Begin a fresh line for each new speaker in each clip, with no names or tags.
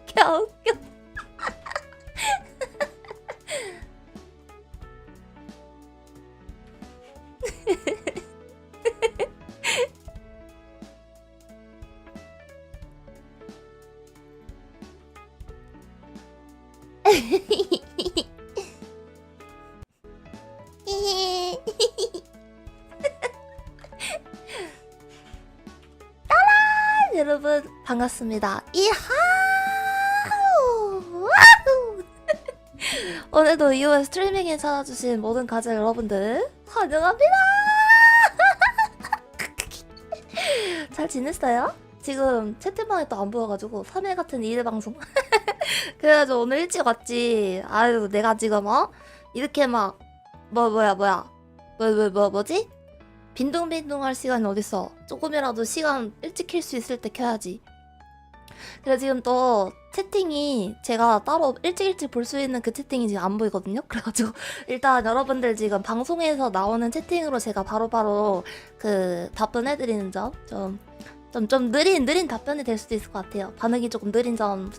개웃겨. 여러분 반갑습니다. 와우! 오늘도 이후에 스트리밍에 찾아주신 모든 가족 여러분들 환영합니다. 잘 지냈어요? 지금 채팅방에 또 안 보여가지고 3회 같은 2일 방송. 그래가지고 오늘 일찍 왔지. 아유 내가 지금 이렇게 막 뭐지? 빈둥빈둥할 시간이 어딨어. 조금이라도 시간 일찍 킬 수 있을 때 켜야지. 그래 지금 또 채팅이 제가 따로 일찍 볼 수 있는 그 채팅이 지금 안 보이거든요. 그래가지고 일단 여러분들 지금 방송에서 나오는 채팅으로 제가 바로바로 그 답변해드리는 점 좀 느린 답변이 될 수도 있을 것 같아요. 반응이 조금 느린 점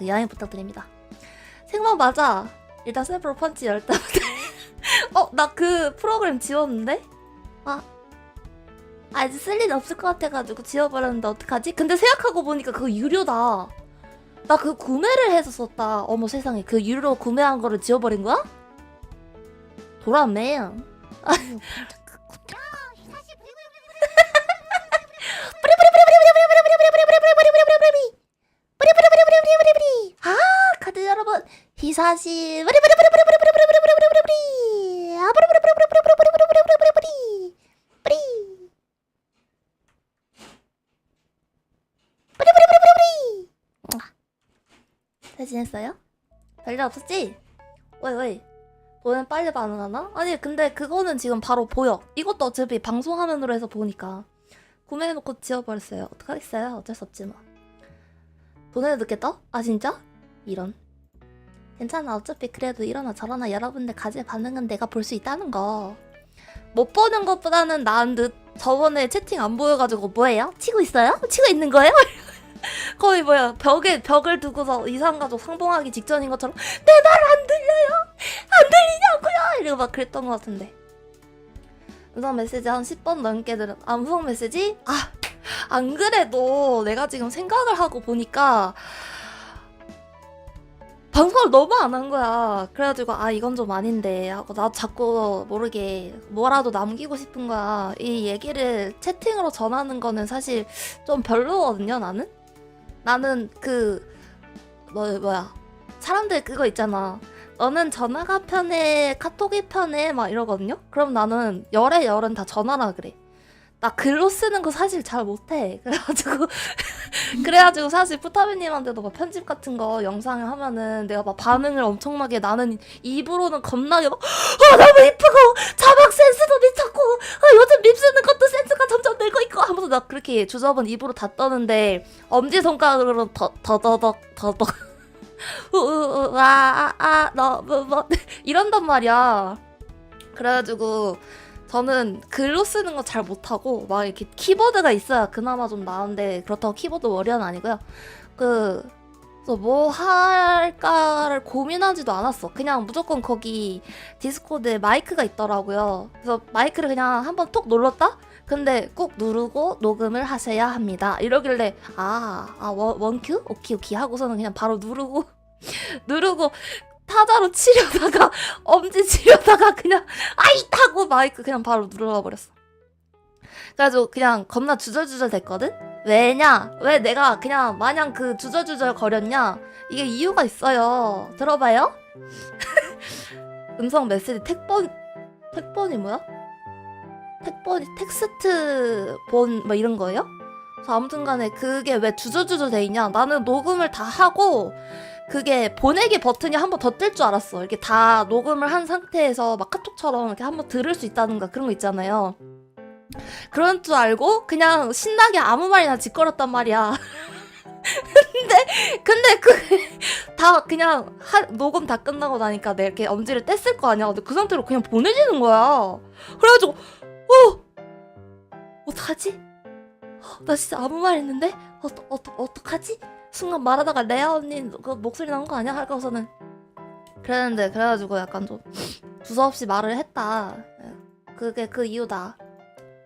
양해 부탁드립니다. 생방 맞아. 일단 셀프로 펀치 열 때부터. 나 그 프로그램 지웠는데? 이제 쓸 일이 없을 것 같아가지고 지워버렸는데 어떡하지? 근데 생각하고 보니까 그거 유료다. 나 그거 구매를 해서 썼다. 어머 세상에, 그 유료 구매한 거를 지워버린 거야? 도라매. 카드 여러분 히사시 잘 지냈어요? 별일 없었지? 왜? 너는 빨리 반응하나? 아니 근데 그거는 지금 바로 보여. 이것도 어차피 방송 화면으로 해서 보니까. 구매해놓고 지워버렸어요. 어떡하겠어요. 어쩔 수 없지 뭐. 돈을 늦게 떠? 진짜? 이런. 괜찮아. 어차피 그래도 이러나 저러나 여러분들 가지의 반응은 내가 볼 수 있다는 거. 못 보는 것보다는 나은 듯. 저번에 채팅 안 보여가지고 뭐예요? 치고 있어요? 치고 있는 거예요? 거의 벽을 두고서 이상가족 상봉하기 직전인 것처럼 내 말 안 들려요? 안 들리냐고요? 이러고 막 그랬던 것 같은데. 음성 메시지 한 10번 넘게 들은 음성 메시지? 안 그래도 내가 지금 생각을 하고 보니까 방송을 너무 안 한 거야. 그래가지고 이건 좀 아닌데 하고 나 자꾸 모르게 뭐라도 남기고 싶은 거야. 이 얘기를 채팅으로 전하는 거는 사실 좀 별로거든요. 나는 사람들 그거 있잖아. 너는 전화가 편해, 카톡이 편해 막 이러거든요. 그럼 나는 열은 다 전화라 그래. 나 글로 쓰는 거 사실 잘 못해. 그래가지고 사실 푸타비님한테도 막 편집 같은 거 영상을 하면은 내가 막 반응을 엄청나게, 나는 입으로는 겁나게 막 너무 이쁘고 자막 센스도 미쳤고 요즘 밉 쓰는 것도 센스가 점점 늘고 있고 하면서 나 그렇게 주저번 입으로 다 떠는데 엄지손가락으로 더더덕 너 이런단 말이야. 그래가지고 저는 글로 쓰는 거 잘 못하고 막 이렇게 키보드가 있어야 그나마 좀 나은데 그렇다고 키보드 워리어는 아니고요. 그래서 뭐 할까를 고민하지도 않았어. 그냥 무조건 거기 디스코드에 마이크가 있더라고요. 그래서 마이크를 그냥 한번 톡 눌렀다? 근데 꾹 누르고 녹음을 하셔야 합니다. 이러길래 원큐? 오키 하고서는 그냥 바로 누르고 타자로 치려다가 엄지 치려다가 그냥 하고 마이크 그냥 바로 눌러버렸어. 그래가지고 그냥 겁나 주절주절 됐거든? 왜 내가 그냥 마냥 그 주절주절 거렸냐? 이게 이유가 있어요. 들어봐요. 음성 메시지 택번이 뭐야? 택번이 텍스트 본 뭐 이런 거예요? 그래서 아무튼 간에 그게 왜 주저주저 돼 있냐? 나는 녹음을 다 하고 그게 보내기 버튼이 한 번 더 뜰 줄 알았어. 이렇게 다 녹음을 한 상태에서 막 카톡처럼 이렇게 한 번 들을 수 있다는가 그런 거 있잖아요. 그런 줄 알고 그냥 신나게 아무 말이나 짓거렸단 말이야. 근데 다 그냥 녹음 다 끝나고 나니까 내가 이렇게 엄지를 뗐을 거 아니야. 근데 그 상태로 그냥 보내지는 거야. 그래가지고 어떡하지? 나 진짜 아무 말 했는데? 어떡하지? 순간 말하다가 레아 언니 그 목소리 나온 거 아니야? 하고서는 그랬는데 그래가지고 약간 좀 두서없이 말을 했다. 그게 그 이유다.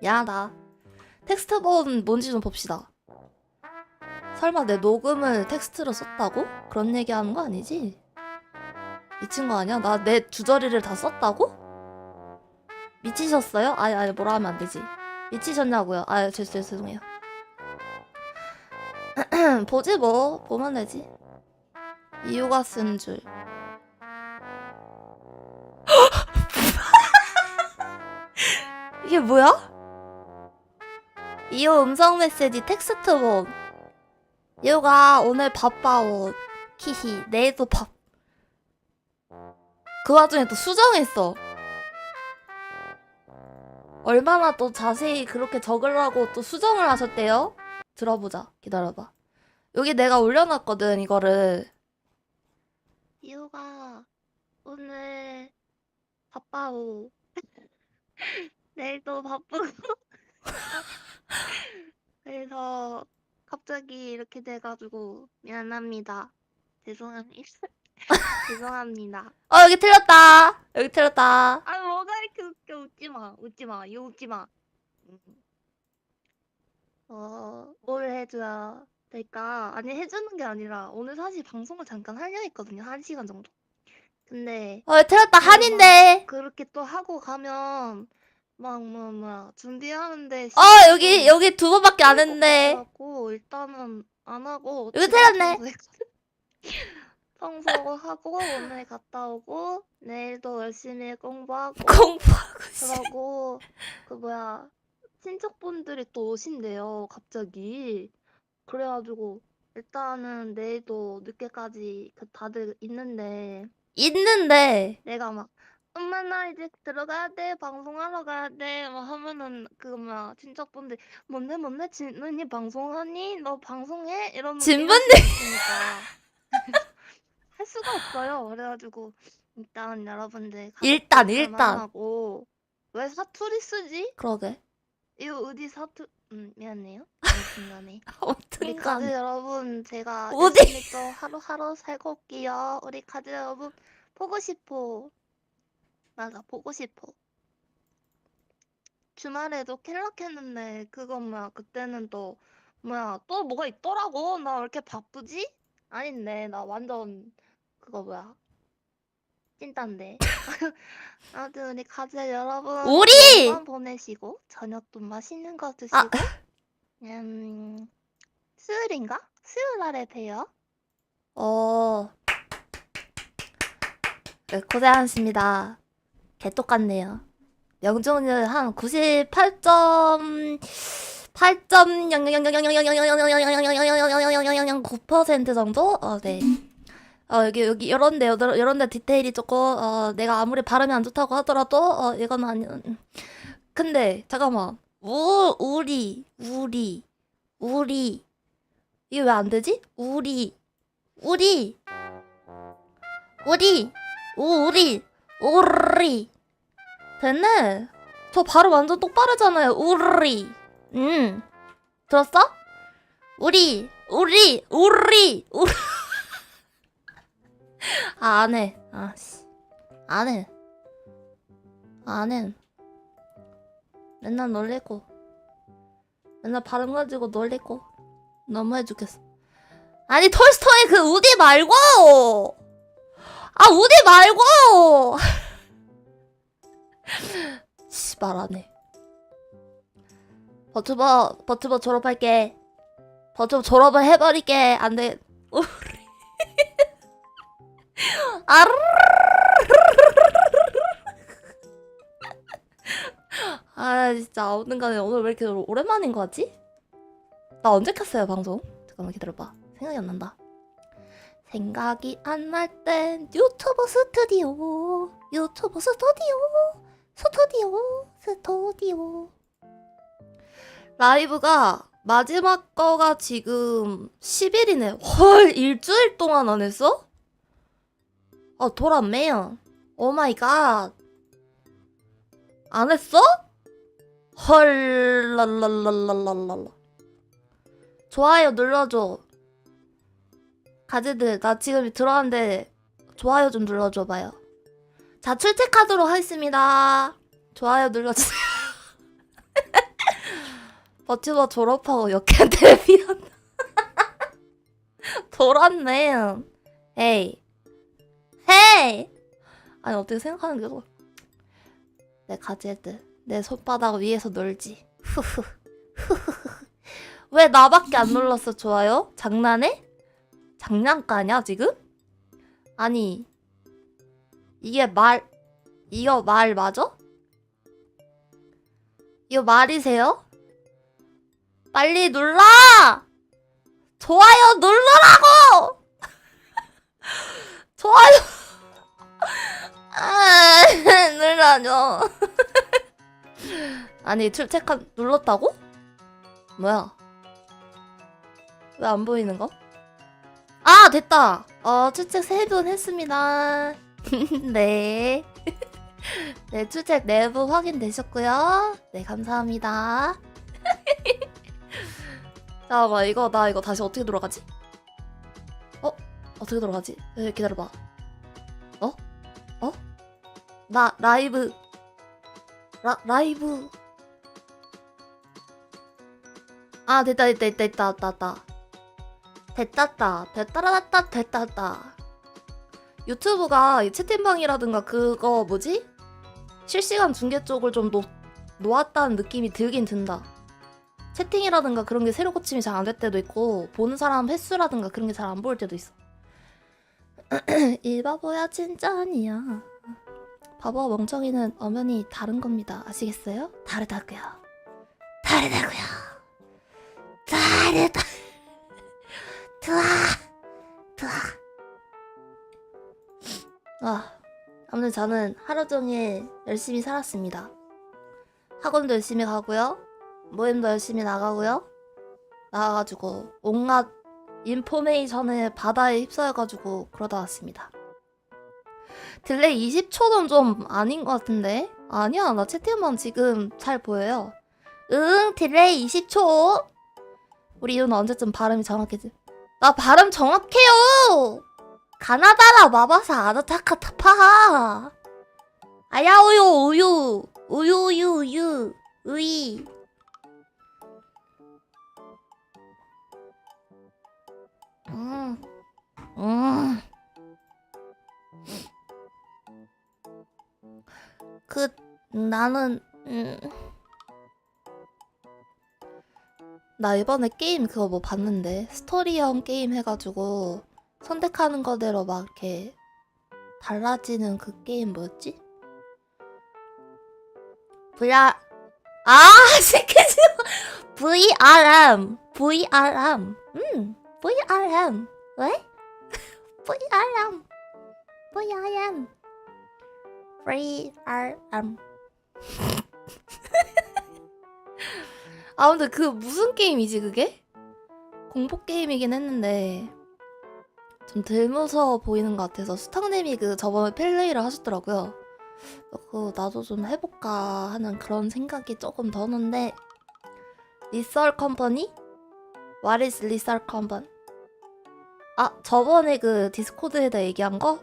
미안하다. 텍스트본 뭔지 좀 봅시다. 설마 내 녹음을 텍스트로 썼다고? 그런 얘기하는 거 아니지? 미친 거 아니야? 나 내 주저리를 다 썼다고? 미치셨어요? 아니 뭐라 하면 안 되지. 미치셨냐고요? 죄송해요. 보지 뭐. 보면 되지. 이유가 쓴 줄. 이게 뭐야? 이유 음성 메시지 텍스트본. 이유가 오늘 바빠오. 히히. 내일도 밥. 그 와중에 또 수정했어. 얼마나 또 자세히 그렇게 적으려고 또 수정을 하셨대요? 들어보자. 기다려봐. 여기 내가 올려놨거든, 이거를. 이유가 오늘 바빠오. 내일도 바쁘고. 그래서 갑자기 이렇게 돼가지고 미안합니다. 죄송합니다. 죄송합니다. 여기 틀렸다. 여기 틀렸다.
아 뭐가 이렇게 웃겨. 웃지마 이거 웃지마.
뭘 해줘야 될까? 아니 해주는 게 아니라 오늘 사실 방송을 잠깐 하려 했거든요. 1시간 정도. 근데 틀렸다. 한인데. 그렇게 또 하고 가면 막 준비하는데 여기 두 번밖에 안 했네. 그래갖고 일단은 안 하고 여기 틀렸네. 청소하고 오늘 갔다 오고 내일도 열심히 공부하고 그러고 친척분들이 또 오신대요 갑자기. 그래가지고 일단은 내일도 늦게까지 다들 있는데 내가 막 엄마 나 이제 들어가야 돼 방송하러 가야 돼 막 하면은 친척분들 뭔데 진은이 방송하니? 너 방송해? 이러면 진분들 할 수가 없어요. 그래가지고 일단 여러분들 일단 하고 왜 사투리 쓰지? 그러게. 이거 어디 미안해요. 아무튼간에 우리 가족 여러분 제가 열심히 또 하루하루 살고 올게요. 우리 가족 여러분 보고 싶어. 맞아 보고 싶어. 주말에도 켈락했는데 그거 그때는 또 뭐가 있더라고. 나 왜 이렇게 바쁘지? 아닌데 나 완전 그거 찐딴데. 아무튼 우리 가족 여러분 우리 보내시고 저녁도 맛있는 거 드시고 수요일인가? 수요일 날에 봬요. 네, 고생하셨습니다. 개똑같네요. 명중률 한 98.8.000000009% 정도? 네. 여기 이런데 디테일이 조금 내가 아무리 발음이 안 좋다고 하더라도 이건 아니. 근데 잠깐만. 우리 이게 왜 안 되지? 우리 됐네. 저 발음 완전 똑바르잖아요. 우리. 들었어? 우리. 안 해. 안 해. 맨날 놀리고. 맨날 발음 가지고 놀리고. 너무해 죽겠어. 아니, 톨스토이 그 우디 말고! 우디 말고! 말 안 해. 버튜버 졸업할게. 버튜버 졸업을 해버릴게. 안 돼. 진짜 아무튼간에 오늘 왜 이렇게 오랜만인 거 같지? 나 언제 켰어요 방송? 잠깐만 기다려봐. 생각이 안 난다. 생각이 안 날 땐 유튜브 스튜디오. 라이브가 마지막 거가 지금 10일이네. 헐, 일주일 동안 안 했어? 돌았네요. 오 마이 갓. 안 했어? 헐, 랄랄랄랄랄랄라. 좋아요 눌러줘. 가지들 나 지금 들어왔는데 좋아요 좀 눌러줘봐요. 자 출첵하도록 하겠습니다. 좋아요 눌러주세요. 버튜버 졸업하고 역행 데뷔한다. 돌았네. 에이 헤이. 아니 어떻게 생각하는 게 내 가지들 내 손바닥 위에서 놀지. 후후. 왜 나밖에 안 눌렀어 좋아요? 장난해? 장난까냐 지금? 아니 이거 말 맞아? 이거 말이세요? 빨리 눌러! 좋아요 누르라고! 좋아요 눌러줘. 아니 출첵한 눌렀다고? 뭐야? 왜 안 보이는 거? 아 됐다. 출첵 3분 했습니다. 네. 네 출첵 내부 확인되셨고요. 네 감사합니다. 잠깐만 나 이거 다시 어떻게 돌아가지? 어떻게 돌아가지? 기다려봐. 나 라이브 아 됐다. 유튜브가 이 채팅방이라든가 그거 뭐지? 실시간 중계 쪽을 좀 놓았다는 느낌이 들긴 든다. 채팅이라든가 그런 게 새로 고침이 잘 안 될 때도 있고 보는 사람 횟수라든가 그런 게 잘 안 보일 때도 있어. 이 바보야 진짜 아니야. 바보와 멍청이는 엄연히 다른 겁니다. 아시겠어요? 다르다고요. 아무튼 저는 하루 종일 열심히 살았습니다. 학원도 열심히 가고요. 모임도 열심히 나가가지고 온갖 인포메이션을 바다에 휩싸여가지고 그러다 왔습니다. 딜레이 20초는 좀 아닌 것 같은데? 아니야 나 채팅만 지금 잘 보여요. 응 딜레이 20초. 우리 이유는 언제쯤 발음이 정확해지? 나 발음 정확해요. 가나다라 마바사 아나타카 타파. 아야우유 우유 우이. 나는 나 이번에 게임 그거 뭐 봤는데 스토리형 게임 해가지고 선택하는 거대로 막 이렇게 달라지는 그 게임 뭐였지? 시키지 VRM 왜? VRM 근데 그 무슨 게임이지 그게? 공포 게임이긴 했는데 좀 덜 무서워 보이는 것 같아서 수탁님이 그 저번에 플레이를 하셨더라고요. 나도 좀 해볼까 하는 그런 생각이 조금 드는데. 리썰 컴퍼니? What is 리썰 컴퍼니? 저번에 그 디스코드에다 얘기한 거?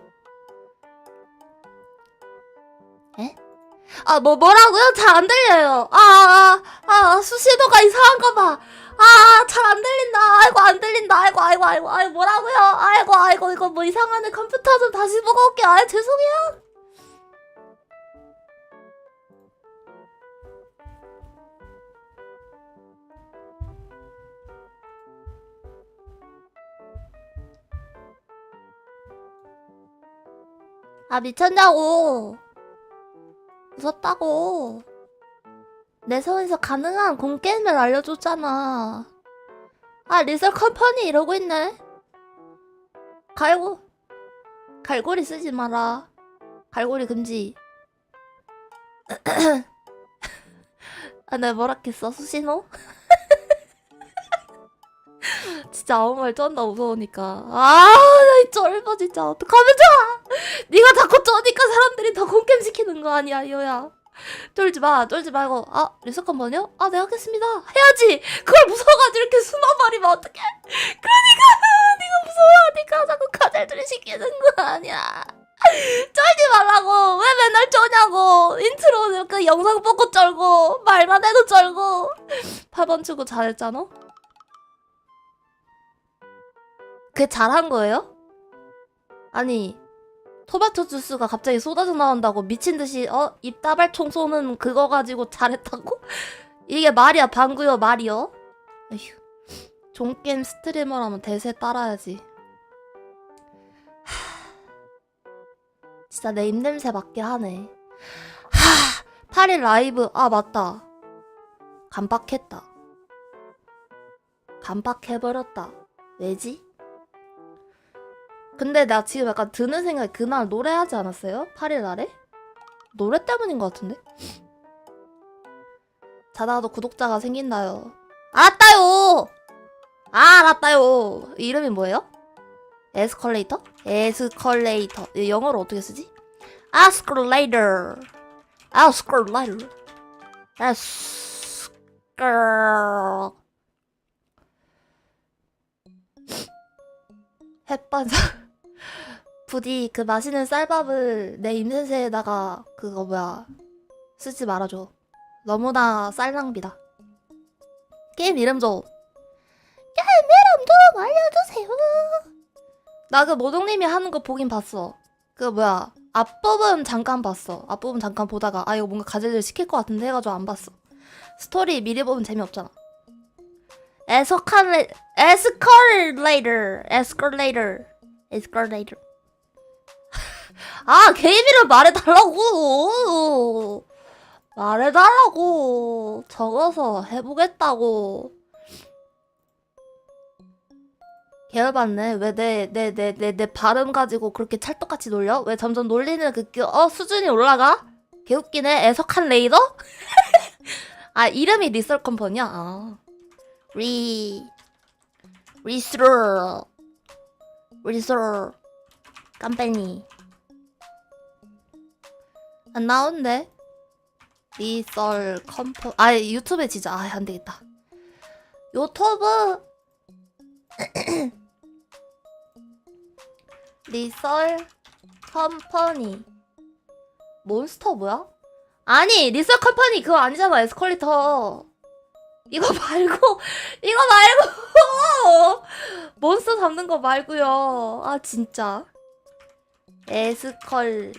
에? 뭐라고요? 잘 안 들려요. 수신호가 이상한가 봐. 잘 안 들린다. 아이고, 안 들린다. 아이고, 뭐라고요? 아이고, 이거 뭐 이상하네. 컴퓨터 좀 다시 보고 올게요. 죄송해요. 미쳤냐고. 무섭다고. 내 손에서 가능한 공게임을 알려줬잖아. 리설 컴퍼니 이러고 있네. 갈고리 쓰지 마라. 갈고리 금지. 내가 뭐라 했어? 수신호? 진짜 아무 말 쩐다 무서우니까. 나 이 쫄보 진짜 어떡하면 좋아. 네가 자꾸 쩌니까 사람들이 더 공겜 시키는 거 아니야 이호야. 쫄지 말고 리서컨 번이요? 네 하겠습니다 해야지. 그걸 무서워가지고 이렇게 숨어버려. 버리면 어떡해? 그러니까 네가 무서워하니까 자꾸 가젤들이 시키는 거 아니야. 쩔지 말라고. 왜 맨날 쩌냐고. 인트로 그 영상 보고 쩔고 말만 해도 쩔고. 8번 치고 잘했잖아? 그게 잘한 거예요? 아니 토마토 주스가 갑자기 쏟아져 나온다고 미친듯이 입다발총 쏘는 그거 가지고 잘했다고? 이게 말이야 방구요 말이요? 에휴 종게임 스트리머라면 대세 따라야지. 진짜 내 입냄새 맡게 하네. 8일 라이브 아 맞다. 간박했다. 간박해버렸다. 왜지? 근데 나 지금 약간 드는 생각이 그날 노래하지 않았어요? 8일 날에? 노래 때문인 것 같은데? 자다가도 구독자가 생긴다요. 알았다요! 알았다요! 이름이 뭐예요? 에스컬레이터? 에스컬레이터. 영어로 어떻게 쓰지? 에스컬레이터. 에스컬레이터. 에스컬. 햇반사. 부디 그 맛있는 쌀밥을 내 입냄새에다가 그거 뭐야 쓰지 말아줘. 너무나 쌀 낭비다. 게임 이름 좀. 게임 이름 좀 알려주세요. 나 그 모동님이 하는 거 보긴 봤어. 그 뭐야 앞부분 잠깐 봤어. 앞부분 잠깐 보다가 아 이거 뭔가 가젤을 시킬 것 같은데 해가지고 안 봤어. 스토리 미리 보면 재미없잖아. 에스컬레이터. 아 게임 이름 말해달라고. 말해달라고. 적어서 해보겠다고. 개열받네. 왜 내 발음 가지고 그렇게 찰떡같이 놀려? 왜 점점 놀리는 수준이 올라가? 개웃기네. 애석한 레이더? 아 이름이 리썰 컴퍼니야? 아 리썰 깜빼니 안 나온대. 리썰 컴퍼 아 유튜브에 진짜 아 안되겠다. 유튜브 리썰 컴퍼니 몬스터 뭐야? 아니 리썰 컴퍼니 그거 아니잖아. 에스컬레이터 이거 말고 몬스터 잡는 거 말고요. 아 진짜 에스컬레이터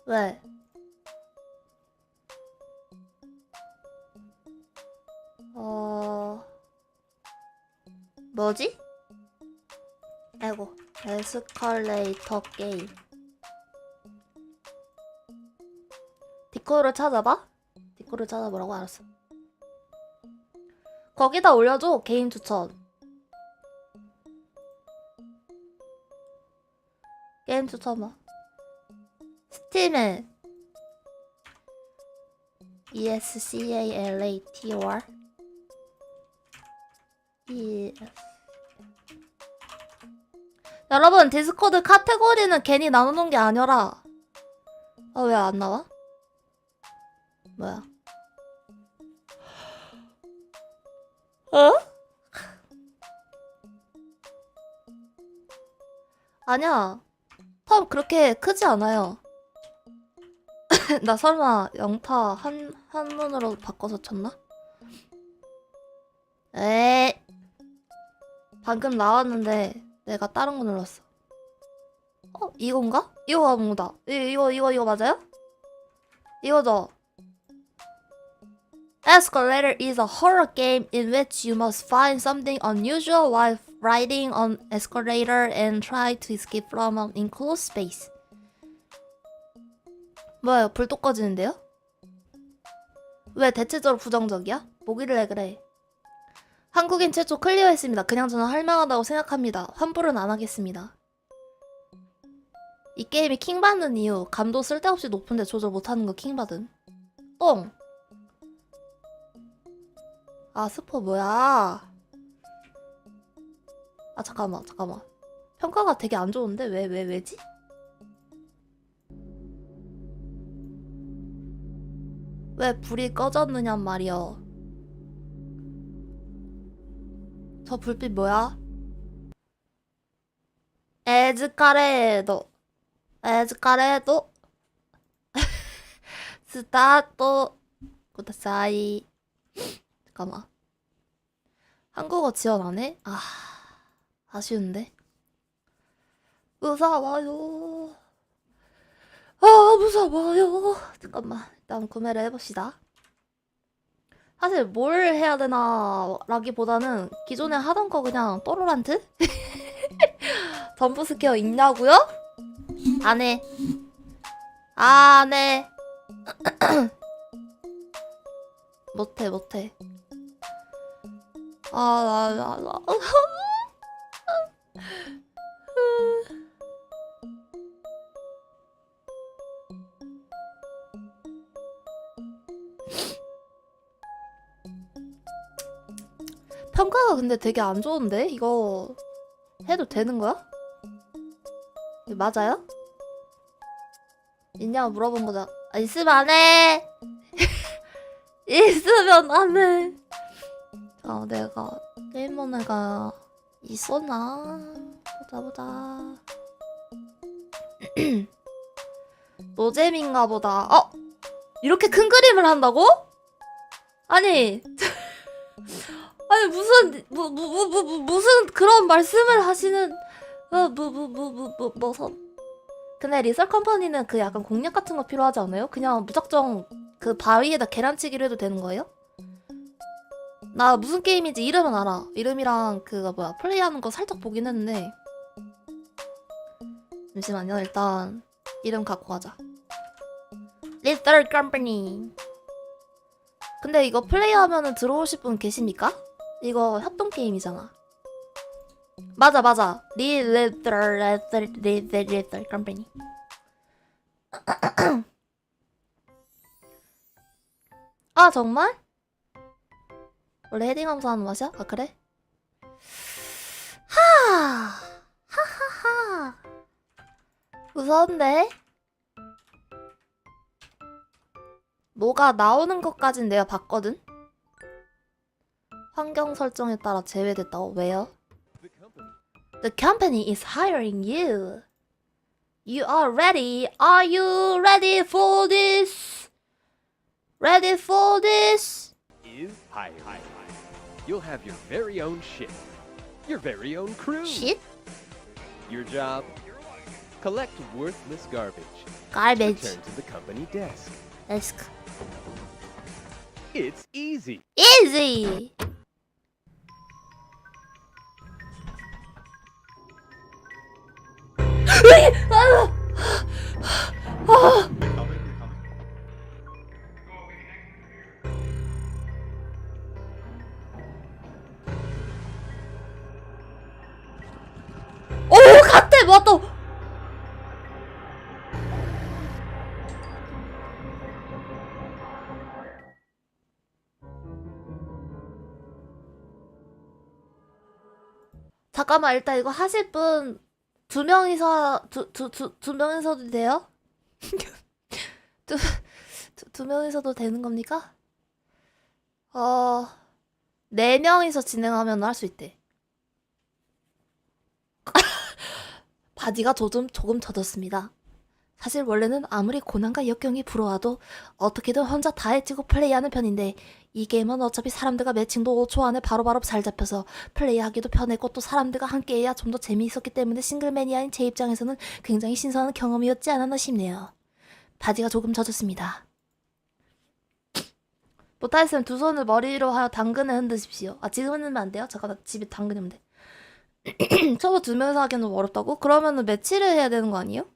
왜? 뭐지? 아이고 에스컬레이터 게임 디코를 찾아봐? 디코를 찾아보라고? 알았어. 거기다 올려줘. 개인 추천. 게임 추천 봐. 스팀에 ESCALATOR 여러분 디스코드 카테고리는 괜히 나누는 게 아니라 왜 안 나와? 뭐야? 아니야. 텀 그렇게 크지 않아요. 나 설마 영타 한문으로 바꿔서 쳤나? 에이. 방금 나왔는데 내가 다른 거 눌렀어. 이건가? 이거가 뭔가. 이거 맞아요? 이거죠? Escalator is a horror game in which you must find something unusual while riding on escalator and try to escape from an enclosed space. 뭐야, 불 또 꺼지는데요? 왜 대체적으로 부정적이야? 뭐길래 그래? 한국인 최초 클리어했습니다. 그냥 저는 할만하다고 생각합니다. 환불은 안 하겠습니다. 이 게임이 킹받는 이유. 감도 쓸데없이 높은데 조절 못하는 거 킹받음. 똥! 아 스포 뭐야? 아 잠깐만 평가가 되게 안 좋은데 왜지? 왜 불이 꺼졌느냔 말이여. 저 불빛 뭐야? 에즈카레도 에즈카레도 스타트 구다사이. 잠깐만. 한국어 지원 안 해? 아, 아쉬운데. 무서워요. 아, 무서워요. 잠깐만. 일단 구매를 해봅시다. 사실 뭘 해야 되나 라기보다는 기존에 하던 거 그냥 또로란트? 점프 스퀘어 있냐고요? 안 해. 안 해. 못해. 나. 평가가 근데 되게 안 좋은데? 이거 해도 되는 거야? 이거 맞아요? 있냐고 물어본 거잖아. 아, 있으면 안 해! 있으면 안 해! 자, 내가 게임머네가 있었나? 보자. 노잼인가 보다. 이렇게 큰 그림을 한다고? 아니 무슨 그런 말씀을 하시는 근데 리설 컴퍼니는 그 약간 공략 같은 거 필요하지 않아요? 그냥 무작정 그 바위에다 계란치기를 해도 되는 거예요? 나 무슨 게임인지 이름은 알아. 이름이랑 그거 뭐야 플레이하는 거 살짝 보긴 했는데. 잠시만요. 일단 이름 갖고 가자. 리설 컴퍼니. 근데 이거 플레이하면은 들어오실 분 계십니까? 이거 협동 게임이잖아. 맞아. 리설 컴퍼니. 아, 정말? 원래 헤딩하면서 하는 맛이야? 아, 그래? 하하하. 무서운데? 뭐가 나오는 것까진 내가 봤거든? 환경 설정에 따라 제외됐다고? 왜요? The company is hiring you. You are ready. Are you ready for this? Ready for this?
Is hiring. You'll have your very own ship, your very own crew.
Shit?
Your job? Collect worthless garbage.
Garbage.
Return to the company desk.
Desk.
It's easy.
Easy. 오, 같아. 맞다. 잠깐만, 일단 이거 하실 분 두 명이서 두 명이서도 돼요? 두 명이서도 되는 겁니까? 네 명이서 진행하면 할 수 있대. 바디가 조금 젖었습니다. 사실 원래는 아무리 고난과 역경이 불어와도 어떻게든 혼자 다 해치고 플레이하는 편인데 이 게임은 어차피 사람들과 매칭도 5초 안에 바로바로 잘 잡혀서 플레이하기도 편했고 또 사람들과 함께해야 좀 더 재미있었기 때문에 싱글 매니아인 제 입장에서는 굉장히 신선한 경험이었지 않았나 싶네요. 바지가 조금 젖었습니다. 못하겠으면 두 손을 머리로 하여 당근을 흔드십시오. 아, 지금 흔들면 안 돼요? 잠깐, 나 집에 당근이 없는데. 처음 두 명이서 하기는 너무 어렵다고? 그러면은 매치를 해야 되는 거 아니에요?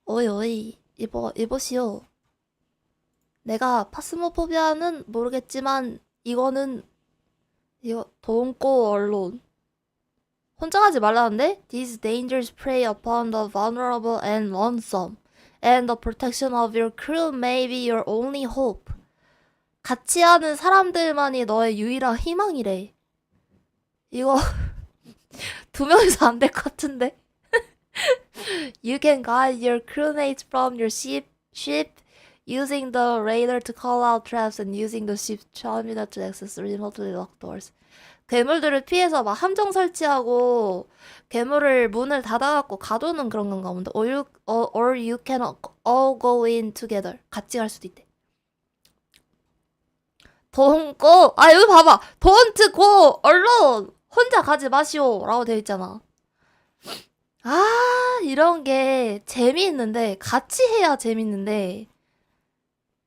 어이 이보시오. 내가 파스모포비아는 모르겠지만 이거 돈고 언론 혼자 하지 말라는데? These dangers prey upon the vulnerable and lonesome and the protection of your crew may be your only hope. 같이 하는 사람들만이 너의 유일한 희망이래. 이거 두 명이서 안 될 것 같은데? You can guide your crewmates from your ship Using the radar to call out traps and using the ship's terminal to access remotely locked doors. 괴물들을 피해서 막 함정 설치하고 괴물을 문을 닫아갖고 가두는 그런 건가 본데. Or you can all go in together. 같이 갈 수도 있대. Don't go. 아 여기 봐봐. Don't go alone. 혼자 가지 마시오. 라고 되어 있잖아. 아 이런 게 재미있는데 같이 해야 재밌는데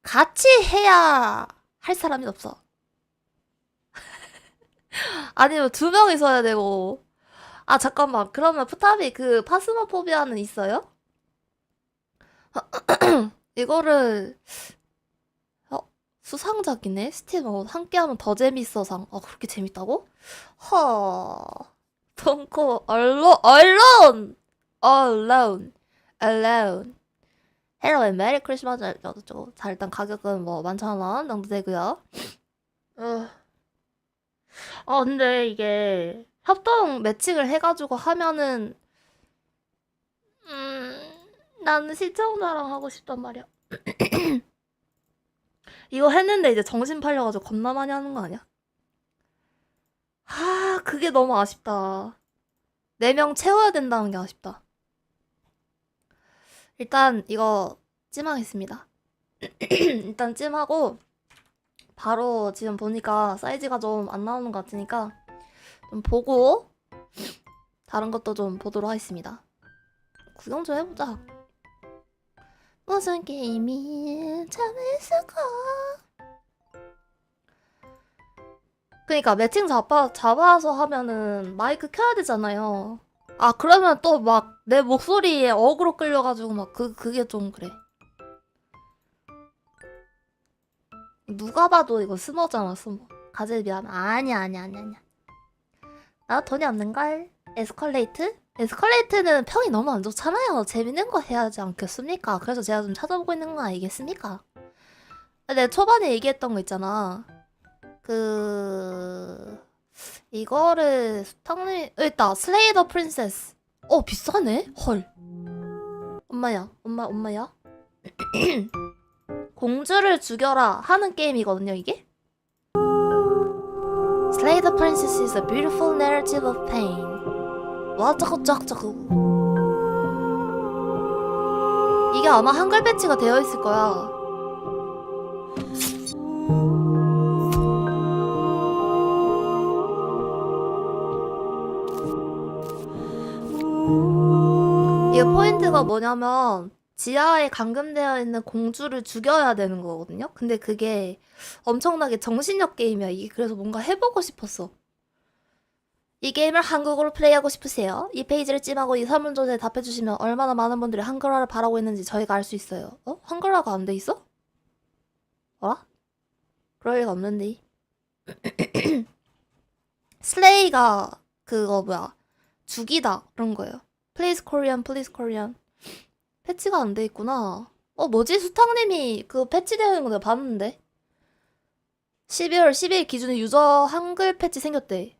같이 해야 할 사람이 없어. 아니면 두 명이서 해야 되고. 아 잠깐만 그러면 푸탑이 그 파스모포비아는 있어요? 이거를 수상작이네. 스팀 함께하면 더 재밌어상. 그렇게 재밌다고? 덩코 alone Hello and Merry Christmas. 자 일단 가격은 뭐 11,000원 정도 되고요. 근데 이게 협동 매칭을 해가지고 하면은 나는 시청자랑 하고 싶단 말이야. 이거 했는데 이제 정신 팔려가지고 겁나 많이 하는 거 아니야? 그게 너무 아쉽다. 4명 채워야 된다는 게 아쉽다. 일단 이거 찜하겠습니다. 일단 찜하고 바로 지금 보니까 사이즈가 좀 안 나오는 것 같으니까 좀 보고 다른 것도 좀 보도록 하겠습니다. 구경 좀 해보자. 무슨 게임이 재밌을까? 그니까 매칭 잡아서 하면은 마이크 켜야 되잖아요. 그러면 또 막 내 목소리에 어그로 끌려가지고 막 그게 좀 그래. 누가 봐도 이거 스머잖아, 스머. 가젤 미안. 아니야. 나 돈이 없는걸. 에스컬레이트는 평이 너무 안 좋잖아요. 재밌는 거 해야지 않겠습니까? 그래서 제가 좀 찾아보고 있는 거 아니겠습니까? 내가 초반에 얘기했던 거 있잖아. 이거를 수탁님이 여기 있다. 슬레이 더 프린세스. 비싸네? 헐. 엄마야. 공주를 죽여라 하는 게임이거든요, 이게? Slay the Princess is a beautiful narrative of pain. 와, 저거. 이게 아마 한글 배치가 되어 있을 거야. 이게 포인트가 뭐냐면 지하에 감금되어 있는 공주를 죽여야 되는 거거든요. 근데 그게 엄청나게 정신력 게임이야. 이게 그래서 뭔가 해보고 싶었어. 이 게임을 한국어로 플레이하고 싶으세요? 이 페이지를 찜하고 이 설문조사에 답해주시면 얼마나 많은 분들이 한글화를 바라고 있는지 저희가 알 수 있어요. 한글화가 안 돼 있어? 어라? 그럴 리가 없는데. 슬레이가 그거 뭐야? 죽이다 그런 거예요. Please Korean. 패치가 안 돼 있구나. 뭐지? 수탁님이 그 패치되어 있는 거 내가 봤는데. 12월 10일 기준에 유저 한글 패치 생겼대.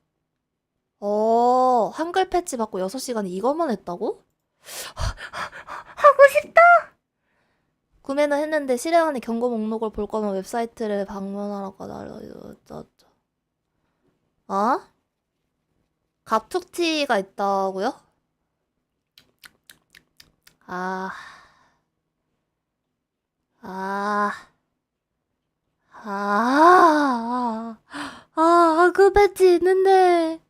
한글 패치 받고 6시간에 이것만 했다고? 하고 싶다! 구매는 했는데 실행안에 경고 목록을 볼 거면 웹사이트를 방문하라고 알려줘. 갑툭튀가 있다고요? 그 배지 있는데.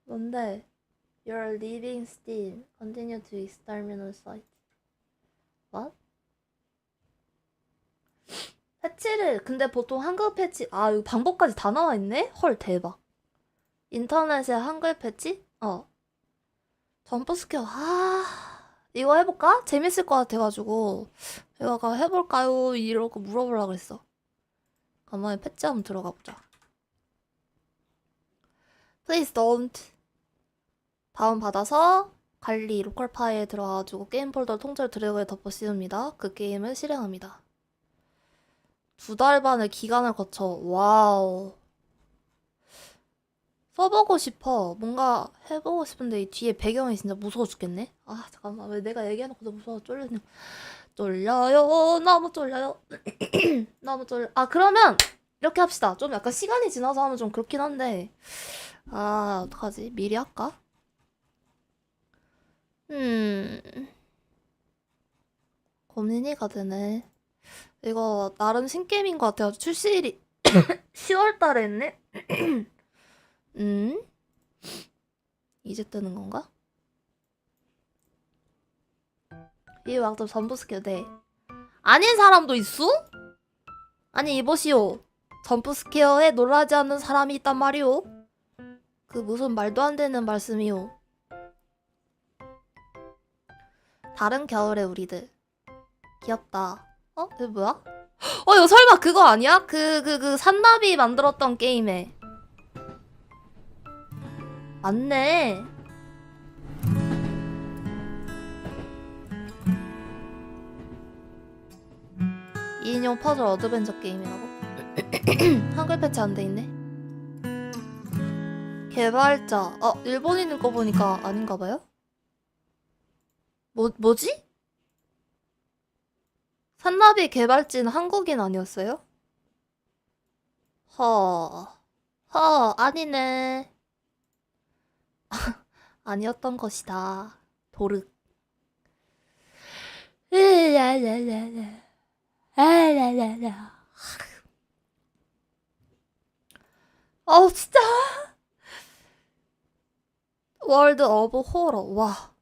뭔데? You're leaving Steam. Continue to exterminate site. What? 패치를 근데 보통 한글 패치 이거 방법까지 다 나와 있네? 헐 대박. 인터넷에 한글 패치? 점프 스퀘어. 이거 해볼까? 재밌을 것 같아가지고 제가 해볼까요? 이러고 물어보려고 했어. 가만히 패치 한번 들어가 보자. Please don't. 다운 받아서 관리 로컬 파일에 들어가가지고 게임 폴더 통째로 드래그에 덮어 씌웁니다. 그 게임을 실행합니다. 2달 반의 기간을 거쳐. 와우. 써보고 싶어. 뭔가 해보고 싶은데 이 뒤에 배경이 진짜 무서워 죽겠네. 잠깐만. 왜 내가 얘기해놓고도 무서워 쫄려요. 너무 쫄려요. 너무 쫄려. 아, 그러면 이렇게 합시다. 좀 약간 시간이 지나서 하면 좀 그렇긴 한데. 아, 어떡하지? 미리 할까? 음, 고민이가 되네. 이거 나름 신게임인 것 같아요. 출시일이 10월 달에 했네? 음? 이제 뜨는 건가? 이 왕점 전부 스킬, 네. 아닌 사람도 있어? 아니, 이보시오. 점프 스퀘어에 놀라지 않는 사람이 있단 말이오. 그 무슨 말도 안 되는 말씀이오. 다른 겨울의 우리들. 귀엽다. 어? 이거 뭐야? 어, 이거 설마 그거 아니야? 산나비 만들었던 게임에. 맞네. 이인용 퍼즐 어드벤처 게임이라고? 한글 패치 안 돼 있네. 개발자. 일본인인 거 보니까 아닌가 봐요? 뭐지? 산나비 개발진 한국인 아니었어요? 아니네. 아니었던 것이다. 도르. 라라라라. 라라라라. 진짜. 월드 오브 호러. 와.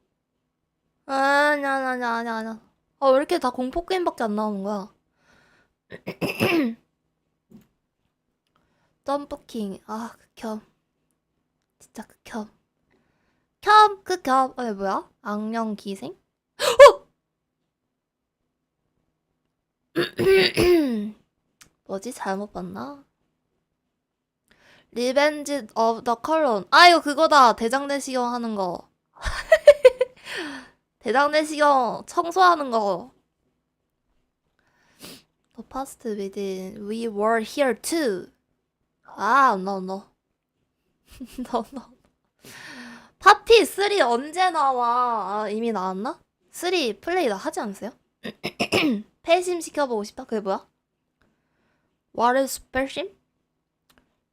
아냐. 왜 이렇게 다 공포 게임밖에 안 나오는 거야? 점프킹. 극혐. 진짜 극혐. 극혐. 뭐야? 악령 기생? 뭐지? 잘못 봤나? 리벤지 오브 더 컬론. 이거 그거다. 대장내시경 하는 거. 대장내시경 청소하는 거. The past within we were here too. No. No. 파티 3 언제 나와? 이미 나왔나? 3 플레이 다 하지 않았어요? 패심 시켜보고 싶다? 그게 뭐야? What is 패심?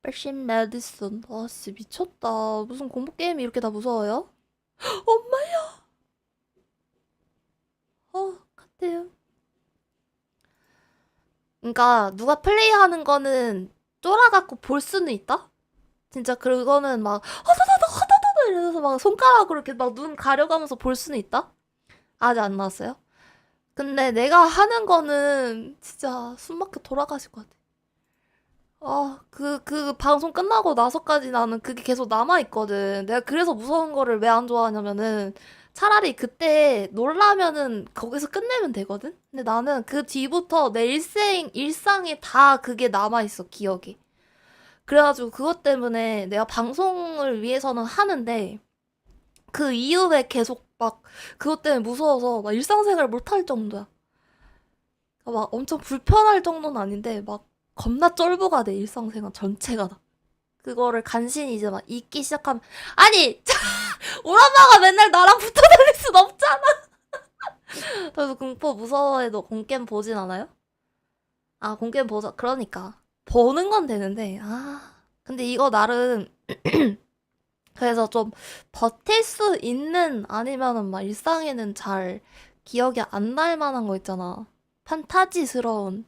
패심 메디슨. 진짜 미쳤다. 무슨 공포 게임이 이렇게 다 무서워요? 엄마야. 같아요. 그러니까 누가 플레이하는 거는 쫄아갖고 볼 수는 있다? 진짜 그거는 막 허다다다 이러면서 막 손가락으로 이렇게 막 눈 가려가면서 볼 수는 있다? 아직 안 나왔어요? 근데 내가 하는 거는 진짜 숨막혀 돌아가실 것 같아. 그 방송 끝나고 나서까지 나는 그게 계속 남아있거든. 내가 그래서 무서운 거를 왜 안 좋아하냐면은 차라리 그때 놀라면은 거기서 끝내면 되거든? 근데 나는 그 뒤부터 내 일상에 다 그게 남아있어, 기억이. 그래가지고 그것 때문에 내가 방송을 위해서는 하는데 그 이후에 계속 막 그것 때문에 무서워서 막 일상생활 못할 정도야. 막 엄청 불편할 정도는 아닌데 막 겁나 쫄보가 돼, 일상생활 전체가 다. 그거를 간신히 이제 막 잊기 시작하면 아니 우리 엄마가 맨날 나랑 붙어 다닐 순 없잖아. 그래서 공포 무서워해도 공겜 보진 않아요? 공겜 보자. 그러니까 보는 건 되는데 근데 이거 나름 그래서 좀 버틸 수 있는 아니면은 막 일상에는 잘 기억이 안 날 만한 거 있잖아. 판타지스러운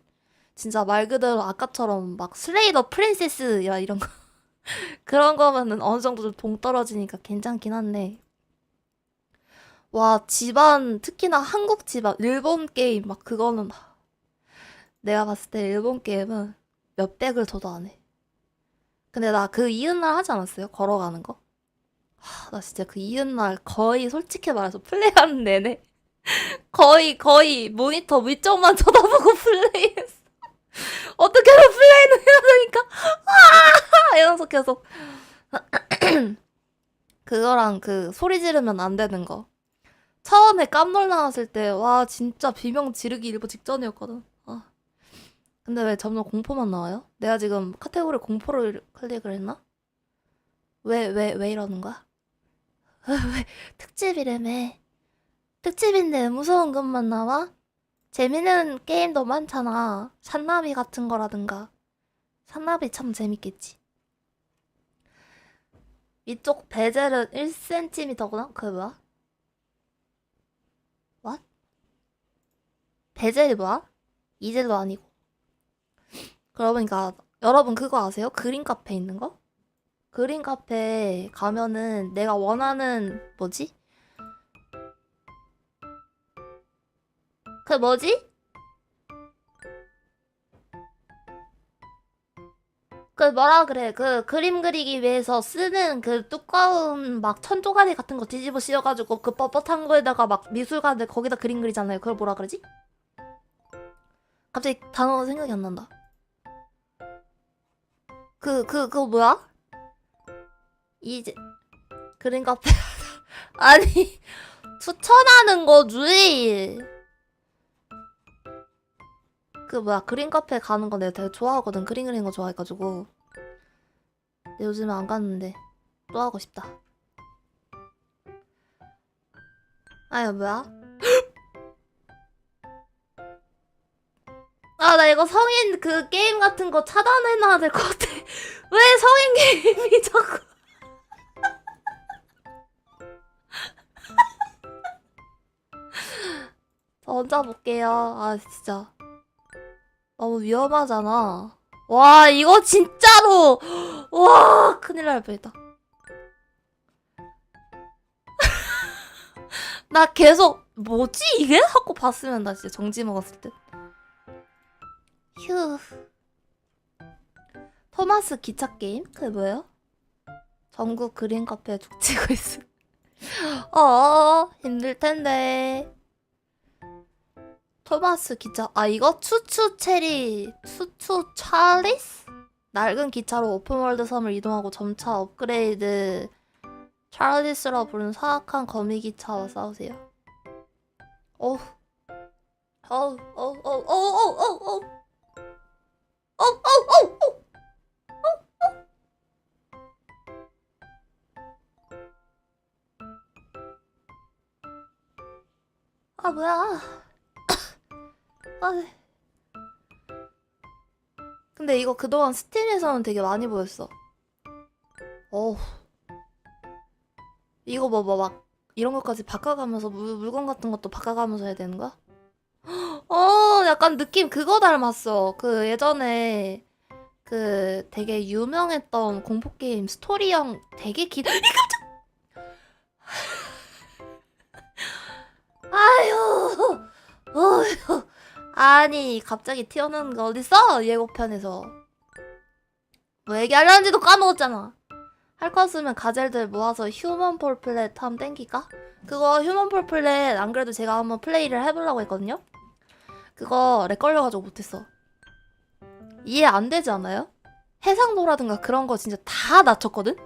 진짜 말 그대로 아까처럼 막 슬레이 더 프린세스야 이런 거 그런 거면은 어느 정도 좀 동떨어지니까 괜찮긴 한데 와 집안 특히나 한국 집안 일본 게임 막 그거는 내가 봤을 때 일본 게임은 몇백을 줘도 안 해. 근데 나 그 이웃날 하지 않았어요? 걸어가는 거? 나 진짜 그 이웃날 거의 솔직히 말해서 플레이하는 내내 거의 모니터 위쪽만 쳐다보고 플레이했어. 어떻게든 플레이는 해야 되니까 이러면서 계속 그거랑 그 소리 지르면 안 되는 거. 처음에 깜놀 나왔을 때 와 진짜 비명 지르기 일보 직전이었거든. 근데 왜 점점 공포만 나와요? 내가 지금 카테고리 공포를 클릭을 했나? 왜 이러는 거야? 왜 특집이라며. 특집인데 무서운 것만 나와? 재밌는 게임도 많잖아. 산나비 같은 거라든가. 산나비 참 재밌겠지. 이쪽 베젤은 1cm구나? 그게 뭐야? What? 베젤이 뭐야? 이젤도 아니고. 그러니까 여러분 그거 아세요? 그린 카페 있는 거? 그린 카페 가면은 내가 원하는 뭐지? 그 뭐지? 그 뭐라 그래? 그 그림 그리기 위해서 쓰는 그 두꺼운 막 천조가리 같은 거 뒤집어 씌워가지고 그 뻣뻣한 거에다가 막 미술가들 거기다 그림 그리잖아요. 그걸 뭐라 그러지? 갑자기 단어가 생각이 안 난다. 그거 뭐야? 이제 그림 카페 아니 추천하는 거지. 그 뭐야 그림 카페 가는 거 내가 되게 좋아하거든. 그림 그리는 거 좋아해가지고. 근데 요즘에 안 갔는데 또 하고 싶다. 아야 뭐야? 아 나 이거 성인 그 게임 같은 거 차단해놔야 될 것 같아. 왜 성인 게임이 자꾸 저 혼자 볼게요. 아 진짜 너무 위험하잖아. 와 이거 진짜로 와 큰일 날 뻔했다. 나 계속 뭐지 이게? 하고 봤으면 나 진짜 정지 먹었을 듯. 휴. 토마스 기차 게임? 그게 뭐예요? 전국 그림 카페에 죽치고 있어. 힘들 텐데. 토마스 기차. 아 이거 추추 체리 추추 찰리스? 낡은 기차로 오픈월드 섬을 이동하고 점차 업그레이드 찰리스라 부르는 사악한 거미 기차와 싸우세요. 어우 어우 어우 어우 어우 어우 어우 어우 아 뭐야. 아, 네. 근데 이거 그동안 스팀에서는 되게 많이 보였어. 어우. 이거 막 이런 것까지 바꿔가면서 물건 같은 것도 바꿔가면서 해야 되는 거야? 약간 느낌 그거 닮았어. 그 예전에 그 되게 유명했던 공포게임 스토리형 되게 이 깜짝! 아유, 어휴. 아니 갑자기 튀어나오는 거 어딨어? 예고편에서 뭐 얘기하려는지도 까먹었잖아. 할 거 없으면 가젤들 모아서 휴먼 폴플렛 하면 땡길까? 그거 휴먼 폴플렛 안 그래도 제가 한번 플레이를 해보려고 했거든요? 그거 렉 걸려가지고 못했어. 이해 안 되지 않아요? 해상도라든가 그런 거 진짜 다 낮췄거든?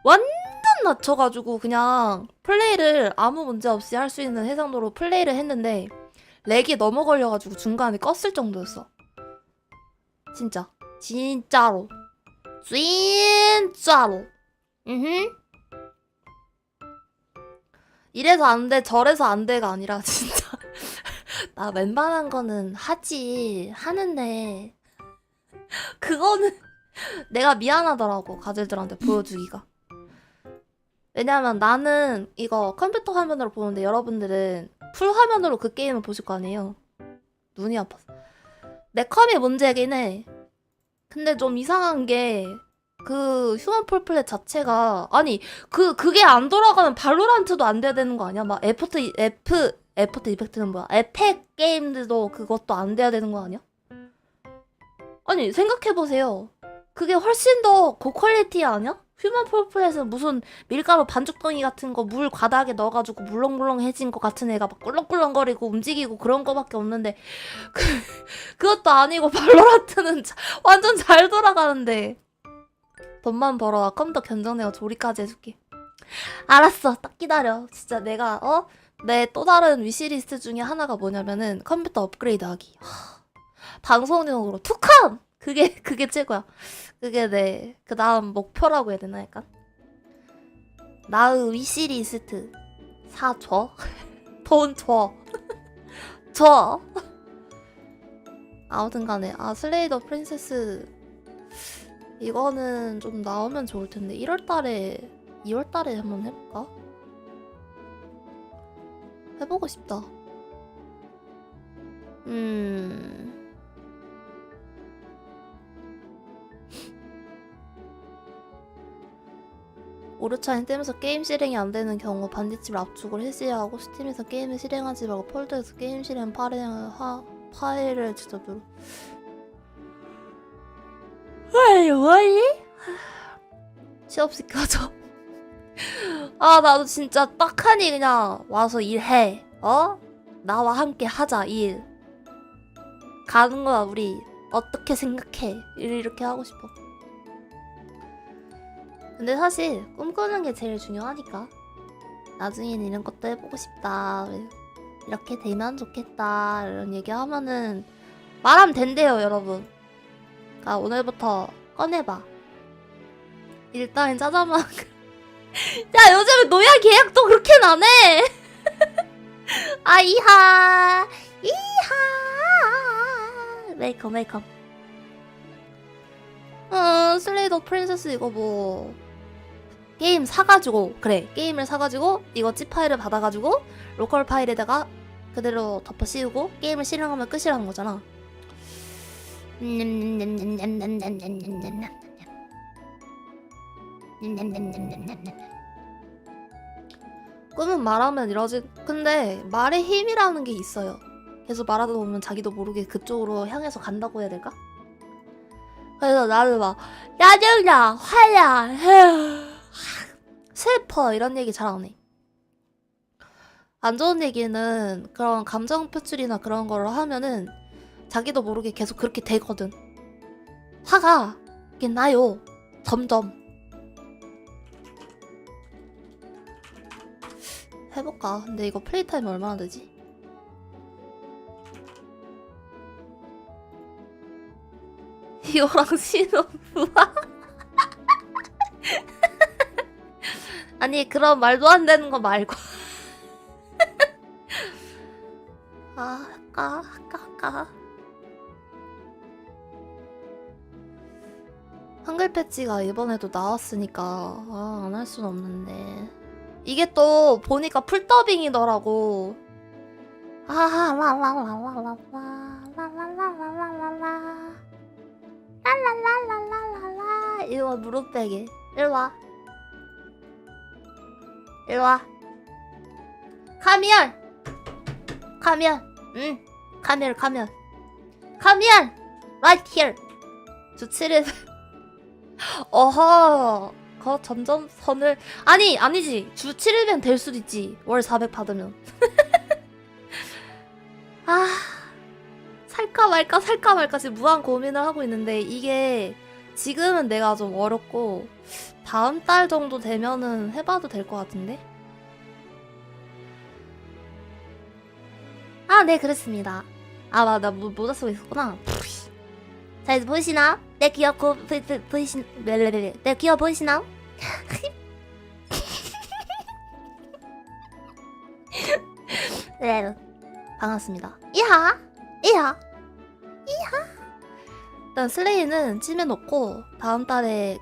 완전 낮춰가지고 그냥 플레이를 아무 문제 없이 할 수 있는 해상도로 플레이를 했는데 렉이 너무 걸려가지고 중간에 껐을 정도였어. 진짜. 진짜로. 진짜로. 이래서 안 돼, 저래서 안 돼가 아니라 진짜 나 웬만한 거는 하는데 그거는 내가 미안하더라고 가젤들한테 보여주기가. 왜냐면 나는 이거 컴퓨터 화면으로 보는데 여러분들은 풀 화면으로 그 게임을 보실 거 아니에요. 눈이 아파서. 내 컴이 문제긴 해. 근데 좀 이상한 게 그 휴먼 폴플렛 자체가 아니 그게 안 돌아가면 발로란트도 안 돼야 되는 거 아니야? 막 애프터 이펙트는 뭐야? 에펙 게임들도 그것도 안 돼야 되는 거 아니야? 아니 생각해보세요. 그게 훨씬 더 고퀄리티 아니야? 휴먼 폴플렛은 무슨 밀가루 반죽덩이 같은 거 물 과다하게 넣어가지고 물렁물렁해진 거 같은 애가 막 꿀렁꿀렁거리고 움직이고 그런 거밖에 없는데 그것도 아니고 발로란트는 완전 잘 돌아가는데. 돈만 벌어와 컴퓨터 견적 내가 조리까지 해줄게. 알았어. 딱 기다려. 진짜 내가 내 또 다른 위시리스트 중에 하나가 뭐냐면은 컴퓨터 업그레이드 하기. 방송용으로 투컴! 그게 최고야. 그게 내 그 다음 목표라고 해야 되나 약간? 나의 위시리스트 사줘. 돈 줘. 줘. 아무튼 간에 슬레이 더 프린세스 이거는 좀 나오면 좋을 텐데 1월달에 2월달에 한번 해볼까? 해보고 싶다. 오르차인 땜에서 게임 실행이 안 되는 경우 반디집을 압축을 해제하고 스팀에서 게임을 실행하지 말고 폴더에서 게임 실행 파일을 직접 누르. 왜? 취업시켜줘. 나도 진짜 딱하니 그냥 와서 일해. 나와 함께 하자 일. 가는 거야 우리. 어떻게 생각해? 이렇게 하고 싶어. 근데 사실 꿈꾸는 게 제일 중요하니까. 나중엔 이런 것도 해보고 싶다. 이렇게 되면 좋겠다. 이런 얘기하면은 말하면 된대요 여러분. 그러니까 오늘부터 꺼내봐. 일단 짜장면. 야 요즘에 노예 계약도 그렇게는 안 해. 이하 웨이컴. 슬레이 더 프린세스 이거 뭐 게임 사가지고 게임을 사가지고 이거 집 파일을 받아가지고 로컬 파일에다가 그대로 덮어 씌우고 게임을 실행하면 끝이라는 거잖아. 꿈은 말하면 이러지. 근데 말의 힘이라는 게 있어요. 계속 말하다 보면 자기도 모르게 그쪽으로 향해서 간다고 해야 될까? 그래서 나는 막 짜증나, 화야, 슬퍼 이런 얘기 잘 안 해. 안 좋은 얘기는 그런 감정 표출이나 그런 거를 하면은 자기도 모르게 계속 그렇게 되거든. 화가 이게 나요. 점점. 해볼까? 근데 이거 플레이 타임 얼마나 되지? 이거랑 신혼부하? 아니 그런 말도 안 되는 거 말고. 할까. 한글 패치가 이번에도 나왔으니까 안 할 순 없는데 이게 또 보니까 풀더빙이더라고. 라라라라라라라라라라라라라라라 이거 무릎 베개. 일로와. 카미얼. 응. 카미얼. Right here. 주 7일. 어허. 거 점점선을 아니지. 주 7일면 될 수도 있지. 월 400 받으면. 살까 말까 지금 무한 고민을 하고 있는데 이게 지금은 내가 좀 어렵고 다음 달 정도 되면은 해봐도 될 것 같은데? 네 그랬습니다. 맞아 모자 쓰고 있었구나. 자 이제 보이시나? 내 귀엽고 내 귀여워 보이시나? 네 반갑습니다. 이하 일단 슬레이는 찜해놓고 다음 달에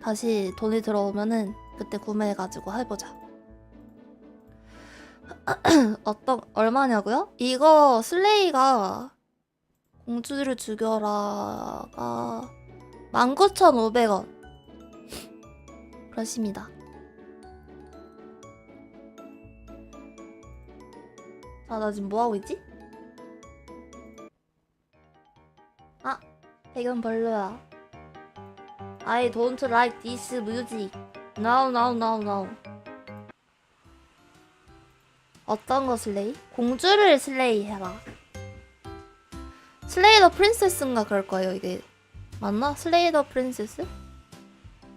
다시 돈이 들어오면은 그때 구매해가지고 해보자. 얼마냐고요? 이거 슬레이가 공주를 죽여라가 19,500원 그렇습니다. 나 지금 뭐하고 있지? 배경 별로야. I don't like this music. No. 어떤 거 슬레이? 공주를 슬레이 해라. 슬레이 더 프린세스인가 그럴 거예요 이게. 맞나? 슬레이 더 프린세스?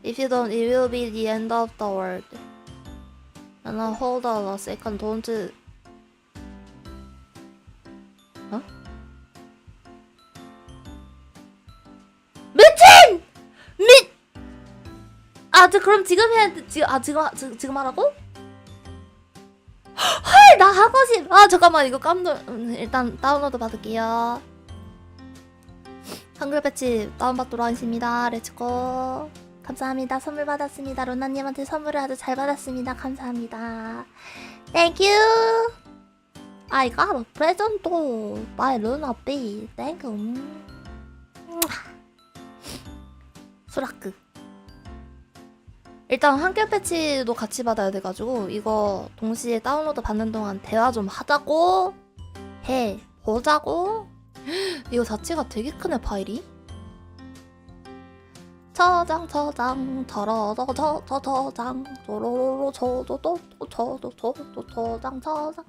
If you don't, it will be the end of the world. Now hold on a second, don't. 그럼 지금 해야 돼. 지금 하라고? 헐, 나 하고 싶. 잠깐만 이거 일단 다운로드 받을게요. 한글 배치 다운받도록 하겠습니다. 렛츠고. 감사합니다. 선물 받았습니다. 루나님한테 선물을 아주 잘 받았습니다. 감사합니다. 땡큐. I got a present by Luna B. Thank you. 수라크. 일단 한글 패치도 같이 받아야 돼가지고 이거 동시에 다운로드 받는 동안 대화 좀 하자고 해 보자고. 이거 자체가 되게 크네 파일이. 저장 저장 저장 조로로 저도 저장 저장.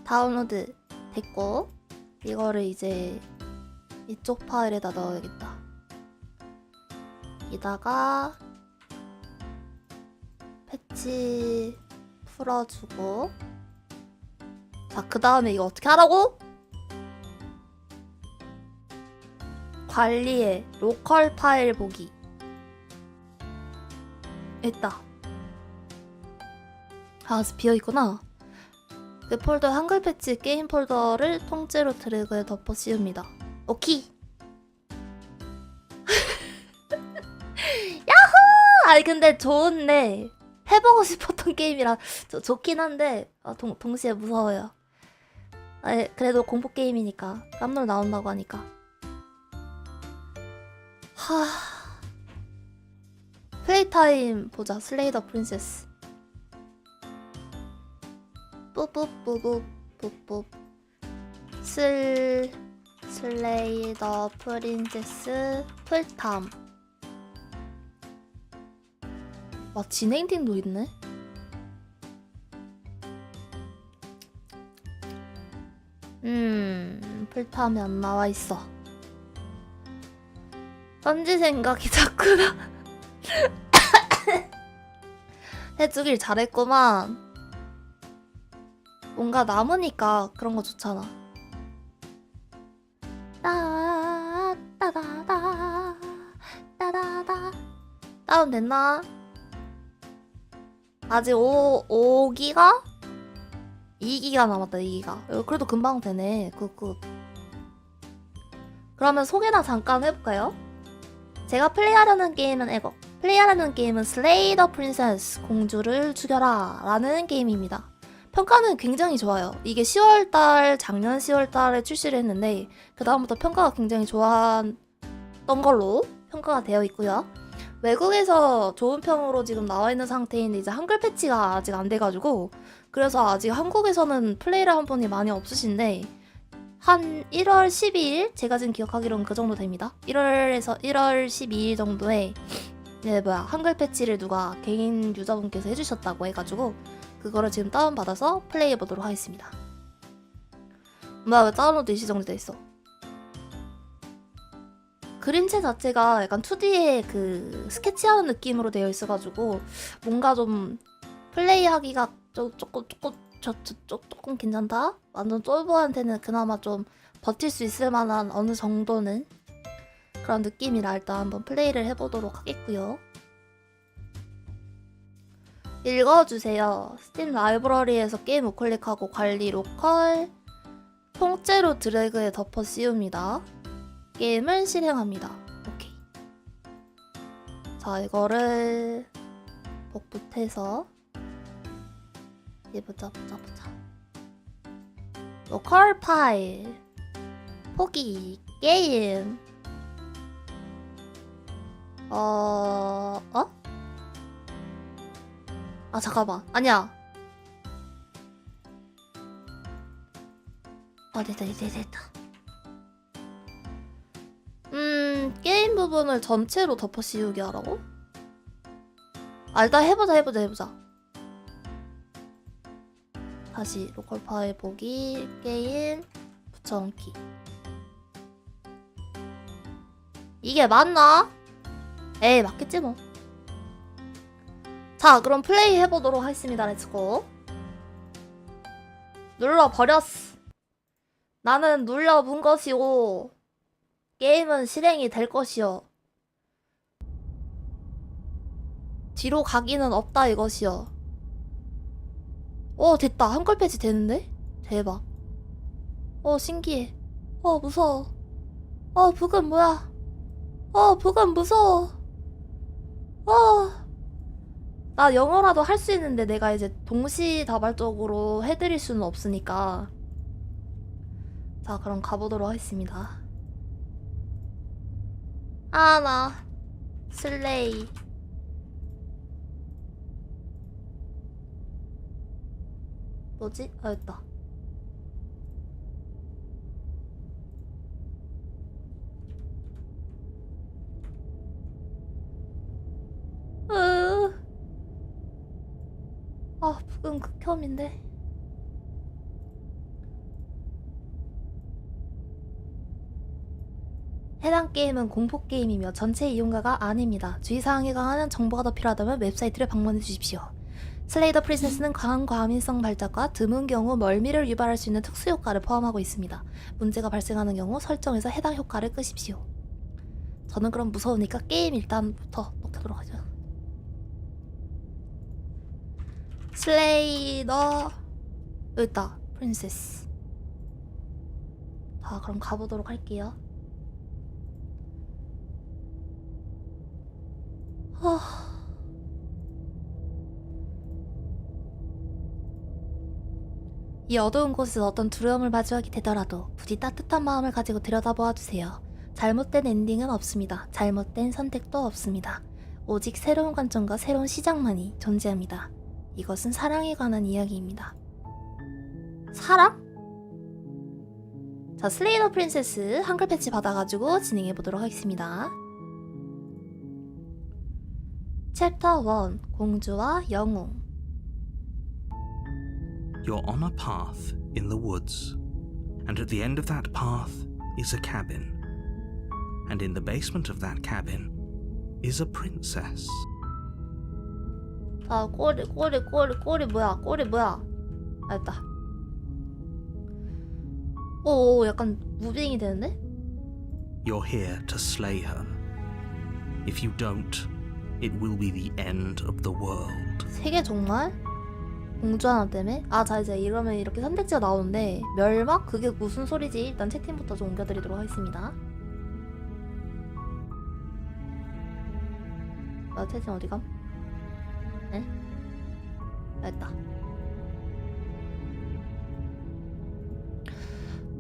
다운로드 됐고 이거를 이제 이쪽 파일에다 넣어야겠다. 여기다가 패치 풀어주고. 자, 그 다음에 이거 어떻게 하라고? 관리에 로컬 파일 보기. 있다. 아, 비어있구나. 그 폴더 한글 패치 게임 폴더를 통째로 드래그에 덮어 씌웁니다. 오케이. 야호! 아니 근데 좋은데 해보고 싶었던 게임이라 좋긴 한데 동시에 무서워요. 아니, 그래도 공포 게임이니까 깜놀 나온다고 하니까. 하. 플레이 타임 보자. 슬레이 더 프린세스. 뿌뿌뿌뿌뿌뿌. 슬레이 더 프린세스 풀탐. 와, 진행팀도 있네. 풀탐이 안 나와 있어. 딴지 생각이 자꾸나. 해주길 잘했구만. 뭔가 남으니까 그런 거 좋잖아. 따다다다 따다다. 다운됐나? 아직 5기가? 2기가 남았다. 2기가. 그래도 금방 되네. 굿굿. 그러면 소개나 잠깐 해볼까요? 제가 플레이하려는 게임은 슬레이 더 프린세스 공주를 죽여라 라는 게임입니다. 평가는 굉장히 좋아요. 이게 10월달, 작년 10월달에 출시를 했는데 그 다음부터 평가가 굉장히 좋았던 걸로 평가가 되어 있고요. 외국에서 좋은 평으로 지금 나와 있는 상태인데 이제 한글 패치가 아직 안 돼가지고 그래서 아직 한국에서는 플레이를 한 분이 많이 없으신데 한 1월 12일? 제가 지금 기억하기로는 그 정도 됩니다. 1월에서 1월 12일 정도에 한글 패치를 누가 개인 유저분께서 해주셨다고 해가지고 그거를 지금 다운받아서 플레이해보도록 하겠습니다. 왜 다운로드 일시 정지돼 있어? 그림체 자체가 약간 2D의 그 스케치하는 느낌으로 되어 있어가지고 뭔가 좀 플레이하기가 조금 괜찮다? 완전 쫄보한테는 그나마 좀 버틸 수 있을 만한 어느 정도는 그런 느낌이라 일단 한번 플레이를 해보도록 하겠고요. 읽어주세요. 스팀 라이브러리에서 게임 우클릭하고 관리 로컬 통째로 드래그에 덮어 씌웁니다. 게임을 실행합니다. 오케이. 자, 이거를 복붙해서 보자. 로컬 파일 포기 게임. 아, 잠깐만. 아니야. 됐다. 게임 부분을 전체로 덮어 씌우게 하라고? 일단 해보자. 다시 로컬 파일 보기, 게임, 붙여넣기. 이게 맞나? 에이, 맞겠지 뭐. 자, 그럼 플레이 해보도록 하겠습니다. 렛츠고. 눌러버렸어. 나는 눌러본 것이고 게임은 실행이 될 것이요. 뒤로 가기는 없다 이것이요. 됐다. 한글 패치 되는데? 대박. 신기해. 무서워. 북은 뭐야? 북은 무서워. 나 영어라도 할 수 있는데 내가 이제 동시다발적으로 해드릴 수는 없으니까. 자, 그럼 가보도록 하겠습니다. 나 슬레이. 뭐지? 됐다. 북은 극혐인데. 해당 게임은 공포게임이며 전체 이용가가 아닙니다. 주의사항에 관한 정보가 더 필요하다면 웹사이트를 방문해 주십시오. 슬레이 더 프린세스는 강한 과민성 발작과 드문 경우 멀미를 유발할 수 있는 특수 효과를 포함하고 있습니다. 문제가 발생하는 경우 설정에서 해당 효과를 끄십시오. 저는 그럼 무서우니까 게임 일단부터 넣도록 하죠. 슬레이 더 여기 있다. 프린세스. 자, 그럼 가보도록 할게요. 이 어두운 곳에서 어떤 두려움을 마주하게 되더라도 부디 따뜻한 마음을 가지고 들여다보아주세요. 잘못된 엔딩은 없습니다. 잘못된 선택도 없습니다. 오직 새로운 관점과 새로운 시작만이 존재합니다. 이것은 사랑에 관한 이야기입니다. 사랑? 자, 슬레이 더 프린세스 한글 패치 받아가지고 진행해보도록 하겠습니다. 챕터 1 공주와 영웅.
You're on a path in the woods, and at the end of that path is a cabin. And in the basement of that cabin is a princess.
자, 꼬리 뭐야? 꼬리 뭐야? 됐다. 오, 약간 무빙이 되는데?
You're here to slay her. If you don't, it will be the end of the world.
세계 정말? 공주 하나 때문에? 자, 이제 이러면 이렇게 선택지가 나오는데 멸망? 그게 무슨 소리지? 일단 채팅부터 좀 옮겨드리도록 하겠습니다. 채팅 어디감? 네? 됐다.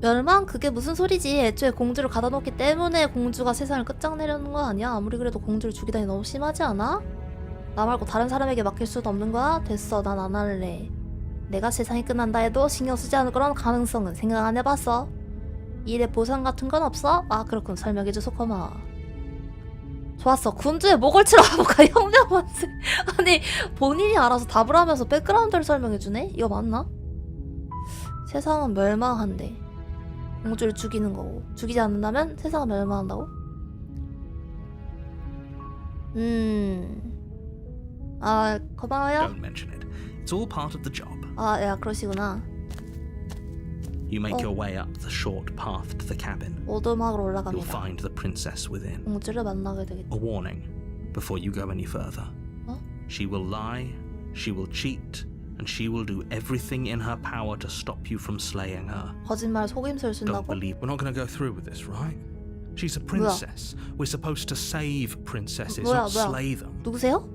멸망? 그게 무슨 소리지? 애초에 공주를 가다 놓기 때문에 공주가 세상을 끝장내려는 거 아니야? 아무리 그래도 공주를 죽이다니 너무 심하지 않아? 나 말고 다른 사람에게 맡길 수도 없는 거야? 됐어, 난 안 할래. 내가 세상이 끝난다 해도 신경 쓰지 않을 그런 가능성은 생각 안 해봤어. 이 일에 보상 같은 건 없어? 그렇군. 설명해줘서 고마워. 좋았어. 군주의 목을 치러 가볼까? 혁명만세. 아니, 본인이 알아서 답을 하면서 백그라운드를 설명해주네? 이거 맞나? 세상은 멸망한대. 공주를 죽이는 거고, 죽이지 않는다면 세상은 멸망한다고? 고마워요.
Don't mention it. It's all part of the job.
야, 그러시구나.
You make your way up the short path to the cabin.
오두막으로
You'll
올라갑니다.
find the princess within.
공주를 만나게 되겠다.
A warning before you go any further. She will lie, she will cheat, and she will do everything in her power to stop you from slaying her.
거짓말 속임수를
Don't
쓴다고?
believe. We're not going to go through with this, right? She's a princess. We're supposed to save princesses,
뭐야,
not
뭐야.
slay them.
누구세요?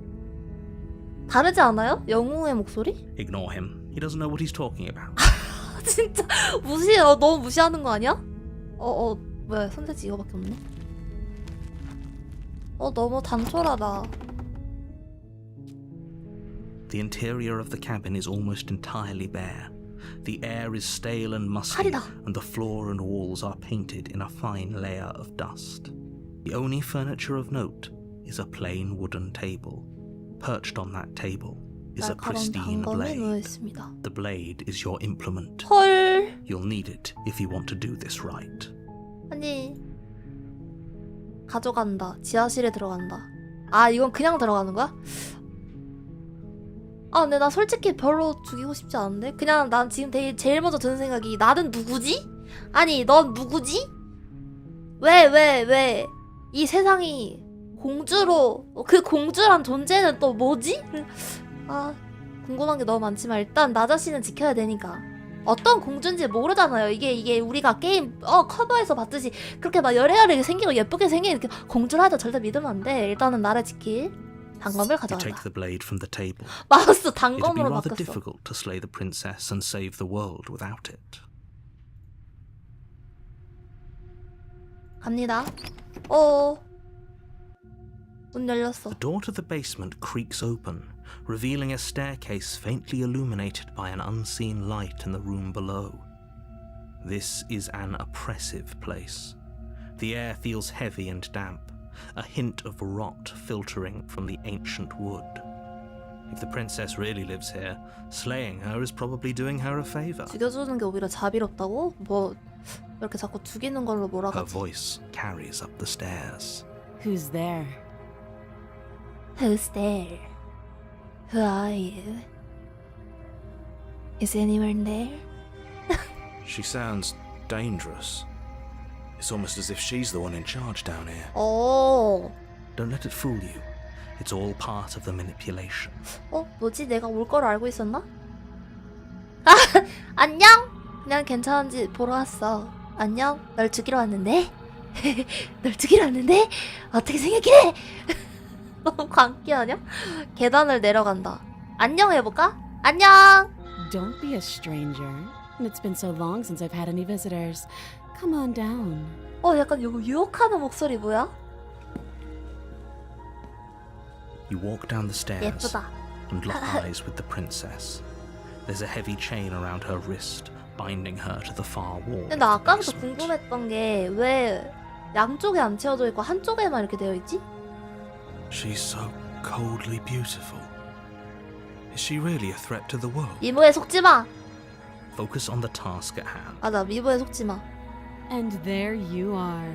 다르지 않아요? 영웅의 목소리?
Ignore him. He doesn't know what he's talking about.
진짜 무시해. 너무 무시하는 거 아니야? 왜 선택지 이거밖에 없네? 너무 단촐하다.
The interior of the cabin is almost entirely bare. The air is stale and musty,
칼이다.
and the floor and walls are painted in a fine layer of dust. The only furniture of note is a plain wooden table. Perched on that table is a
날카로운
pristine
단검이
blade.
놓여있습니다.
The blade is your implement.
헐.
You'll need it if you want to do this right.
아니, 가져간다. 지하실에 들어간다. 이건 그냥 들어가는 거야? 근데 나 솔직히 별로 죽이고 싶지 않은데? 그냥 난 지금 제일 먼저 드는 생각이 나는 누구지? 아니, 넌 누구지? 왜? 이 세상이 공주로, 그 공주란 존재는 또 뭐지? 궁금한 게 너무 많지만 일단 나 자신은 지켜야 되니까 어떤 공주인지 모르잖아요. 이게 우리가 게임 커버에서 봤듯이 그렇게 막 여래여래 생기고 예쁘게 생긴 이렇게 공주라도 절대 믿으면 안 돼. 일단은 나를 지킬 단검을
You take
가져간다.
the blade from the table.
마우스
It'd be
단검으로
rather
바뀌었어.
difficult to slay the princess and save the world without it.
갑니다. 문 열렸어.
The door to the basement creaks open, revealing a staircase faintly illuminated by an unseen light in the room below. This is an oppressive place. The air feels heavy and damp, a hint of rot filtering from the ancient wood. If the princess really lives here, slaying her is probably doing her a favor.
죽여주는 게 오히려 자비롭다고? 뭐 이렇게 자꾸 죽이는 걸로
Her
몰아가지.
voice carries up the stairs.
Who's there?
Who's there? Who are you? Is anyone there?
She sounds dangerous. It's almost as if she's the one in charge down here.
어,
Don't let it fool you. It's all part of the manipulation.
뭐지? 내가 올 걸 알고 있었나? 아, 안녕? 그냥 괜찮은지 보러 왔어. 안녕? 널 죽이러 왔는데? 널 죽이러 왔는데? 어떻게 생각해? 너무 광기 아냐? 계단을 내려간다. 안녕 해볼까? 안녕!
Don't be a stranger. It's been so long since I've had any visitors. Come on down.
약간 이거 유혹하는 목소리 뭐야?
You walk down the stairs
예쁘다.
and lock eyes with the princess. There's a heavy chain around her wrist, binding her to the far wall.
근데
of
나
the
아까부터
basement.
궁금했던 게 왜 양쪽에 안 채워져 있고 한쪽에만 이렇게 되어 있지?
She's so coldly beautiful. Is she really a threat to the world?
미모에 속지 마.
Focus on the task at hand.
맞아, 미모에 속지 마.
And there you are.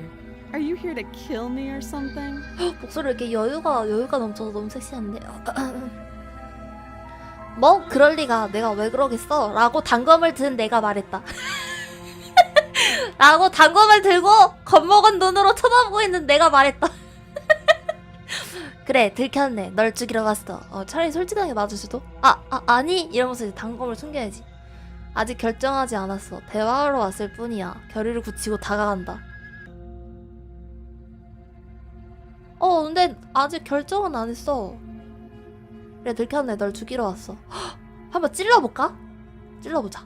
Are you here to kill me or something?
목소리 이렇게 여유가 넘쳐서 너무 섹시한데. 뭐 그럴 리가. 내가 왜 그러겠어? 라고 단검을 든 내가 말했다. 라고 단검을 들고 겁먹은 눈으로 쳐다보고 있는 내가 말했다. 그래, 들켰네. 널 죽이러 갔어. 차라리 솔직하게 맞을 수도. 아니 이러면서 이제 단검을 숨겨야지. 아직 결정하지 않았어. 대화하러 왔을 뿐이야. 결의를 굳히고 다가간다. 근데 아직 결정은 안 했어. 그래, 들켰네. 널 죽이러 왔어. 한번 찔러볼까? 찔러보자.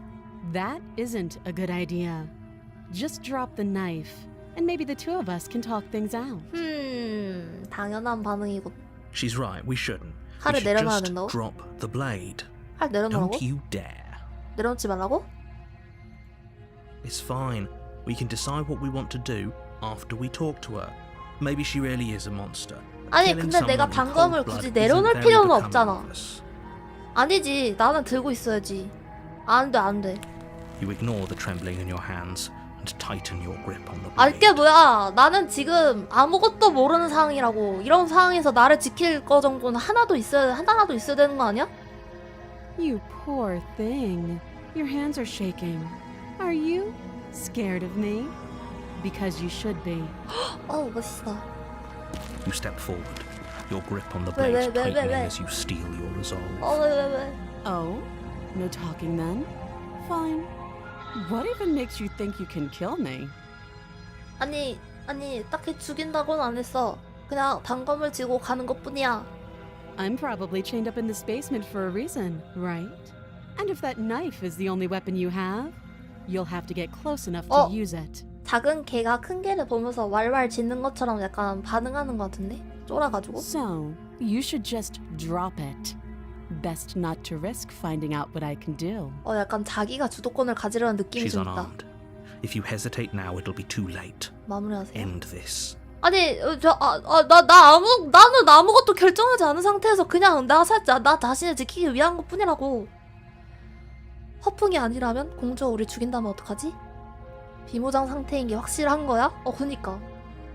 That isn't a good idea. Just drop the knife, and maybe the two of us can talk things out.
당연한 반응이고.
She's right, we shouldn't.
칼을
We should
내려놔야
just
된다고?
drop the blade.
칼 내려놓으라고?
Don't you dare.
내려놓지 말라고?
It's fine. We can decide what we want to do after we talk to her. Maybe she really is a monster.
아니
Killing
근데 내가
someone in
단검을
cold
굳이
blood
내려놓을
isn't very
필요는
becoming
없잖아.
of us.
아니지, 나는 들고 있어야지. 안돼.
You ignore the trembling in your hands and tighten your grip on the blade.
알게 뭐야. 나는 지금 아무것도 모르는 상황이라고. 이런 상황에서 나를 지킬 거 정도는 하나라도 있어야 되는 거 아니야?
You poor thing. Your hands are shaking. Are you scared of me? Because you should be.
멋있어.
You step forward, your grip on the
Wait,
blade
wait, wait,
tightening
wait.
as you steel your resolve.
왜.
Oh? No talking then? Fine. What even makes you think you can kill me?
아니 딱히 죽인다고는 안 했어. 그냥 단검을 쥐고 가는 것뿐이야.
I'm probably chained up in this basement for a reason, right? And if that knife is the only weapon you have, you'll have to get close enough to
Oh.
use it.
작은 개가 큰 개를 보면서 왈왈 짖는 것처럼 약간 반응하는 것 같은데? 쫄아가지고?
So, you should just drop it. Best not to risk finding out what I can do.
약간 자기가 주도권을 가지려는 느낌이
She's
좀 있다.
unarmed. If you hesitate now, it'll be too late.
마무리하세요.
End this.
아니, 나는 아무것도 결정하지 않은 상태에서 그냥 나 자신을 지키기 위한 것 뿐이라고. 허풍이 아니라면 공주가 우리 죽인다면 어떡하지? 비무장 상태인 게 확실한 거야? 그니까.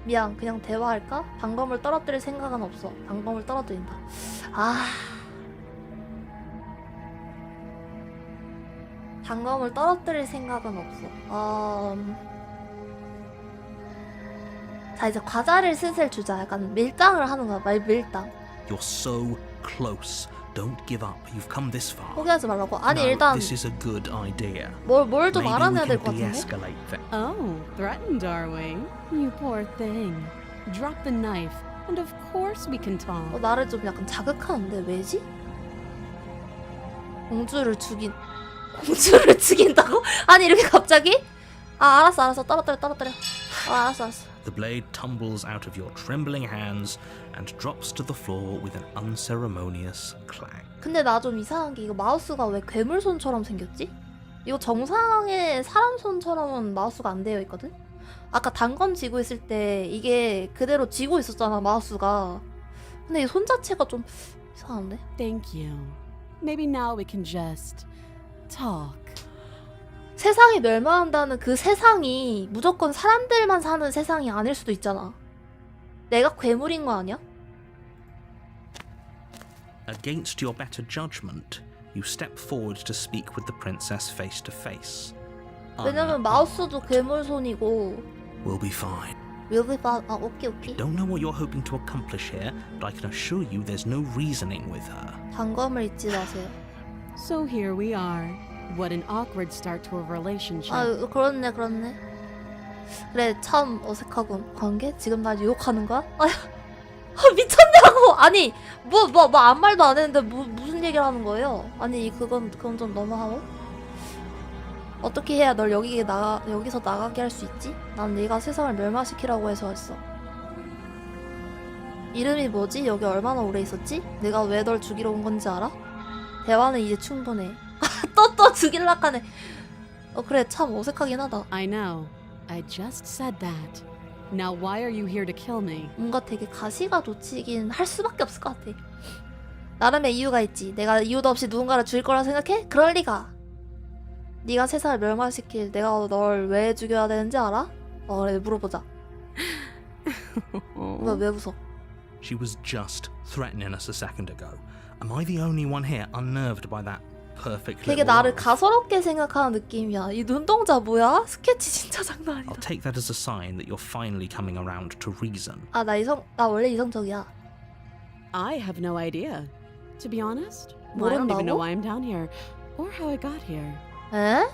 미안, 그냥 대화할까? 단검을 떨어뜨릴 생각은 없어. 단검을 떨어뜨린다. 단검을 떨어뜨릴 생각은 없어. 자, 이제 과자를 슬슬 주자. 약간 밀당을 하는 거야. 밀당.
You're so close Don't give up. You've come this far.
포기하지 말라고. 아니
No,
일단
this is a good idea.
뭘 좀
Maybe we
알아내야 될
can
것 같은데.
de-escalate things.
Oh, threatened, are we? You poor thing. Drop the knife, and of course we can talk.
나를 좀 약간 자극하는데 왜지? 공주를 죽인다고? 아니 이렇게 갑자기? 아 알았어 떨어뜨려. 알았어.
The blade tumbles out of your trembling hands and drops to the floor with an unceremonious clang.
근데 나 좀 이상한 게 이거 마우스가 왜 괴물 손처럼 생겼지? 이거 정상의 사람 손처럼은 마우스가 안 되어 있거든? 아까 단검 쥐고 있을 때 이게 그대로 쥐고 있었잖아 마우스가. 근데 이 손 자체가 좀 이상한데?
Thank you. Maybe now we can just talk.
세상이 멸망한다는 그 세상이 무조건 사람들만 사는 세상이 아닐 수도 있잖아. 내가 괴물인 거 아니야?
Against your better judgment, you step forward to speak with the princess face to face.
왜냐면 마우스도 괴물 손이고.
We'll be fine.
Will be fine. 아 오케이.
Don't know what you're hoping to accomplish here, but I can assure you there's no reasoning with her.
단검을 잊지 마세요.
So here we are. What an awkward start to a relationship.
아 그렇네. 그래 참 어색하군. 관계? 지금 날 유혹하는 거야? 미쳤냐고. 아니 뭐 아무 말도 안 했는데 무슨 얘기를 하는 거예요? 아니 그건 좀 너무하고. 어떻게 해야 널 여기서 나가게 할 수 있지? 난 네가 세상을 멸망시키라고 해서 왔어. 이름이 뭐지? 여기 얼마나 오래 있었지? 내가 왜 널 죽이러 온 건지 알아? 대화는 이제 충분해. 또 죽일락 하네. 그래 참 어색하긴 하다.
I know. I just said that. Now why are you here to kill me?
뭔가 되게 가시가 돋치긴 할 수밖에 없을 것 같아. 나름의 이유가 있지. 내가 이유도 없이 누군가를 죽일 거라 생각해? 그럴 리가. 네가 세상을 멸망시킬 내가 널 왜 죽여야 되는지 알아? 그래 물어보자. 왜 웃어?
She was just threatening us a second ago. Am I the only one here unnerved by that perfect
되게
little
나를
laugh?
가소롭게 생각하는 느낌이야. 이 눈동자 뭐야? 스케치 진짜 장난 아니다.
I'll take that as a sign that you're finally coming around to reason.
나 원래 이성적이야.
I have no idea. To be honest, I don't even know
모른다고?
why I'm down here or how I got here.
에?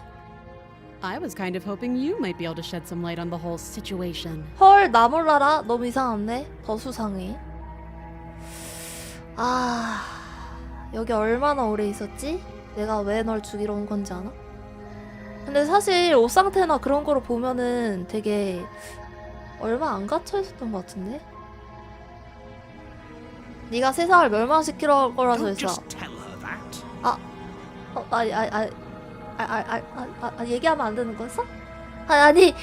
I was kind of hoping you might be able to shed some light on the whole situation.
헐, 나 몰라라. 너무 이상한데? 더 수상해. 여기 얼마나 오래 있었지? 내가 왜 널 죽이러 온 건지 아나? 근데 사실 옷 상태나 그런 거를 보면은 되게 얼마 안 갇혀 있었던 것 같은데? 네가 세상을 멸망시키러 거라서
Don't
했어.
just tell her that.
얘기하면 안 되는 거였어? 아니,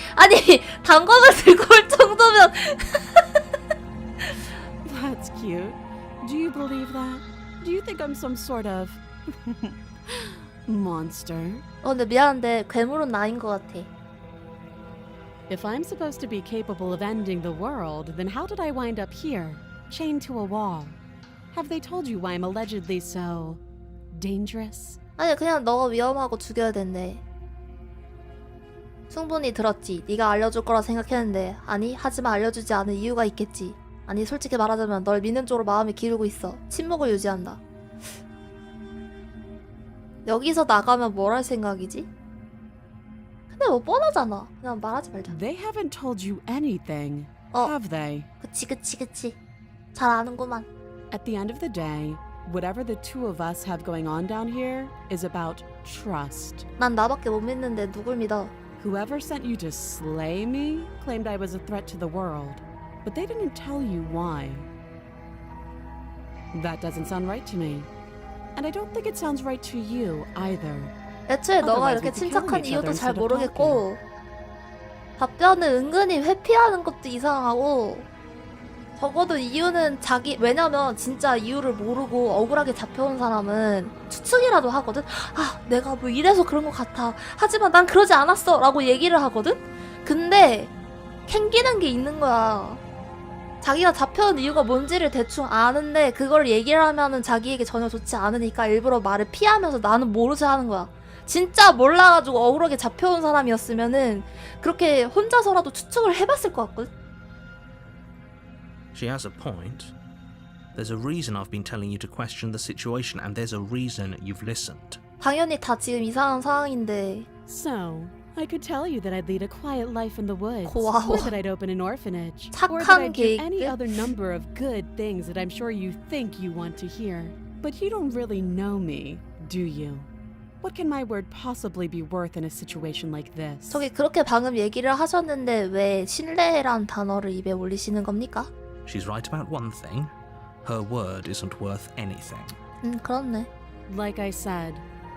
단검을 들고 올 정도면.
That's cute. Do you believe that? Do you think I'm some sort of monster?
근데 미안한데 괴물은 나인 것 같아.
If I'm supposed to be capable of ending the world, then how did I wind up here, chained to a wall? Have they told you why I'm allegedly so dangerous?
아니 그냥 너가 위험하고 죽여야 된대. 충분히 들었지. 네가 알려줄 거라 생각했는데 아니 하지만 알려주지 않은 이유가 있겠지. 아니 솔직히 말하자면 널 믿는 쪽으로 마음이 기울고 있어. 침묵을 유지한다. 여기서 나가면 뭘 할 생각이지? 근데 뭐 뻔하잖아. 그냥 말하지 말자.
They haven't told you anything,
어.
have they?
그치. 잘 아는구만.
At the end of the day, whatever the two of us have going on down here is about trust.
난 나밖에 못 믿는데 누굴 믿어?
Whoever sent you to slay me claimed I was a threat to the world, but they didn't tell you why. That doesn't sound right to me. And I don't think it sounds right to you either.
애초에 너가
Otherwise
이렇게
we could kill
침착한
each
이유도
other
잘
instead of
모르겠고 답변을 은근히 회피하는 것도 이상하고 적어도 이유는 왜냐면 진짜 이유를 모르고 억울하게 잡혀온 사람은 추측이라도 하거든? 내가 뭐 이래서 그런 것 같아. 하지만 난 그러지 않았어. 라고 얘기를 하거든? 근데 캥기는 게 있는 거야. 자기가 잡혀온 이유가 뭔지를 대충 아는데 그걸 얘기를 하면은 자기에게 전혀 좋지 않으니까 일부러 말을 피하면서 나는 모르지 하는 거야. 진짜 몰라가지고 억울하게 잡혀온 사람이었으면은 그렇게 혼자서라도 추측을 해봤을 것 같거든?
She has a point. There's a reason I've been telling you to question the situation, and there's a reason you've listened.
당연히 다 지금 이상한 상황인데
So, I could tell you that I'd lead a quiet life in the woods,
고마워.
or that I'd open an orphanage, or that
착한
I'd do any
계획들?
other number of good things that I'm sure you think you want to hear. But you don't really know me, do you? What can my word possibly be worth in a situation like this?
저기 그렇게 방금 얘기를 하셨는데 왜 신뢰란 단어를 입에 올리시는 겁니까?
She's right about one thing. Her word isn't worth anything.
그렇네.
Like I said,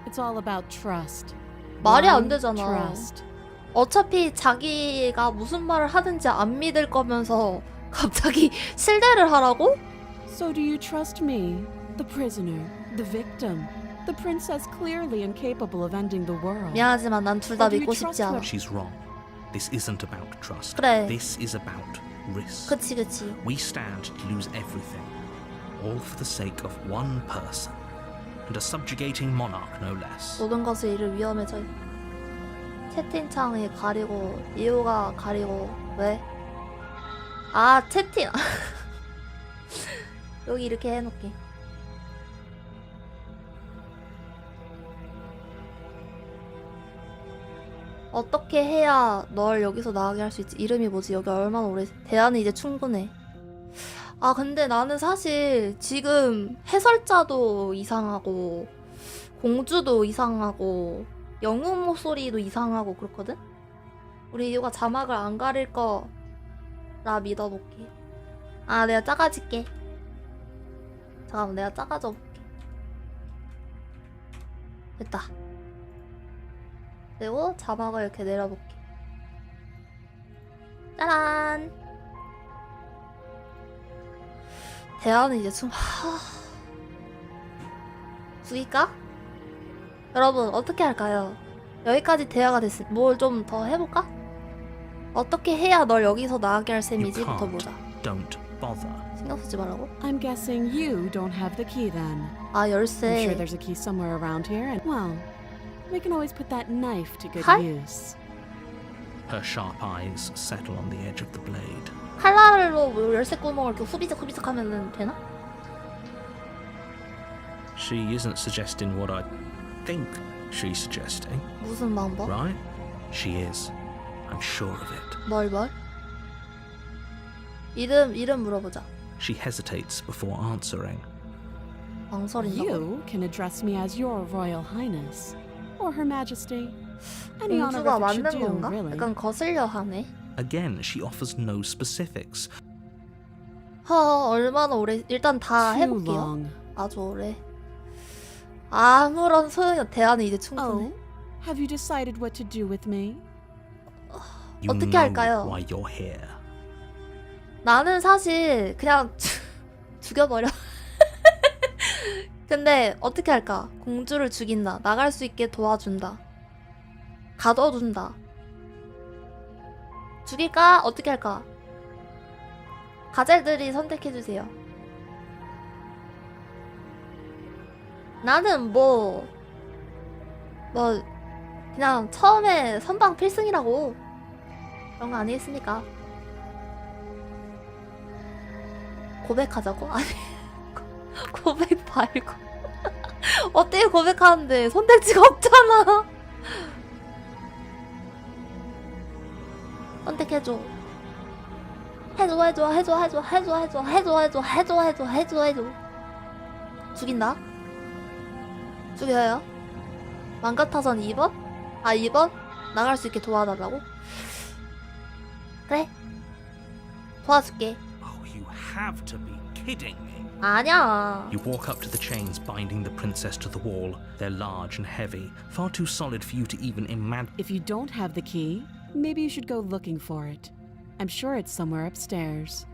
it's all about trust.
말이 안
Blind
되잖아.
Trust.
어차피 자기가 무슨 말을 하든지 안 믿을 거면서 갑자기 신뢰를 하라고?
So do you trust me, the prisoner, the victim, the princess clearly incapable of ending the world?
미안하지만 난 둘 다
Or do you
믿고
trust
싶지 않아.
what-
She's wrong. This isn't about trust.
그래.
This is about risk.
그치 그치.
We stand to lose everything, all for the sake of one person, and a subjugating monarch no less.
모든 것을 잃을 위험해져. 채팅창이 가리고 이유가 가리고 왜? 아 채팅. 여기 이렇게 해놓게. 어떻게 해야 널 여기서 나가게 할 수 있지? 이름이 뭐지? 여기 얼마나 오래 대화는 이제 충분해. 아 근데 나는 사실 지금 해설자도 이상하고 공주도 이상하고 영웅 목소리도 이상하고 그렇거든? 우리 이유가 자막을 안 가릴 거라 믿어볼게. 아 내가 작아질게. 잠깐만 내가 작아져 볼게. 됐다. 그리고 자막을 이렇게 내려볼게. 짜란. 대화는 이제 죽일까? 여러분 어떻게 할까요? 여기까지 대화가 됐을 뭘 좀 더 해볼까? 어떻게 해야 널 여기서 나가게 할
You
셈이지부터
can't.
보자.
Don't bother.
신경 쓰지 말라고?
I'm guessing you don't have the key then.
아
I'm sure
열쇠.
there's a key somewhere around here, and well, we can always put that knife to good
칼?
use.
Her sharp eyes settle on the edge of the blade.
칼날로 뭐 열쇠 구멍을 이렇게 후비적 하면은 되나?
She isn't suggesting what I think she's suggesting,
무슨 방법?
right? She is. I'm sure of it.
뭘? 이름 물어보자.
She hesitates before answering.
망설인다고.
You can address me as your Royal Highness, or Her Majesty. Any honor
공주가
reference should
맞는
do,
건가?
really.
약간 거슬려 하네.
Again, she offers no specifics.
얼마나 오래? 일단 다
Too
해볼게요.
long.
아주 오래. 아무런 소용이 없. 대화는 이제 충분해.
Oh, have you decided what to do with me?
You
어떻게
know
할까요?
why you're here.
나는 사실 그냥 죽여버려. 근데 어떻게 할까? 공주를 죽인다. 나갈 수 있게 도와준다. 가둬둔다. 죽일까? 어떻게 할까? 가젤들이 선택해주세요. 나는 그냥 처음에 선방 필승이라고 그런 거 아니겠습니까? 고백하자고? 아니 고백 말고 어떻게 고백하는데 선택지가 없잖아. 선택해줘. 해줘. 죽인다. 죽여요. 맘 같아선 2번? 아 2번? 나갈 수 있게 도와달라고? 그래. 도와줄게.
Oh, you have to be kidding me.
아니야.
You walk up to the chains binding the princess to the wall. They're large and heavy, far too solid for you to even imagine.
If you don't have the key, maybe you should go looking for it. I'm sure it's somewhere upstairs.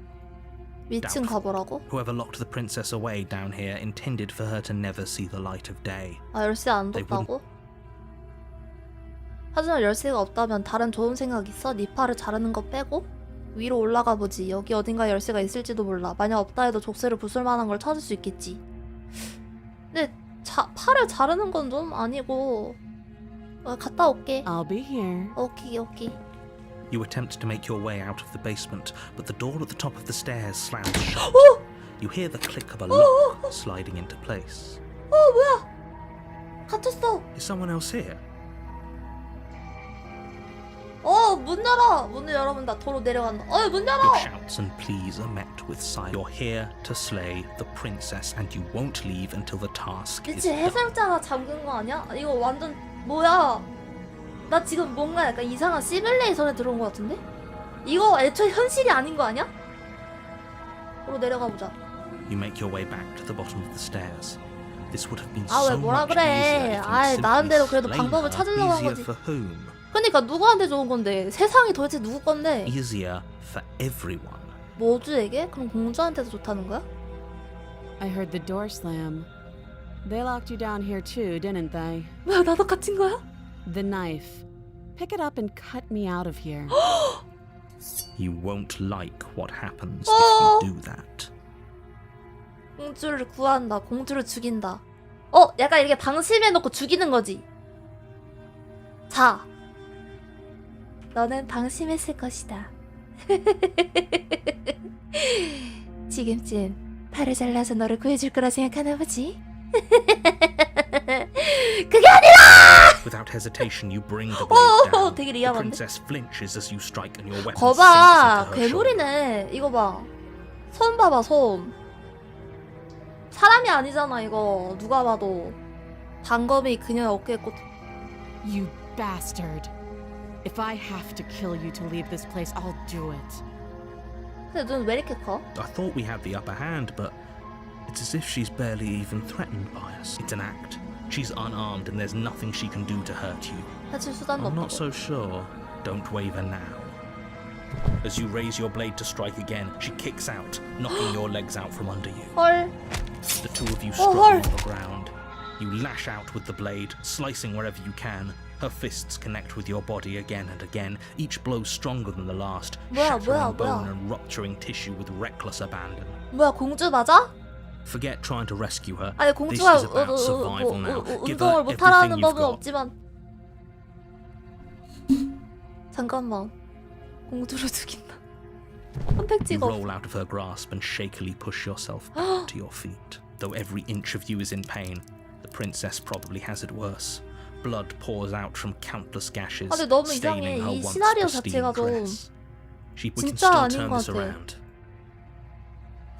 위층 가보라고?
Whoever locked the princess away down here intended for her to never see the light of day.
아 열쇠 안 뒀다고? 하지만 열쇠가 없다면 다른 좋은 생각 있어? 네 팔을 자르는 거 빼고? 위로 올라가 보지. 여기 어딘가 열쇠가 있을지도 몰라. 만약 없다 해도 족쇄를 부술 만한 걸 찾을 수 있겠지. 근데 팔을 자르는 건 좀 아니고. 갔다 올게.
I'll be here.
오케이.
You attempt to make your way out of the basement, but the door at the top of the stairs slams shut. you hear the click of a lock sliding into place.
뭐야? 갇혔어.
Is someone else here?
문 열어. 문을 열어면 나 도로 내려간다. 문 열어.
Your shouts and pleas are met with silence. You're here to slay the princess, and you won't leave until the task is
미치
done.
해설자가 잠근 거 아니야? 이거 완전 뭐야? 나 지금 뭔가 약간 이상한 시뮬레이션에 들어온 거 같은데? 이거 애초에 현실이 아닌 거 아니야? 도로 내려가 보자.
You make your way back to the bottom of the stairs. This would have been
아, 왜
so
뭐라
much
그래?
easier if
아이,
you'd
나름대로
simply
그래도
slain
방법을
her.
찾으려고 한
Easier
거지.
for whom?
그러니까 누구한테 좋은 건데? 세상이 도대체 누구 건데?
Easier for everyone.
모두에게? 그럼 공주한테도 좋다는 거야?
I heard the door slam. They locked you down here too, didn't they?
뭐야, 나도 갇힌 거야?
The knife. Pick it up and cut me out of here.
You won't like what happens
Oh.
if you do that.
공주를 구한다. 공주를 죽인다. 약간 이렇게 방심해놓고 죽이는 거지. 자, 너는 방심했을 것이다. 지금쯤 팔을 잘라서 너를 구해줄 거라 생각하나 보지? 그게 아니라!
Without hesitation, you bring the blade down.
되게
The
리아한데?
princess flinches as you strike, and your weapon
거봐,
sinks into her shoulder.
괴물이네. 이거 봐. 손 봐봐, 손. 사람이 아니잖아, 이거. 누가 봐도. 단검이 그녀의 어깨에 꽂.
You bastard. If I have to kill you to leave this place, I'll do it.
근데 눈 왜 이렇게 커?
I thought we had the upper hand, but it's as if she's barely even threatened by us. It's an act. She's unarmed, and there's nothing she can do to hurt you.
해칠 수단도
I'm not
없다고.
so sure. Don't waver now. As you raise your blade to strike again, she kicks out, knocking your legs out from under you.
헐.
The two of you
Oh,
struggle
헐.
on the ground. You lash out with the blade, slicing wherever you can. Her fists connect with your body again and again, each blow stronger than the last,
뭐야,
shattering
뭐야,
bone
뭐야.
and rupturing tissue with reckless abandon.
뭐야, 공주 맞아?
Forget trying to rescue her.
아니,
This
공주가
is about survival now. Give her
운동을 못하라는
everything
법은
you've got.
없지만. 잠깐만. 공주를 죽인다.
You
선택지가 없어.
roll out of her grasp and shakily push yourself back to your feet. Though every inch of you is in pain, the princess probably has it worse. Blood pours out from countless gashes,
근데 너무
staining
이상해.
her
이
once
시나리오
pristine
자체가 좀
dress. We can
진짜
still
아닌
turn
것
this
같아.
around.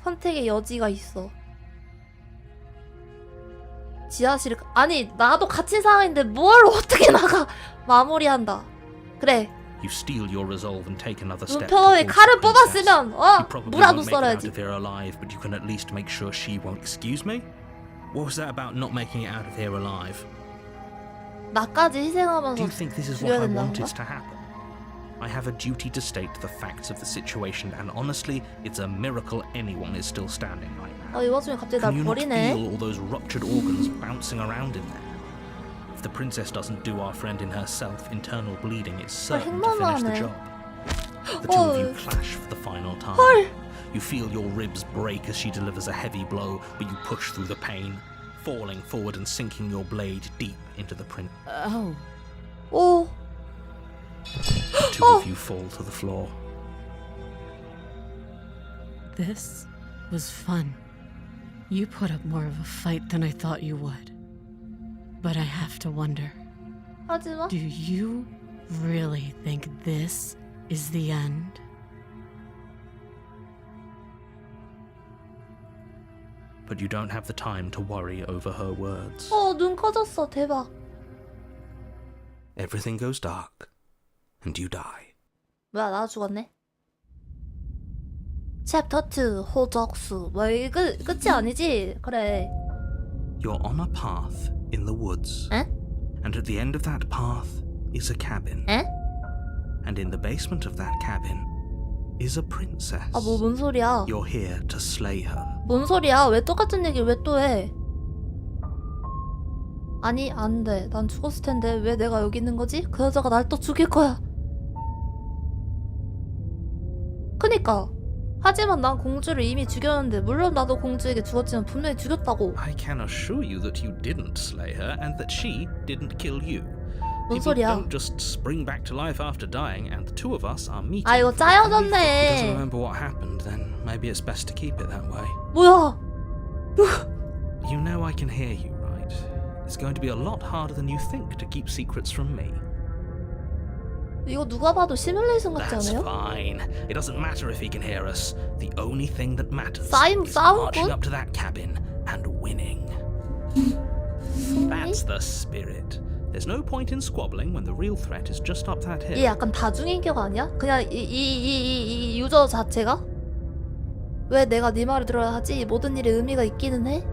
선택의 여지가 있어. 지하실 아니 나도 갇힌 상황인데 뭘 어떻게 나가? 마무리한다. 그래.
You steel your resolve and take another step.
눈평원에
towards
칼을
the princess.
뽑았으면
You probably
무라도
won't make it out
썰어야지.
of here alive, but you can at least make sure she won't. Excuse me? What was that about not making it out of here alive?
나까지
Do
희생하면서
you think this is what
죽여야
I
된다는
wanted
거야?
to happen? I have a duty to state the facts of the situation, and honestly, it's a miracle anyone is still standing right now.
이 와중에 갑자기 날
Can you not
버리네.
feel all those ruptured organs bouncing around in there? If the princess doesn't do our friend in herself internal bleeding, it's certain to finish the
핵마마하네.
job. The two of you
헐.
clash for the final time.
헐.
You feel your ribs break as she delivers a heavy blow, but you push through the pain, falling forward and sinking your blade deep into the print.
Oh.
오.
The two of you fall to the floor.
This was fun. You put up more of a fight than I thought you would. But I have to wonder,
하지만
do you really think this is the end?
But you don't have the time to worry over her words.
눈 커졌어. 대박.
Everything goes dark, and you die.
뭐야 나 죽었네. 챕터 2 호적수. 뭐 이거 끝이 아니지? 그래.
You're on a path in the woods.
에?
And at the end of that path is a cabin.
에?
And in the basement of that cabin is a princess.
뭔 소리야?
You're here to slay her.
뭔 소리야? 왜 똑같은 얘기를 왜 또 해? 아니 안 돼. 난 죽었을 텐데 왜 내가 여기 있는 거지? 그 여자가 날 또 죽일 거야. 그니까. 하지만 난 공주를 이미 죽였는데 물론 나도 공주에게 죽었지만 분명히 죽였다고.
I can assure you that you didn't slay her and that she didn't kill you.
뭔
People
소리야?
don't just spring back to life after dying, and the two of us are meeting.
아 이거
And if he doesn't
짜여졌네.
remember what happened, then
maybe it's best to keep it that way.
뭐야?
You know I can hear you, right? It's going to be a lot harder than you think to keep secrets from me.
이거 누가 봐도 시뮬레이션 같지
That's
않아요?
fine. It doesn't matter if he can hear us. The only thing that matters
싸움,
is
싸움꾼?
marching up to that cabin and winning. That's the spirit. There's no point in squabbling when the real threat is just up that hill.
얘 약간 다중인격 아니야? 그냥 이 유저 자체가? 왜 내가 네 말을 들어야 하지? 이 모든 일에 의미가 있기는 해?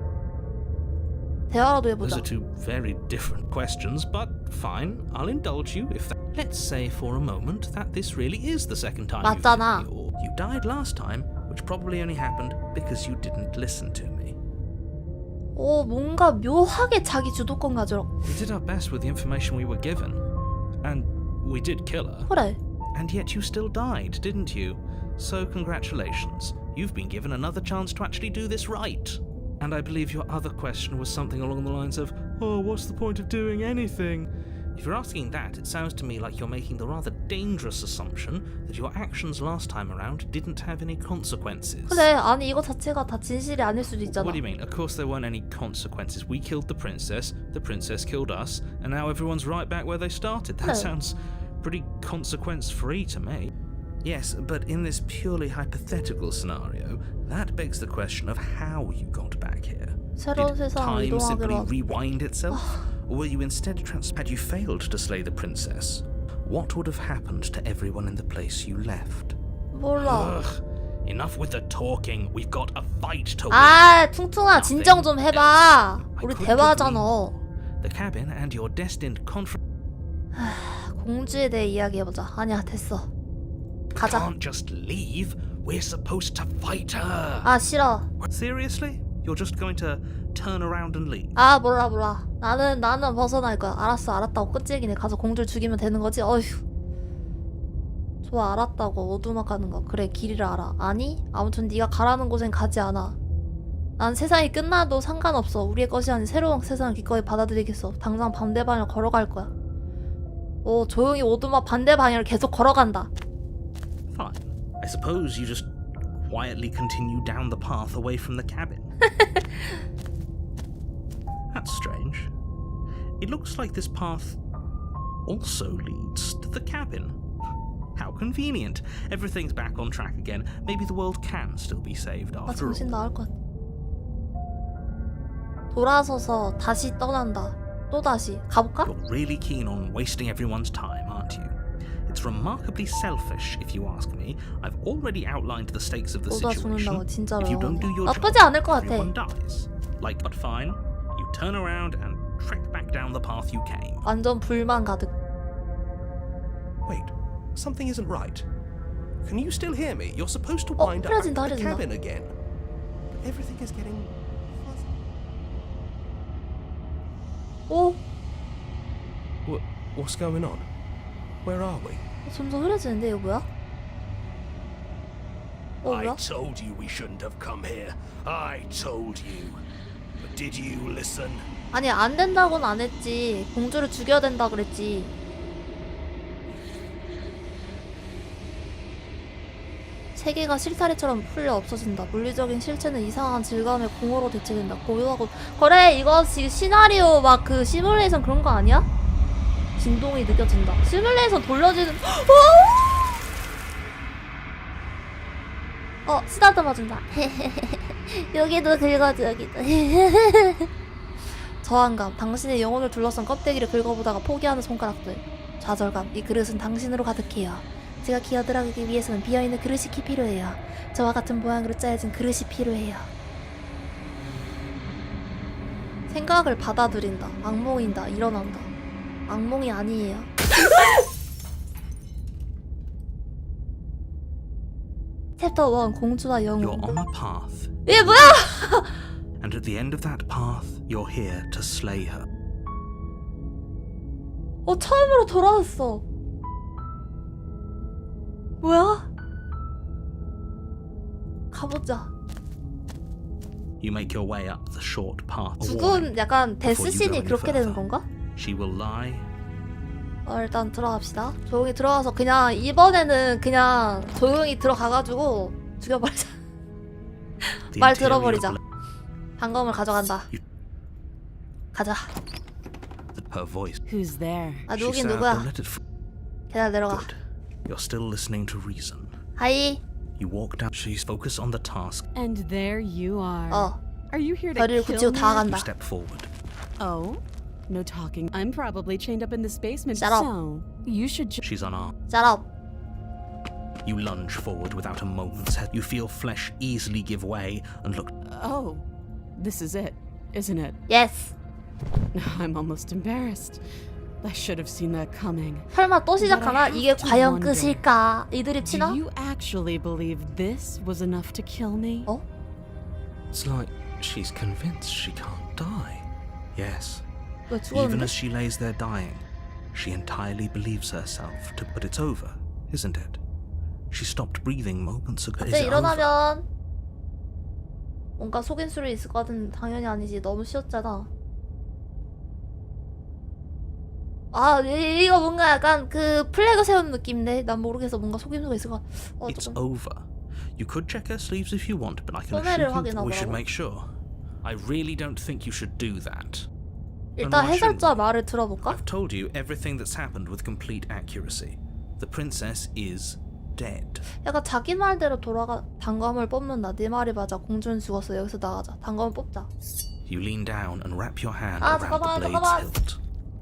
대화라도
Those
해보자.
are two very different questions, but fine. I'll indulge you if that... Let's say for a moment that this really is the second time you've
맞잖아.
met me, or you died last time, which probably only happened because you didn't listen to me.
뭔가 묘하게 자기 주도권 가져.
We did our best with the information we were given, and we did kill her.
그래.
And yet you still died, didn't you? So congratulations. You've been given another chance to actually do this right. And I believe your other question was something along the lines of, oh, what's the point of doing anything? If you're asking that, it sounds to me like you're making the rather dangerous assumption that your actions last time around didn't have any consequences.
그래. 아니 이거 자체가 다 진실이 아닐 수도 있잖아.
What do you mean? Of course there weren't any consequences. We killed the princess killed us, and now everyone's right back where they started. That
No.
sounds pretty consequence-free to me. Yes, but in this purely hypothetical scenario, that begs the question of how you got back here.
새로운
Did
세상을
time simply
이동하기로.
rewind itself? Or were you instead had you failed to slay the princess? What would have happened to everyone in the place you left?
몰라.
Ugh, enough with the talking. We've got a fight to win.
아, 퉁퉁아 진정 좀 해봐. 우리 대화하잖아.
The cabin and your destined conflict
공주에 대해 이야기해보자. 아니야, 됐어. 가자.
can't just leave. We're supposed to fight her.
아, 싫어.
Seriously? You're just going to turn around and leave?
아, 몰라. 나는 벗어날 거야. 알았어, 알았다고. 끝얘기네. 가서 공주를 죽이면 되는 거지. 어휴. 좋아, 알았다고. 오두막 가는 거. 그래, 길이를 알아. 아니? 아무튼 네가 가라는 곳엔 가지 않아. 난 세상이 끝나도 상관없어. 우리의 것이 아닌 새로운 세상을 기꺼이 받아들이겠어. 당장 반대 방향을 걸어갈 거야. 조용히 오두막 반대 방향을 계속 걸어간다.
Fine. I suppose you just quietly continue down the path away from the cabin. That's strange. It looks like this path also leads to the cabin. How convenient. Everything's back on track again. Maybe the world can still be saved
아,
after all.
정신 나갈 것 같아. 돌아서서 다시 떠난다. 또다시. 가볼까?
You're really keen on wasting everyone's time, aren't you? It's remarkably selfish, if you ask me. I've already outlined the stakes of the
모두가
situation.
죽는다고 진짜로.
If you don't do your
나쁘지
job,
않을 것 같아.
everyone dies. Like, but fine. You turn around and trek back down the path you came.
완전 불만 가득.
Wait, something isn't right. Can you still hear me? You're supposed to wind up
흐려진다,
back at the
흐려진다.
cabin again. Everything is getting fuzzy. What's going on? Where are we?
점점 흐려지는데 이거 뭐야? 뭐야?
told you we shouldn't have come here. I told you. But did you listen?
아니 안 된다고는 안 했지. 공주를 죽여야 된다 그랬지. 세계가 실타래처럼 풀려 없어진다. 물리적인 실체는 이상한 질감의 공허로 대체된다. 고요하고 그래 이거 지금 시나리오 막 그 시뮬레이션 그런 거 아니야? 진동이 느껴진다. 시뮬레이션 돌려지는 스타트 맞은다. 여기도 긁어줘 여기도. 저항감. 당신의 영혼을 둘러싼 껍데기를 긁어보다가 포기하는 손가락들. 좌절감. 이 그릇은 당신으로 가득해요. 제가 기어들어가기 위해서는 비어있는 그릇이 필요해요. 저와 같은 모양으로 짜여진 그릇이 필요해요. 생각을 받아들인다. 악몽인다. 일어난다. 악몽이 아니에요. 챕터 1 공주와 영웅.
You're on a path.
이게 뭐야?
And at the end of that path, you're here to slay her.
처음으로 돌아왔어. 뭐야? 가보자.
You make your way up the short path. A
죽은
warning.
약간
Before you
데스씬이
go any
그렇게 되는
further.
건가?
She will lie.
일단 들어갑시다. 조용히 들어가서 그냥 이번에는 그냥 조용히 들어가가지고 죽여버리자.
The
말
interior
들어버리자.
bla-
단검을 가져간다. 가자.
Her voice.
Who's there?
아
She
누구긴
said,
누구야?
"Don't let it f-"
계단 내려가.
Good. You're still listening to reason.
하이.
You walk down. She's focus on the task.
And there you are.
어.
Are you here to
다리를
kill
굳히고 다
me?
You
간다.
step forward.
Oh? No talking. I'm probably chained up in this basement,
Shut up.
so you should
She's unarmed.
짤업.
You lunge forward without a moment's head. You feel flesh easily give way and look.
Oh, this is it, isn't it?
예스.
I'm almost embarrassed. I should have seen that coming.
설마 또 시작하나?
But I
이게
have to
과연
wonder.
끝일까? 이들이
Do
치나?
you actually believe this was enough to kill me?
어?
It's like she's convinced she can't die. Yes.
왜
Even
죽었는데?
as she lays there dying, she entirely believes herself to. But it's over, isn't it? She stopped breathing moments ago. Is
갑자기
it over?
일어나면 뭔가 속임수를 있을 것 같은 당연히 아니지. 너무 쉬웠잖아. 아 이거 뭔가 약간 그 플래그 세우는 느낌인데 난 모르겠어. 뭔가 속임수가 있을 것 같아.
It's
조금.
over. You could check her sleeves if you want, but I can
소매를
assure you that we should
확인하더라고.
make sure. I really don't think you should do that.
일단
why shouldn't
해설자
we?
말을 들어볼까?
I've told you everything that's happened with complete accuracy. The princess is dead.
약간 자기 말대로 돌아가. 단검을 뽑는다. 네 말이 맞아. 공주는 죽었어. 여기서 나가자. 단검을 뽑자.
You lean down and wrap your hand
Ah,
around the blade's
잠깐만.
hilt.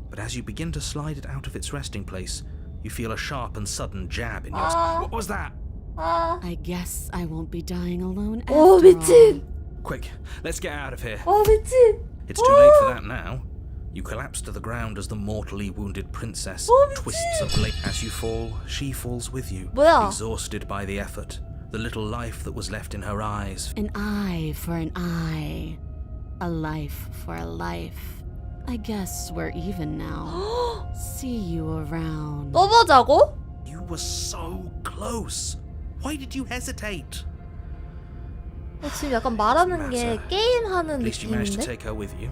But as you begin to slide it out of its resting place, you feel a sharp and sudden jab in your.
Ah.
What was that?
아,
I guess I won't be dying alone after
오 미친.
Quick, let's get out of here.
오 미친.
It's too late for that now. You collapse to the ground as the mortally wounded princess twists a blade. As you fall, she falls with you,
뭐야?
exhausted by the effort. The little life that was left in her eyes.
An eye for an eye, a life for a life. I guess we're even now. See you around.
또 보자고?
You were so close. Why did you hesitate?
지금 약간 말하는 게 게임하는
At least you managed to
느낌인데?
take her with you.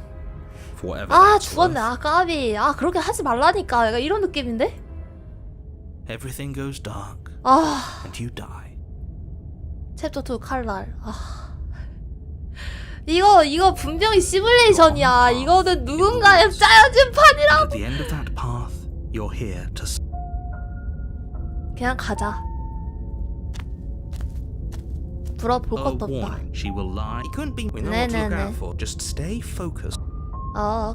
For whatever
아
that's
죽었네.
worth.
아 까비. 아 그렇게 하지 말라니까. 약간 이런 느낌인데?
Everything goes dark
아
and you die.
챕터 2 칼날. 아 이거 분명히 시뮬레이션이야. 이거는 누군가의 짜여진
At
판이라고.
the end of that path, you're here to.
그냥 가자. 물어볼
Oh,
것도 없다.
warning. She will lie. It couldn't be. We know what to look
네네네.
out for. Just stay focused.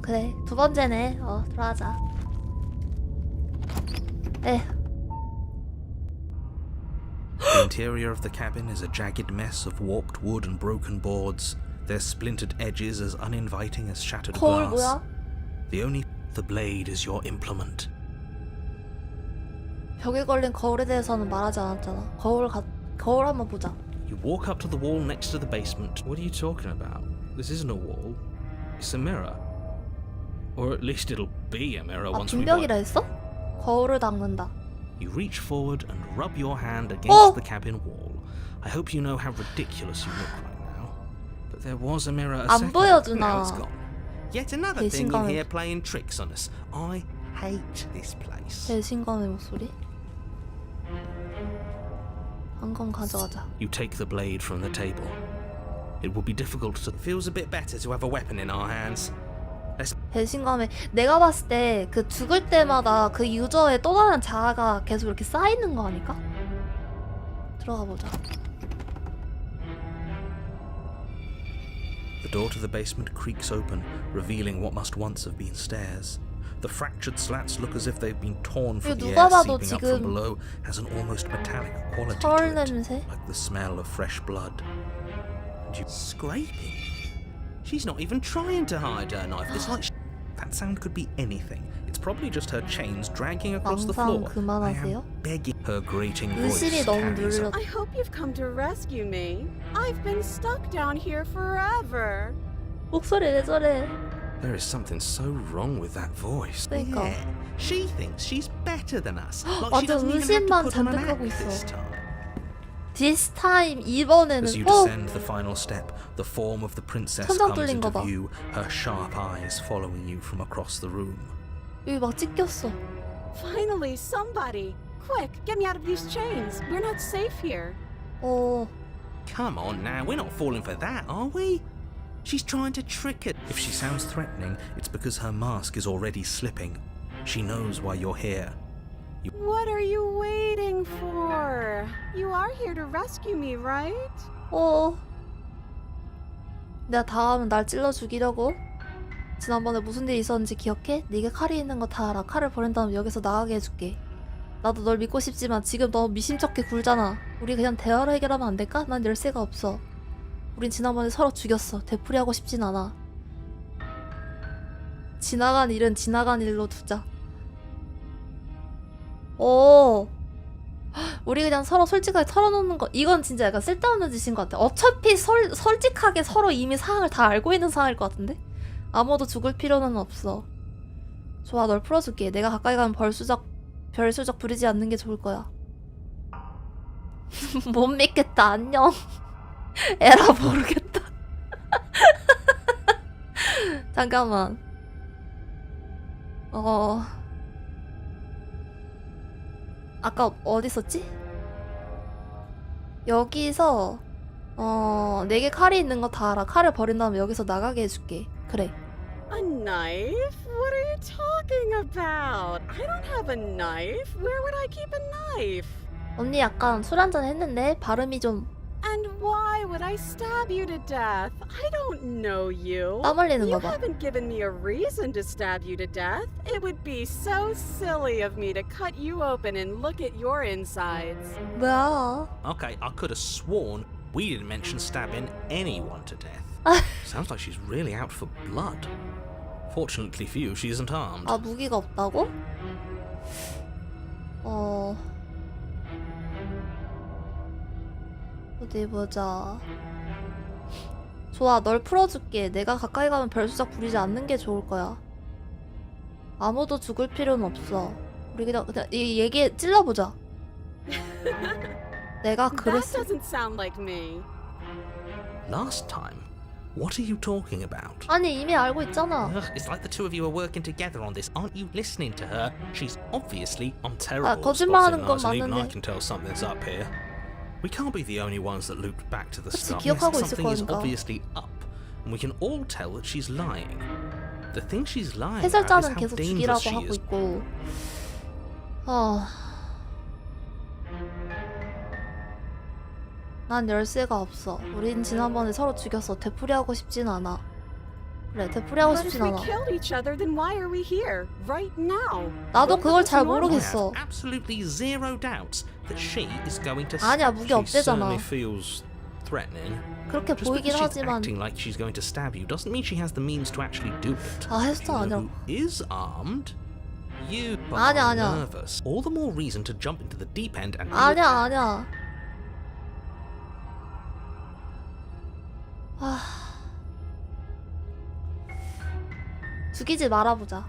그래. 두 번째네. 들어가자. 에.
The interior of the cabin is a jagged mess of warped wood and broken boards, their splintered edges as uninviting as shattered
거울
glass.
뭐야?
The blade is your implement.
벽에 걸린 거울에 대해서는 말하지 않았잖아. 거울 한번 보자.
You walk up to the wall next to the basement. What are you talking about? This isn't a wall. It's a mirror. Or at least it'll be a mirror
아
once we
빈벽이라 했어? 거울을 닦는다.
You reach forward and rub your hand against
Oh!
the cabin wall. I hope you know how ridiculous you look right now. But there was a mirror a
안
second.
보여주나.
Now it's gone. Yet another thing in
배신감을-
here playing tricks on us. I hate this place.
배신감의 목소리. 방금 가져가자.
You take the blade from the table. It will be difficult to. Feels a bit better to have a weapon in our hands.
배신감에 내가 봤을 때 그 죽을 때마다 그 유저의 또 다른 자아가 계속 이렇게 쌓이는 거 아닐까? 들어가 보자.
The door to the basement creaks open, revealing what must once have been stairs. The fractured slats look as if they've been torn from
이거
the
누가
air
봐도
seeping up from
지금
below, has an almost metallic quality to
철
it,
냄새?
like the smell of fresh blood. And you scraping? She's not even trying to hide her knife. It's like that sound could be anything. It's probably just her chains dragging across the
망상
floor. I
그만하세요.
am begging. Her grating voice
의심이 너무
carries
눌려.
I hope you've come to rescue me. I've been stuck down here forever.
목소리 왜 저래?
There is something so wrong with that voice.
그러니까.
Yeah, she thinks she's better than us. Like she
완전
doesn't even have to
의심만
put on an
잔뜩 하고
act
있어.
this time.
This time
As
이번에는
you descend the final step, the form of the princess
천장
comes
뚫린
into
거 봐.
view, her sharp eyes following you from across the room.
여기 막 찢겼어.
Finally, somebody. Quick, get me out of these chains. We're not safe here.
Come on now, we're not falling for that, are we? She's trying to trick us. If she sounds threatening, it's because her mask is already slipping. She knows why you're here.
What are you waiting for? You are here to rescue me, right?
내가 다음은 날 찔러 죽이려고? 지난번에 무슨 일이 있었는지 기억해? 네게 칼이 있는 거 다 알아. 칼을 버린 다음 여기서 나가게 해줄게. 나도 널 믿고 싶지만 지금 너무 미심쩍게 굴잖아. 우리 그냥 대화로 해결하면 안 될까? 난 열쇠가 없어. 우린 지난번에 서로 죽였어. 되풀이하고 싶진 않아. 지나간 일은 지나간 일로 두자. 우리 그냥 서로 솔직하게 털어놓는 거. 이건 진짜 약간 쓸데없는 짓인 것 같아. 어차피 솔직하게 서로 이미 상황을 다 알고 있는 상황일 것 같은데? 아무도 죽을 필요는 없어. 좋아, 널 풀어줄게. 내가 가까이 가면 별수작 부리지 않는 게 좋을 거야. 못 믿겠다. 안녕. 에라 모르겠다. 잠깐만. 아까 어디 있었지? 여기서 내게 칼이 있는 거 다 알아. 칼을 버린 다음에 여기서 나가게 해줄게. 그래.
A knife? What are you talking about? I don't have a knife. Where would I keep a knife?
언니 약간 술 한잔 했는데 발음이 좀
And why would I stab you to death? I don't know you.
땀 흘리는
You
거 봐.
haven't given me a reason to stab you to death. It would be so silly of me to cut you open and look at your insides.
뭐야?
Okay, I could have sworn we didn't mention stabbing anyone to death. Sounds like she's really out for blood. Fortunately for you, she isn't armed.
아, 무기가 없다고? 어디 보자. 좋아, 널 풀어줄게. 내가 가까이 가면 별수작 부리지 않는 게 좋을 거야. 아무도 죽을 필요는 없어. 우리 그냥 이 얘기 찔러보자. 내가
That
그랬어.
doesn't sound like me.
Last time? What are you talking about?
아니, 이미 알고 있잖아.
Ugh, it's like the two of you are working together on this. Aren't you listening to her? She's obviously on terrible.
거짓말하는 건
spotting eyes, and even I
맞는데.
can tell something's up here. We can't be the only ones that looped back to the
그치,
start.
기억하고 있을
Something is
거니까.
obviously up, and we can all tell that she's lying. The thing she's lying about is
해설자는
how
계속
dangerous
죽이라고
she
하고
is.
있고. 난 열쇠가 없어. 우린 지난번에 서로 죽였어. 되풀이하고 싶진 않아. 그래, 되풀이하고
But if
싶진
we
않아.
killed each other, then why are we here right now?
나도 그걸 잘
I
모르겠어.
have absolutely zero doubts that she is going to.
아니야, 무기
She
없대잖아.
certainly feels threatening.
그렇게
Just
보이긴
because she's
하지만.
acting like she's going to stab you doesn't mean she has the means to actually do it.
아,
You
해설자
know
아니라고.
who is armed? You
아니야,
are
아니야.
nervous. All the more reason to jump into the deep end and.
아니야. 죽이지 말아보자.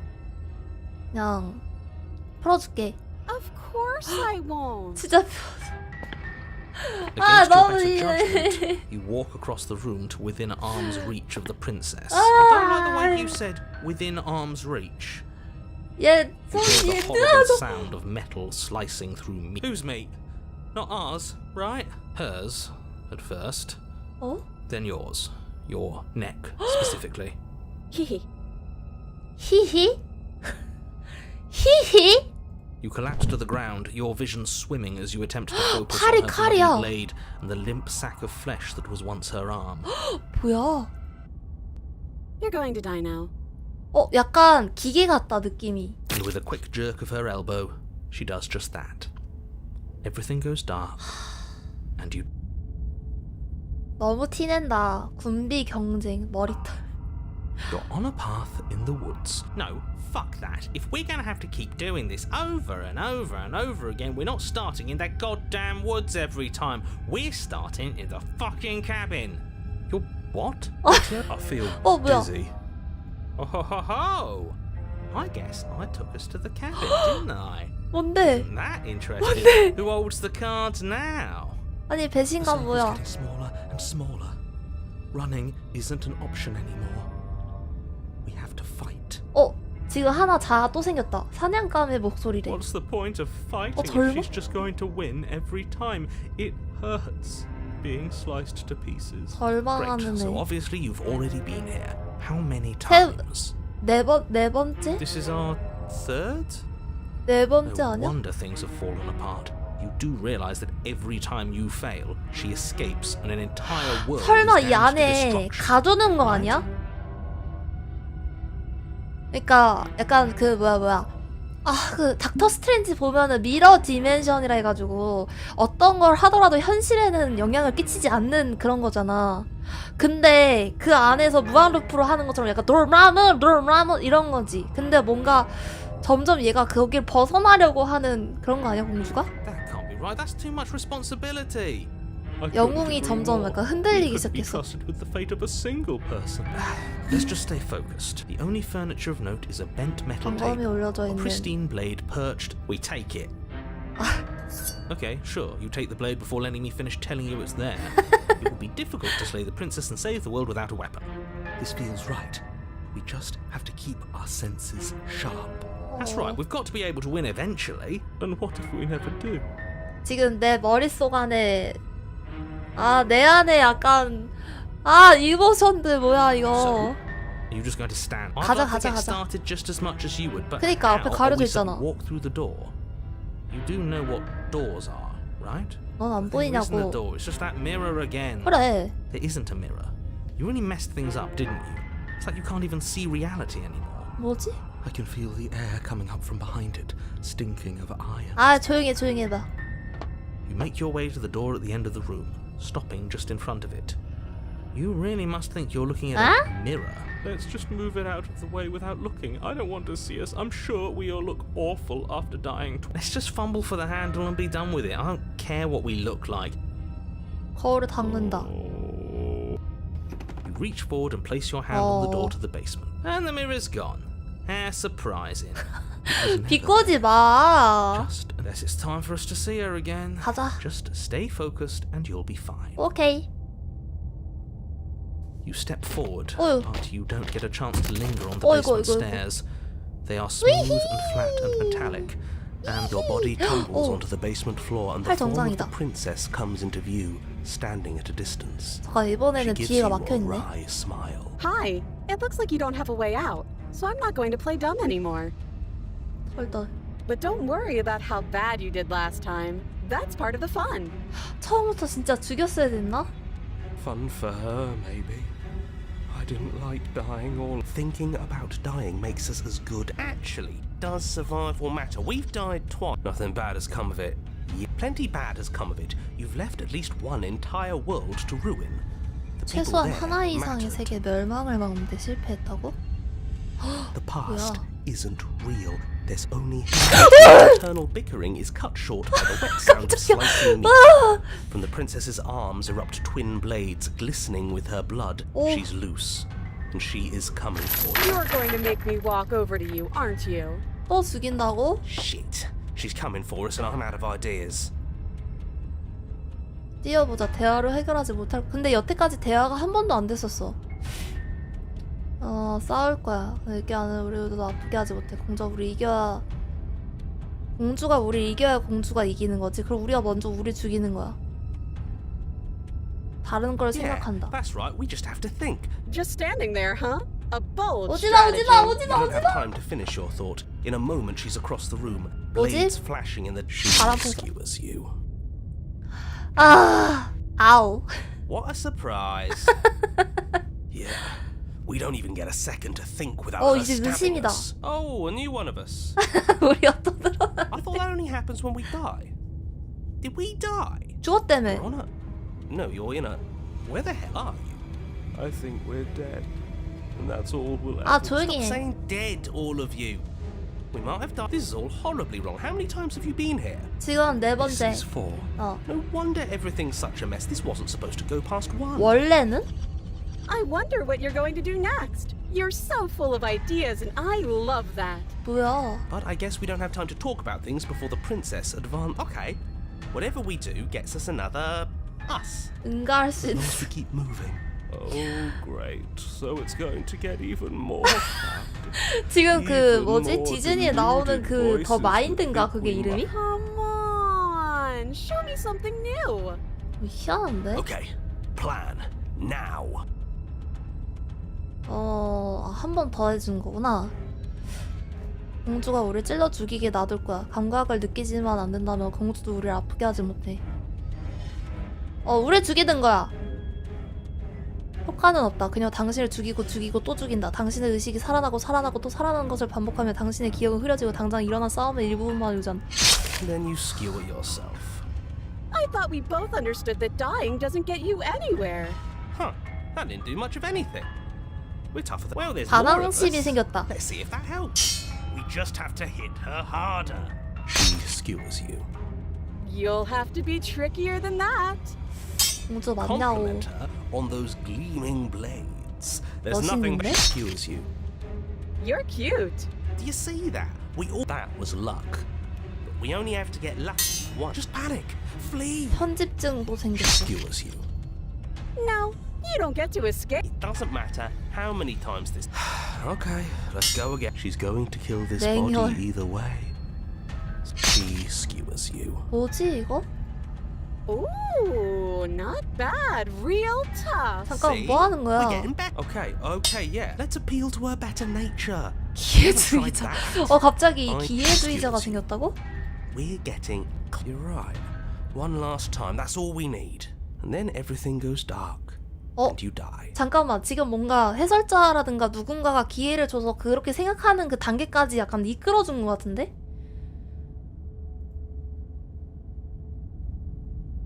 그냥 풀어줄게.
Of course I won't.
진짜
Against
너무
your better
이해.
judgment, you walk across the room to within arm's reach of the princess.
Ah.
I don't like the way you said within arm's reach.
얘
You hear the
손이
horrible sound of metal slicing through meat. Whose meat? Not ours, right? Hers, at first. Then yours. Your neck, specifically.
Hehe.
히히? 히히?
You collapse to the ground, your vision swimming as you attempt to focus
팔이
on her bloody
칼이야.
blade and the limp sack of flesh that was once her arm.
뭐야?
You're going to die now.
약간 기계 같다 느낌이.
And with a quick jerk of her elbow, she does just that. Everything goes dark, and you.
너무 티낸다. 군비 경쟁 머리털.
You're on a path in the woods. No, fuck that. If we're gonna have to keep doing this over and over and over again, we're not starting in that goddamn woods every time. We're starting in the fucking cabin. You're what? I feel
뭐야?
dizzy. Oh ho ho ho! I guess I took us to the cabin, didn't I?
뭔데?
Isn't that interesting? Who holds the cards now?
아니
The
배신감
circle's
뭐야?
getting smaller and smaller. Running isn't an option anymore. We have to fight.
지금 하나 또 생겼다. 사냥감의 목소리래.
What's the point of fighting
설마?
if she's just going to win every time? It hurts. being sliced to pieces.
절망하는
Great. So
애.
obviously you've already been here. How many times?
네 번째?
This is our third?
네 번째
No
아니야?
wonder things have fallen apart. You do realize that every time you fail, she escapes and an entire world
설마
is
이
damned to
안에
destruction.
가두는 거 아니야? 그러니까 약간 그 뭐야 그 닥터 스트레인지 보면은 미러 디멘션이라 해가지고 어떤 걸 하더라도 현실에는 영향을 끼치지 않는 그런 거잖아. 근데 그 안에서 무한루프로 하는 것처럼 약간 돌라무 이런 거지. 근데 뭔가 점점 얘가 거길 벗어나려고 하는 그런 거 아니야, 공주가?
That can't be right. That's too much responsibility.
I couldn't
영웅이
agree
점점
more.
약간
We
흔들리기
couldn't be
시작했어.
trusted with the fate of a single person.
Let's just stay focused. The only furniture of note is a bent metal
방검이
table.
올려져
A
있는
pristine blade perched. We take it. Okay, sure. You take the blade before letting me finish telling you it's there. It will be difficult to slay the princess and save the world without a weapon.
This feels right. We just have to keep our senses sharp.
That's right. We've got to be able to win eventually.
And what if we never do?
지금 내 머릿속 안에 내 안에 약간 이모션들 뭐야 이거.
So, are you just going to stand? I'd
가자,
like to
가자,
get
가자.
started just as much as you would, but
그러니까 앞에
how
가려져
are we supposed
있잖아.
to walk through the door? You do know what doors are, right?
넌 안
There isn't a
보이냐고.
door. It's just that mirror again.
그래.
There isn't a mirror. You really messed things up, didn't you? It's like you can't even see reality anymore.
뭐지?
I can feel the air coming up from behind it, stinking of iron.
조용히 해봐.
You make your way to the door at the end of the room, stopping just in front of it. You really must think you're looking at a mirror.
Let's just move it out of the way without looking. I don't want to see us. I'm sure we all look awful after dying twice.
Let's just fumble for the handle and be done with it. I don't care what we look like.
거울을 닦는다.
Oh.
You reach forward and place your hand on the door to the basement. And the mirror's gone. How surprising.
비꼬지 마.
Just unless it's time for us to see her again.
가자.
Just stay focused and you'll be fine.
오케이.
You step forward,
어휴.
but you don't get a chance to linger on the
어이구,
basement
어이구, 어이구.
stairs. They are smooth and flat and metallic, and
Your body tumbles
오.
onto the basement floor and
팔
the form of the
정상이다.
princess comes into view, standing at a distance.
잠깐
She
이번에는
gives
뒤에가
you a
막혀있네.
wry smile.
Hi. It looks like you don't have a way out, so I'm not going to play dumb anymore.
헐덜.
But don't worry about how bad you did last time. That's part of the fun.
처음부터 진짜 죽였어야 됐나?
Fun for her, maybe. I didn't like dying all. Thinking about dying makes us as good. Actually, does survival matter? We've died twice. Nothing bad has come of it. Yeah, plenty bad has come of it. You've left at least one entire world to ruin. The people
최소한
there
하나 이상의
mattered.
세계 멸망을 막는데 실패했다고?
The past
뭐야?
isn't real. There's only eternal bickering is cut short by the wet sound of slicing meat. From the princess's arms erupt twin blades glistening with her blood.
Oh.
She's loose, and she is coming for you.
You're going to make me walk over to you, aren't you?
또 죽인다고?
Shit. She's coming for us and I'm out of ideas.
뛰어보자. 대화로 해결하지 못할. 근데 여태까지 대화가 한 번도 안 됐었어. 싸울 거야. 이렇게 안 우리도 아프게 하지 못해. 공주가 우리 이겨야 공주가 이기는 거지. 그럼 우리가 먼저 우리 죽이는 거야. 다른 걸
Yeah,
생각한다.
that's right. We just have to think.
Just standing there, huh? A bold
오지마
strategy.
You don't have time to finish your thought. In a moment, she's across the room, blades
뭐지?
flashing in the. She
바람 펴서.
skewers you.
아우.
What a surprise! Yeah, we don't even get a second to think without her
이제
stabbing
의심이다.
us. Oh, a new one of us.
우리 어떤 들어?
I thought that only happens when we die. Did we die?
죽었다며.
We're on a. No, you're in a. Where the hell are you?
I think we're dead. And that's all we'll ever
조용히
Stop
해.
saying dead, all of you. We might have died. This is all horribly wrong. How many times have you been here?
지금 네
This
번째.
is 4.
어.
No wonder everything's such a mess. This wasn't supposed to go past 1.
원래는?
I wonder what you're going to do next. You're so full of ideas, and I love that.
뭐야?
But I guess we don't have time to talk about things before the princess advance. Okay, whatever we do gets us another us.
응가할 수 있는.
As long as we keep moving.
Oh, great. So it's going to get even more.
지금 그
Even
뭐지?
more
디즈니에 나오는
deluded
그 더
voices
마인드인가
that
그게
we
이름이?
Come on, show me something new.
희한한데?
Okay, plan now.
한 번 더 해준 거구나. 공주가 우릴 찔러 죽이게 놔둘 거야. 감각을 느끼지만 안 된다면 공주도 우리를 아프게 하지 못해. 우릴 죽이는 거야. 효과는 없다. 그냥 당신을 죽이고 또 죽인다. 당신의 의식이 살아나고 또 살아나는 것을 반복하며 당신의 기억은 흐려지고 당장 일어난 싸움의 일부분만 유전.
Then you skewer yourself.
I thought we both understood that dying doesn't get you anywhere.
Huh, that didn't do much of anything. We're tougher than... Well, there's more of us.
반항심이 생겼다.
Let's see if that helps. We just have to hit her harder. She skewers you.
You'll have to be trickier than that.
공주 맞냐고.
Compliment her on those gleaming blades. There's nothing but
멋있는데?
skewers you.
You're cute.
Do you see that? That was luck. But we only have to get lucky once. Just panic. Flee.
편집증도 생겼어.
Skewers you.
No, you don't get to escape.
It doesn't matter how many times this... Okay, let's go again. She's going to kill this
냉혈.
body either way. She skewers you.
뭐지 이거?
Ooh, not bad. Real tough.
잠깐
See?
뭐 하는
We're
거야?
getting better. Okay, yeah. Let's appeal to her better nature.
기회주의자. 갑자기
I
기회주의자가
excuse you.
생겼다고?
We're getting... You're right. One last time, that's all we need. And then everything goes dark. And you die.
잠깐만, 지금 뭔가 해설자라든가 누군가가 기회를 줘서 그렇게 생각하는 그 단계까지 약간 이끌어준 것 같은데?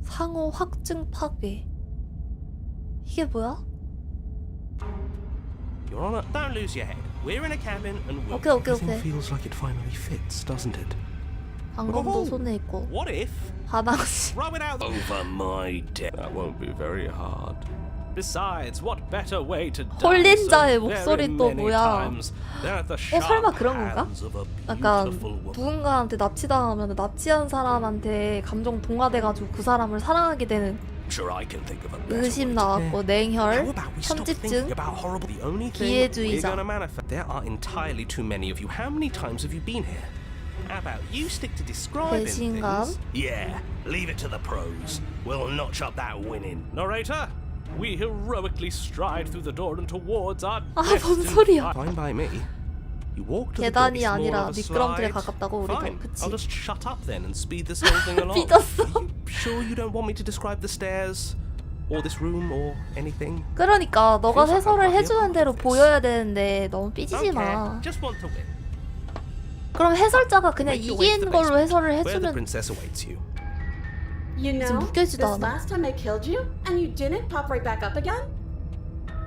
상호 확증 파괴. 이게 뭐야?
Your Honor, don't lose your head. We're in a cabin and we'll...
오케이.
Everything feels like it finally fits, doesn't it?
방검도 손에 있고.
What if?
반항심.
Throw it out over my dead. That won't be very hard. Besides, what better way to die?
홀린 자의
so
목소리
very
또
many
뭐야?
times than at the
설마
sharp
그런 건가?
hands of a
약간
beautiful woman.
누군가한테 납치당하면 납치한 사람한테 감정 동화돼가지고 그 사람을 사랑하게 되는
Sure, I can think of a better
의심
way to-
나왔고
How
냉혈,
about we stop thinking
편집증,
about horrible? The only thing we're
기회주의자.
gonna manifest. There are entirely too many of you. How many times have you been here? How about you stick to describing
배신감.
things? Yeah, leave it to the pros. We'll notch up that winning. Narrator, we heroically stride through the door and towards our
뭔 소리야?
Fine by me. You walk to the
계단이
door,
아니라
it's
미끄럼틀에
smaller of a
가깝다고 우리도.
slide. Fine,
그치?
I'll just shut up then and speed this whole thing along.
삐졌어.
Are you sure you don't want me to describe the stairs? Or this room or anything?
그러니까 너가
Feels like
해설을
I'm
해주는 대로
this.
보여야 되는데 너무 삐지지
Don't care.
마.
Just want to win.
그럼 해설자가 그냥
Make your way to
이긴
the
걸로
basement,
해설을
where the
해주면
princess awaits you.
You
지금
know,
묶여지도
this
않아.
last time I killed you, and you didn't pop right back up again?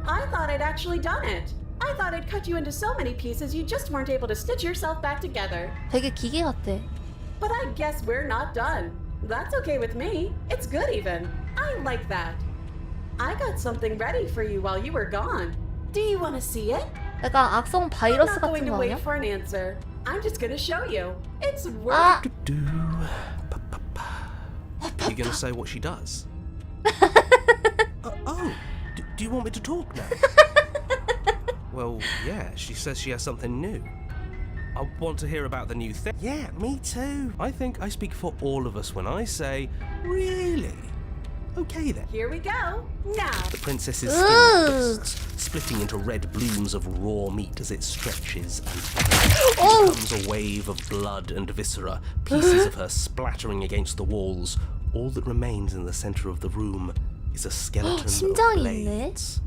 I thought I'd actually done it. I thought I'd cut you into so many pieces you just weren't able to stitch yourself back together.
되게 기계 같아.
But I guess we're not done. That's okay with me. It's good even. I like that. I got something ready for you while you were gone. Do you want to see it?
약간 악성
I'm
바이러스
not going
같은
to
거
wait
아니야?
for an answer. I'm just going to show you. It's worth
아!
You gonna say what she does? Do you want me to talk now? Well, yeah, she says she has something new. I want to hear about the new thing. Yeah, me too. I think I speak for all of us when I say, really? Okay then.
Here we go. Now.
The princess's
Ugh.
skin bursts, splitting into red blooms of raw meat as it stretches and
Oh!
becomes a wave of blood and viscera, pieces of her splattering against the walls. All that remains in the center of the room is a skeleton of
심장이 있네.
blades.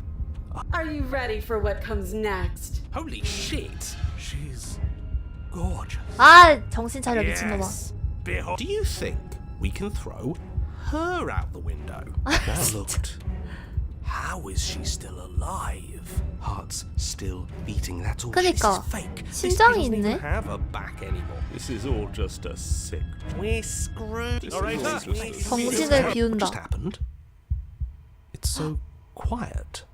Are you ready for what comes next?
Holy shit! She's gorgeous.
아, 정신 차려 미친놈아.
Yes. Behold. Do you think we can throw her out the window? Now looked. How is she still alive? Heart's still beating. That's all.
그니까,
This is fake. This
심장이
doesn't even
있네.
have a back anymore. This is all just a sick. We're screwed.
정신을
What
비운다.
just happened? It's so quiet.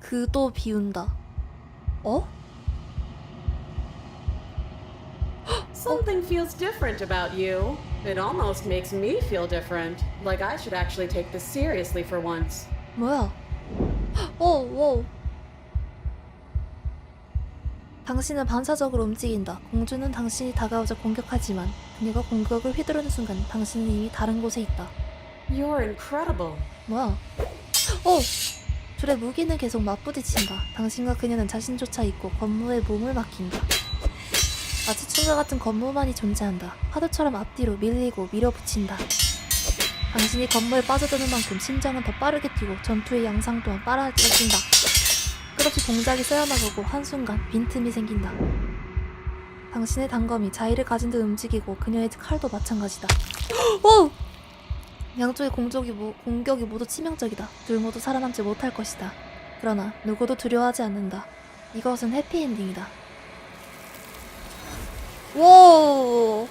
그도 비운다. 어?
Something feels different about you. It almost makes me feel different. Like I should actually take this seriously for once.
뭐야? 오. 당신은 반사적으로 움직인다. 공주는 당신이 다가오자 공격하지만 그녀가 공격을 휘두르는 순간 당신은 이미 다른 곳에 있다.
You're incredible.
뭐야? 줄의 무기는 계속 맞부딪힌다. 당신과 그녀는 자신조차 잊고 건무에 몸을 맡긴다. 마치 춤과 같은 건무만이 존재한다. 파도처럼 앞뒤로 밀리고 밀어붙인다. 당신이 건무에 빠져드는 만큼 심장은 더 빠르게 뛰고 전투의 양상 또한 빨라진다. 끝없이 동작이 쌓여나가고 한순간 빈틈이 생긴다. 당신의 단검이 자의를 가진 듯 움직이고 그녀의 칼도 마찬가지다. 오! 양쪽의 공격이 모두 치명적이다. 둘 모두 살아남지 못할 것이다. 그러나 누구도 두려워하지 않는다. 이것은 해피엔딩이다. 오!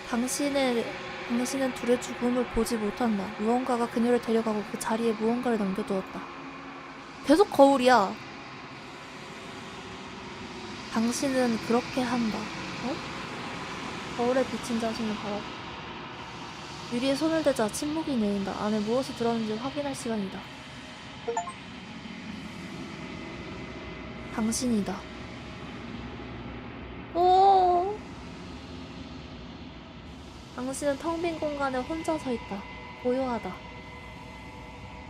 당신은 둘의 죽음을 보지 못한다. 무언가가 그녀를 데려가고 그 자리에 무언가를 남겨두었다. 계속 거울이야. 당신은 그렇게 한다. 거울에 비친 자신을 바라봐. 유리에 손을 대자 침묵이 내린다. 안에 무엇이 들었는지 확인할 시간이다. 당신이다. 오. 당신은 텅 빈 공간에 혼자 서 있다. 고요하다.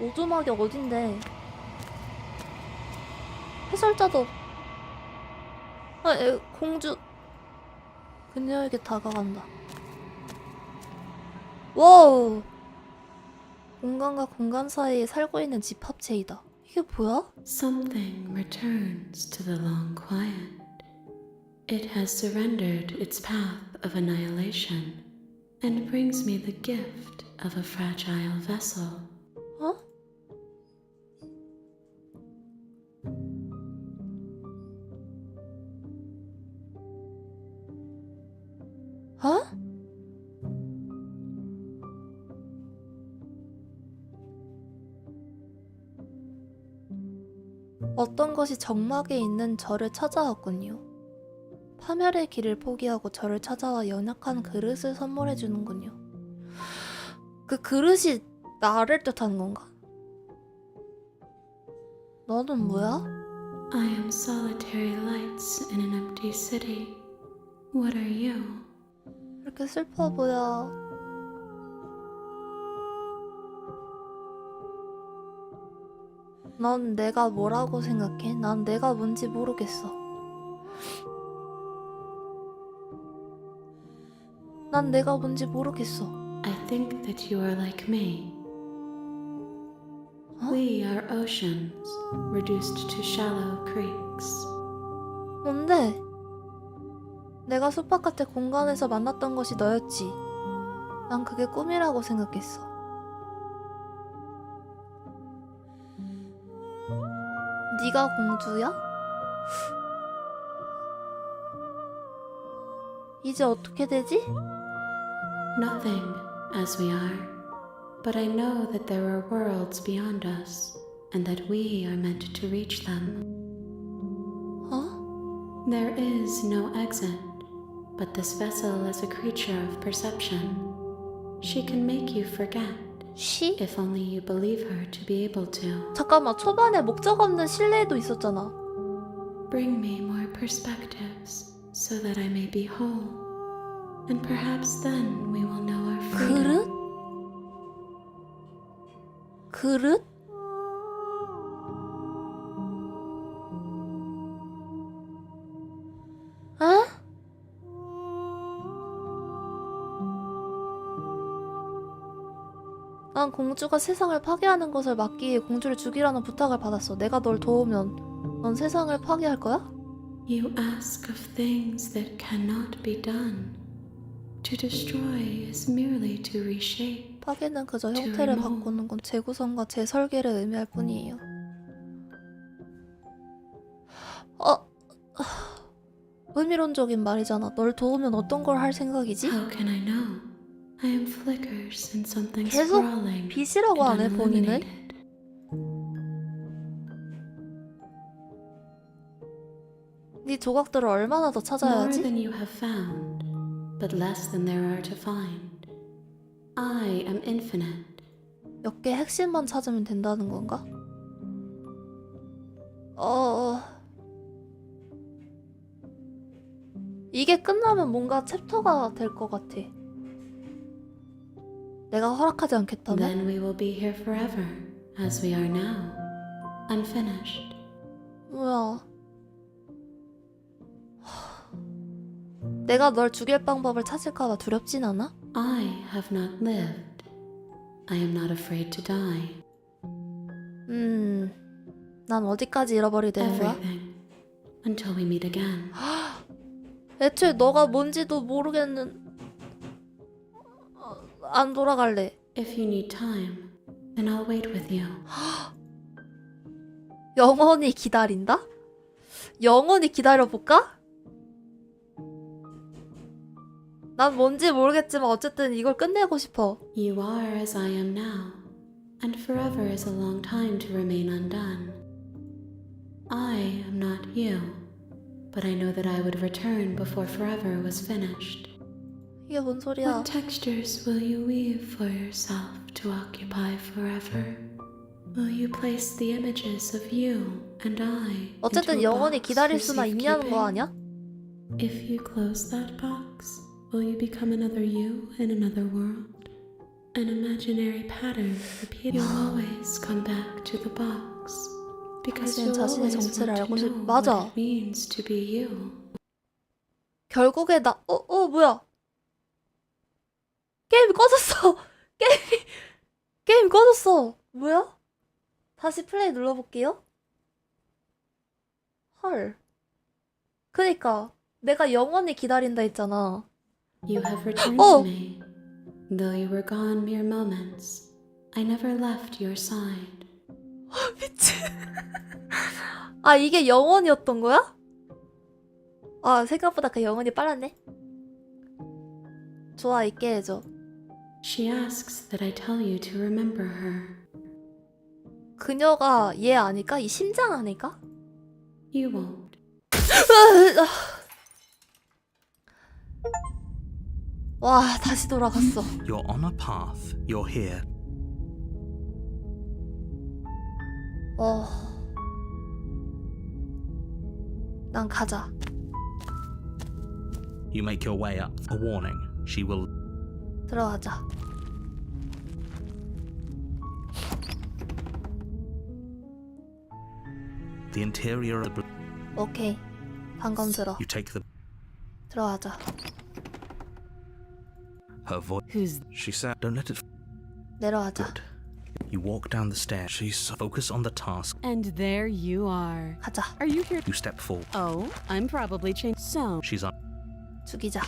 오두막이 어딘데? 해설자도. 공주. 그녀에게 다가간다. 와우. 공간과 공간 사이에 살고 있는 집합체이다. 이게 뭐야?
Something returns to the long quiet. It has surrendered its path of annihilation and brings me the gift of a fragile vessel.
어? 어? 어떤 것이 정막에 있는 저를 찾아왔군요. 파멸의 길을 포기하고 저를 찾아와 연약한 그릇을 선물해주는군요. 그 그릇이 나를 뜻하는 건가? 너는 뭐야?
I am solitary lights in an empty city. What are you?
이렇게 슬퍼 보여. 넌 내가 뭐라고 생각해? 난 내가 뭔지 모르겠어. 난 내가 뭔지 모르겠어.
I think that you are like me. We are oceans, reduced to shallow creeks.
뭔데? 내가 숲바깥의 공간에서 만났던 것이 너였지. 난 그게 꿈이라고 생각했어. 네가 공주야? 이제 어떻게 되지?
Nothing, as we are. But I know that there are worlds beyond us, and that we are meant to reach them.
어?
There is no exit, but this vessel is a creature of perception. She can make you forget,
쉬?
if only you believe her to be able to.
잠깐만, 초반에 목적 없는 신뢰도 있었잖아.
Bring me more perspectives, so that I may be whole. And perhaps then we will know our freedom.
그릇? 그릇? 어? 난 공주가 세상을 파괴하는 것을 막기 위해 공주를 죽이라는 부탁을 받았어. 내가 널 도우면 넌 세상을 파괴할 거야?
You ask of things that cannot be done. To destroy is merely to reshape.
파괴는 그저 형태를 바꾸는 건 재구성과 재설계를 의미할 뿐이에요. 의미론적인 말이잖아. 널 도우면 어떤 걸 할 생각이지?
How can I know? I am flickers in something
계속
sprawling
빛이라고 하네,
and
본인은.
unilluminated.
네 조각들을 얼마나 더
More
찾아야지?
than you have found, but less than there are to find. I am infinite.
몇 개 핵심만 찾으면 된다는 건가? 이게 끝나면 뭔가 챕터가 될 것 같아. 내가 허락하지 않겠다면?
Then we will be here forever, as we are now, unfinished.
뭐야? 내가 널 죽일 방법을 찾을까봐 두렵진 않아?
I have not lived. I am not afraid to die.
난 어디까지 잃어버리게 되는 거야?
Everything. Until we meet again.
애초에 너가 뭔지도 모르겠는... 안 돌아갈래.
If you need time, then I'll wait with you.
영원히 기다린다? 영원히 기다려볼까? 난 뭔지 모르겠지만 어쨌든 이걸 끝내고 싶어.
You are as I am now, and forever is a long time to remain undone. I am not you, but I know that I would return before forever was finished.
이게 뭔 소리야?
What textures will you weave for yourself to occupy forever? Will you place the images of you and I
어쨌든
into a
영원히
box
기다릴
for
수만 있냐는 거 아니야?
If you close that box, will you become another you in another world? An imaginary pattern repeated. You'll always come back to the box because
당신은
you'll
자신의
always
정체를
want
알고
to
싶...
know
맞아.
what it means to be you.
결국에 나... 뭐야? 게임이 꺼졌어! 게임 꺼졌어! 뭐야? 다시 플레이 눌러볼게요. 헐. 그니까 내가 영원히 기다린다 했잖아.
You have returned to me. Though you were gone mere moments, I never left your side.
미친. 아, 이게 영원이었던 거야? 아, 생각보다 그 영원이 빨랐네. 좋아, 있게 해줘.
She asks that I tell you to remember her.
그녀가 얘 아닐까? 이 심장 아닐까?
You won't.
와, 다시 돌아갔어.
You're on a path. You're here.
난 가자.
You make your way up. A warning. She will...
들어가자.
The interior of the...
오케이. 방금 들어.
You take the...
들어가자.
Her voice...
Who's
She said, don't let it...
내려가자.
Good. You walk down the stairs. She's... Focus on the task.
and there you are.
가자.
Are you here?
You step forward.
Oh, I'm probably changed. So,
She's on...
죽이자.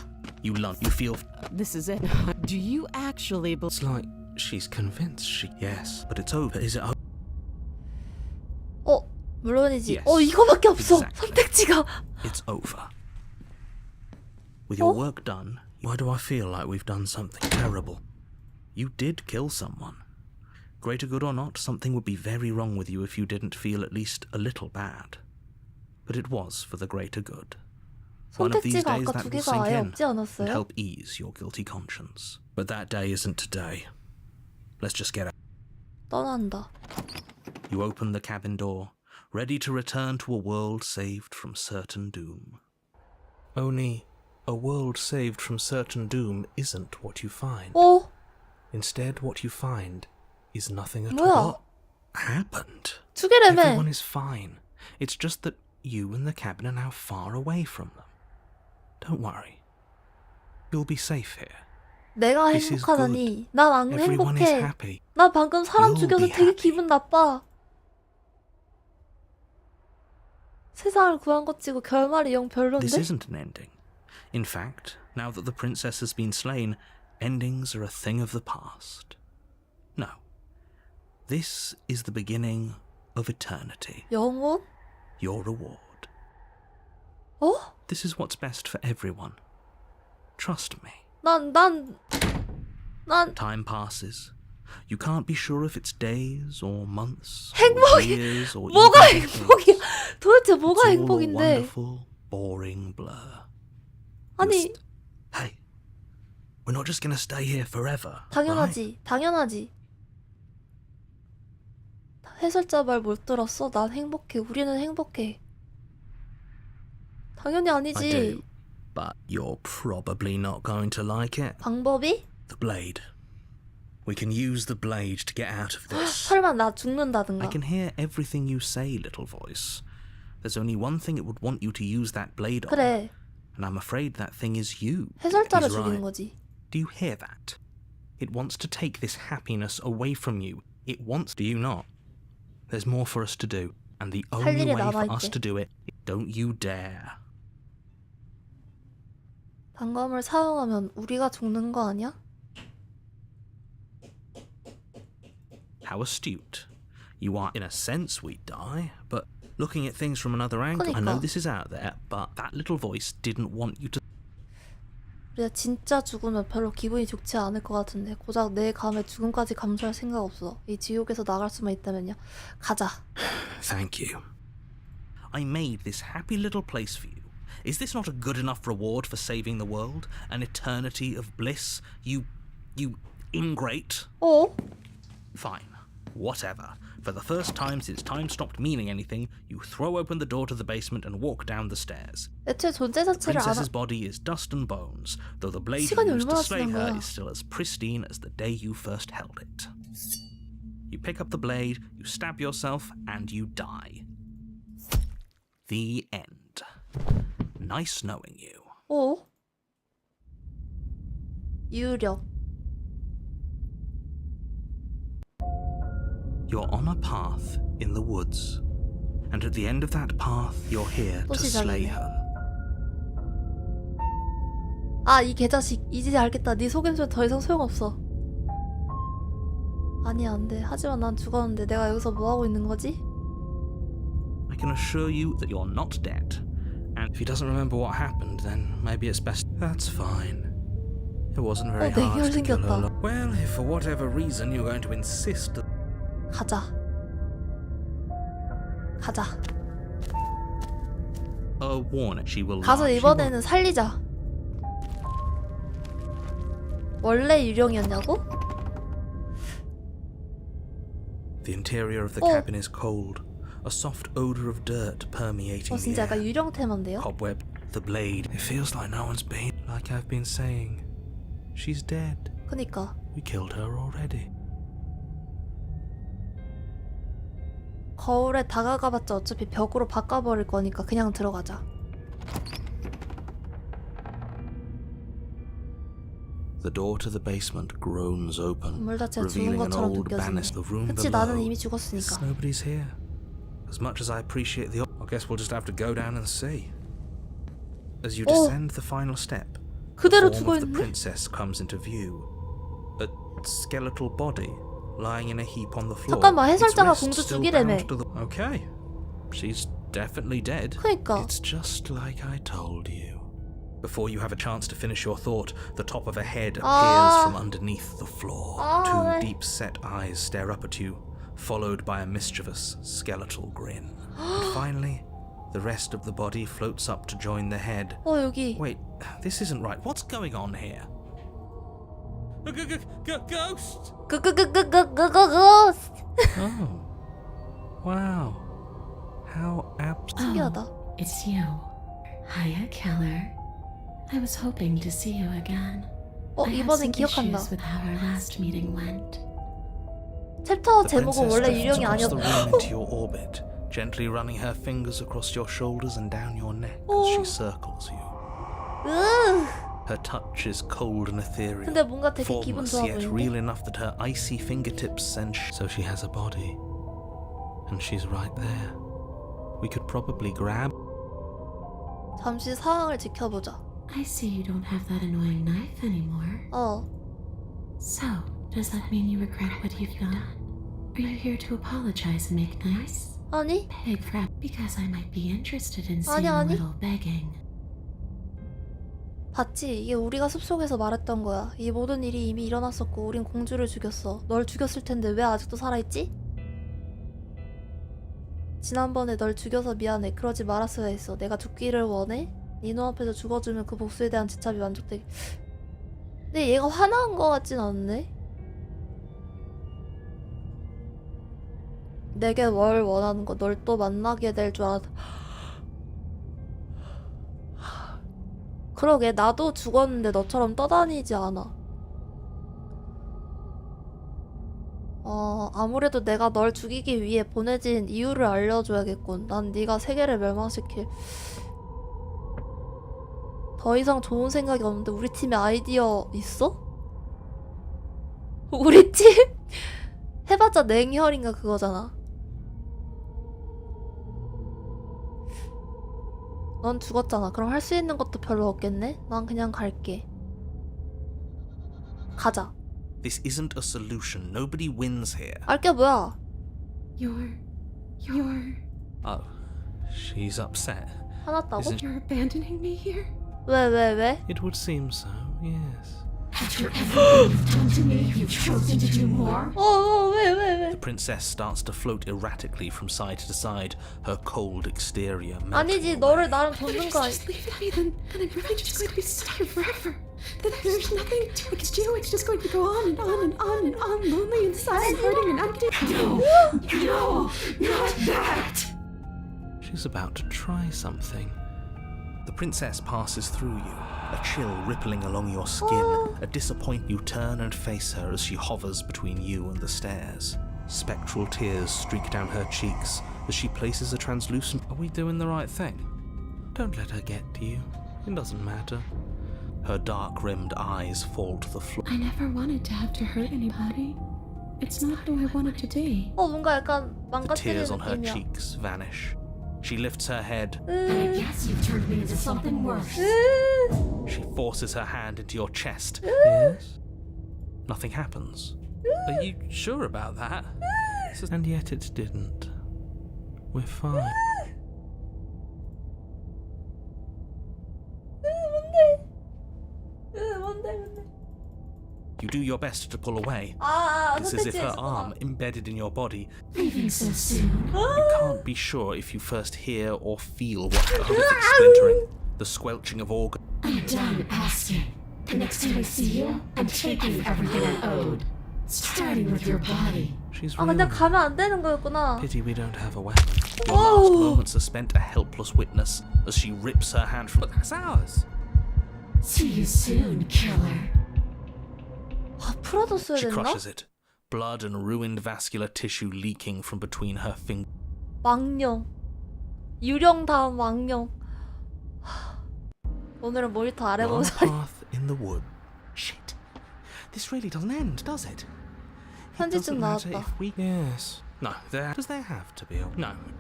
You lunge. You feel...
this is it. Do you actually believe?
It's like she's convinced she... Yes. But it's over. Is it over?
물론이지.
Yes.
이거밖에 없어.
Exactly.
선택지가.
It's over. With your work done, why do I feel like we've done something terrible? You did kill someone. Greater good or not, something would be very wrong with you if you didn't feel at least a little bad. But it was for the greater good. One of these
선택지가
days
아까
that
두
will
개가
sink
아예
in
없지
and
않았어요?
help ease your guilty conscience. But that day isn't today. Let's just get out.
떠난다.
You open the cabin door, ready to return to a world saved from certain doom. Only, a world saved from certain doom isn't what you find. Instead, what you find is nothing at
뭐야?
all. What happened?
죽이래매.
Everyone is fine. It's just that you and the cabin are now far away from them. Don't worry. You'll be safe here.
내가
This is
행복하다니. 난 안
Everyone is
행복해.
happy.
나 방금 사람
You'll
죽여서
be
되게
happy.
기분 나빠. 세상을 구한 것 치고 결말이 영 별론데?
This isn't an ending. In fact, now that the princess has been slain, endings are a thing of the past. No. This is the beginning of eternity.
영혼?
Your reward.
어?
This is what's best for everyone. Trust me.
난
Time passes. You can't be sure if it's days or months or
행복이
years or
뭐가
even
행복이야?
decades.
도대체
It's
뭐가
all a
행복인데?
wonderful, boring blur.
아니,
Hey, we're not just gonna stay here forever. right?
당연하지. 해설자 말 못 들었어? 난 행복해. 우리는 행복해. 당연히
I
아니지.
do, but you're probably not going to like it.
방법이?
The blade. We can use the blade to get out of this.
설마 나
I
죽는다든가.
can hear everything you say, little voice. There's only one thing it would want you to use that blade on.
그래.
And I'm afraid that thing is you.
해설자를
He's
죽이는
right.
거지.
Do you hear that? It wants to take this happiness away from you. It wants, do you not? There's more for us to do. And the
할
only
일이
way for
남아있대.
us to do it, don't you dare.
단검을 사용하면 우리가 죽는 거 아니야?
How astute. You are, in a sense, we die, but looking at things from another angle, I know
그러니까.
this is out there, but that little voice didn't want you to.
우리가 진짜 죽으면 별로 기분이 좋지 않을 것 같은데 고작 내 감에 죽음까지 감수할 생각 없어. 이 지옥에서 나갈 수만 있다면요. 가자.
Thank you. I made this happy little place for you. Is this not a good enough reward for saving the world? An eternity of bliss? You ingrate?
어?
Fine. Whatever. For the first time since time stopped meaning anything, you throw open the door to the basement and walk down the stairs.
애초에 존재 자체를 안
Princess's body is dust and bones, though the blade you
시간이
used to
얼마나
slay
지난
her
거야?
is still as pristine as the day you first held it. You pick up the blade, you stab yourself, and you die. The end. Nice knowing you.
어? 유력.
You're on a path in the woods, and at the end of that path, you're here
또
to slay
시작이네.
her.
아, 이 개자식. 이제 알겠다. 네 속임수는 더 이상 소용없어. 아니, 안 돼. 하지만 난 죽었는데 내가 여기서 뭐 하고 있는 거지?
I can assure you that you're not dead. And if he doesn't remember what happened, then maybe it's best. That's fine. It wasn't very
되게
hard to kill
잘생겼다.
her. Well, if for whatever reason you're going to insist that.
가자. 가자.
Warn it, she will.
가서
lie. She
이번에는 살리자. 원래 유령이었냐고?
The interior of the
어.
cabin is cold. A soft odor of dirt permeating the
진짜 약간
air.
유령 테마인데요?
Cobweb, the blade. It feels like no one's been. Like I've been saying, she's dead.
그니까.
We killed her already.
거울에 다가가봤자 어차피 벽으로 바꿔버릴 거니까 그냥 들어가자.
The door to the basement groans open,
건물 자체가 죽은
revealing an
것처럼
old
느껴지네.
banister. The room
그치,
below.
나는 이미 죽었으니까.
Nobody's here. As much as I appreciate the. I guess we'll just have to go down and see. As you descend the final step,
그대로
the form of the
죽어있네?
princess comes into view. A skeletal body lying in a heap on the floor.
잠깐만,
its
해설자가
wrists
공주
still
죽이래며.
bound to the. Okay, she's definitely dead.
그니까.
It's just like I told you. Before you have a chance to finish your thought, the top of a head appears from underneath the floor. Two
네.
deep-set eyes stare up at you, followed by a mischievous, skeletal grin. And finally, the rest of the body floats up to join the head.
여기.
Wait, this isn't right. What's going on here? Ghost!
고스트.
Oh. Wow. How
신기하다.
Oh, it's you. Hiya, Keller. I was hoping to see you again. I had
이번엔
some
기억한다.
issues with how our last meeting went.
챕터
The
제목은
princess
원래
drifts
유령이
across the
아니었다.
room into your orbit, gently running her fingers across your shoulders and down your neck as she circles you.
으.
Her touch is cold and ethereal,
근데 뭔가 되게 기분
formless
좋아
yet
보이는데?
real enough that her icy fingertips send. So she has a body, and she's right there. We could probably grab.
잠시 상황을 지켜보자.
I see you don't have that annoying knife anymore. So, does that mean you regret what you've done? Are you here to apologize and make nice?
아니?
Beg for because I might be interested in
아니,
seeing a
아니.
little begging.
봤지? 이게 우리가 숲속에서 말했던 거야. 이 모든 일이 이미 일어났었고 우린 공주를 죽였어. 널 죽였을 텐데 왜 아직도 살아있지? 지난번에 널 죽여서 미안해. 그러지 말았어야 했어. 내가 죽기를 원해? 네 눈앞에서 죽어주면 그 복수에 대한 지참이 만족되게. 근데 얘가 화나는 거 같진 않네? 내게 뭘 원하는 거, 널 또 만나게 될 줄 알았. 그러게 나도 죽었는데 너처럼 떠다니지 않아. 아무래도 내가 널 죽이기 위해 보내진 이유를 알려줘야겠군. 난 네가 세계를 멸망시킬 더 이상 좋은 생각이 없는데 우리 팀에 아이디어 있어? 우리 팀? 해봤자 냉혈인가 그거잖아. 넌 죽었잖아. 그럼 할 수 있는 것도 별로 없겠네? 난 그냥 갈게. 가자.
This isn't a solution. Nobody wins here.
알게 뭐야?
You're.
Oh, she's upset.
화났다고?
Isn't
You're abandoning me here?
왜?
It would seem so, yes.
After everything you've done to me, you've chosen to do more?
왜?
The princess starts to float erratically from side to side, her cold exterior melting
아니지,
away.
너를 나랑 돕는 거 아니.
Just leave me then, and I'm really just going to be stuck here forever. That there's nothing we can do. It's just going to go on and on and on and on, lonely and sad and hurting and empty.
No, not that!
She's about to try something.
The princess passes through you, a chill rippling along your skin, a disappointment. You turn and face her as she hovers between you and the stairs. Spectral tears streak down her cheeks as she places a translucent...
Are we doing the right thing? Don't let her get to you. It doesn't matter.
Her dark-rimmed eyes fall to the floor.
I never wanted to have to hurt anybody. It's not who I wanted to be.
뭔가 약간
The
망가뜨리는
tears on her
느낌이야.
cheeks vanish. She lifts her head.
And I guess you've turned me into something worse.
She forces her hand into your chest.
Yes?
Nothing happens.
Are you sure about that? And yet it didn't. We're fine.
뭔데?
You do your best to pull away. It's as if her arm, embedded in your body,
Leaving so soon.
you can't be sure if you first hear or feel what comes splintering. The squelching of organs.
I'm done asking. The next time I see you, I'm taking everything I owed. Starting with your body.
She's
근데
ruined.
가면 안 되는 거였구나.
Pity we don't have a weapon.
Your last moments are spent a helpless witness as she rips her hand from.
But that's ours.
See you soon, killer.
풀어줬어야
She
됐나?
crushes it. Blood and ruined vascular tissue leaking from between her fingers.
망령. 유령 다음 망령. 오늘은 모니터 아래
One
보자.
path in the wood. Shit. This really doesn't end, does it?
편지증
matter
나왔다.
if we... Yes. No, does there have to be a...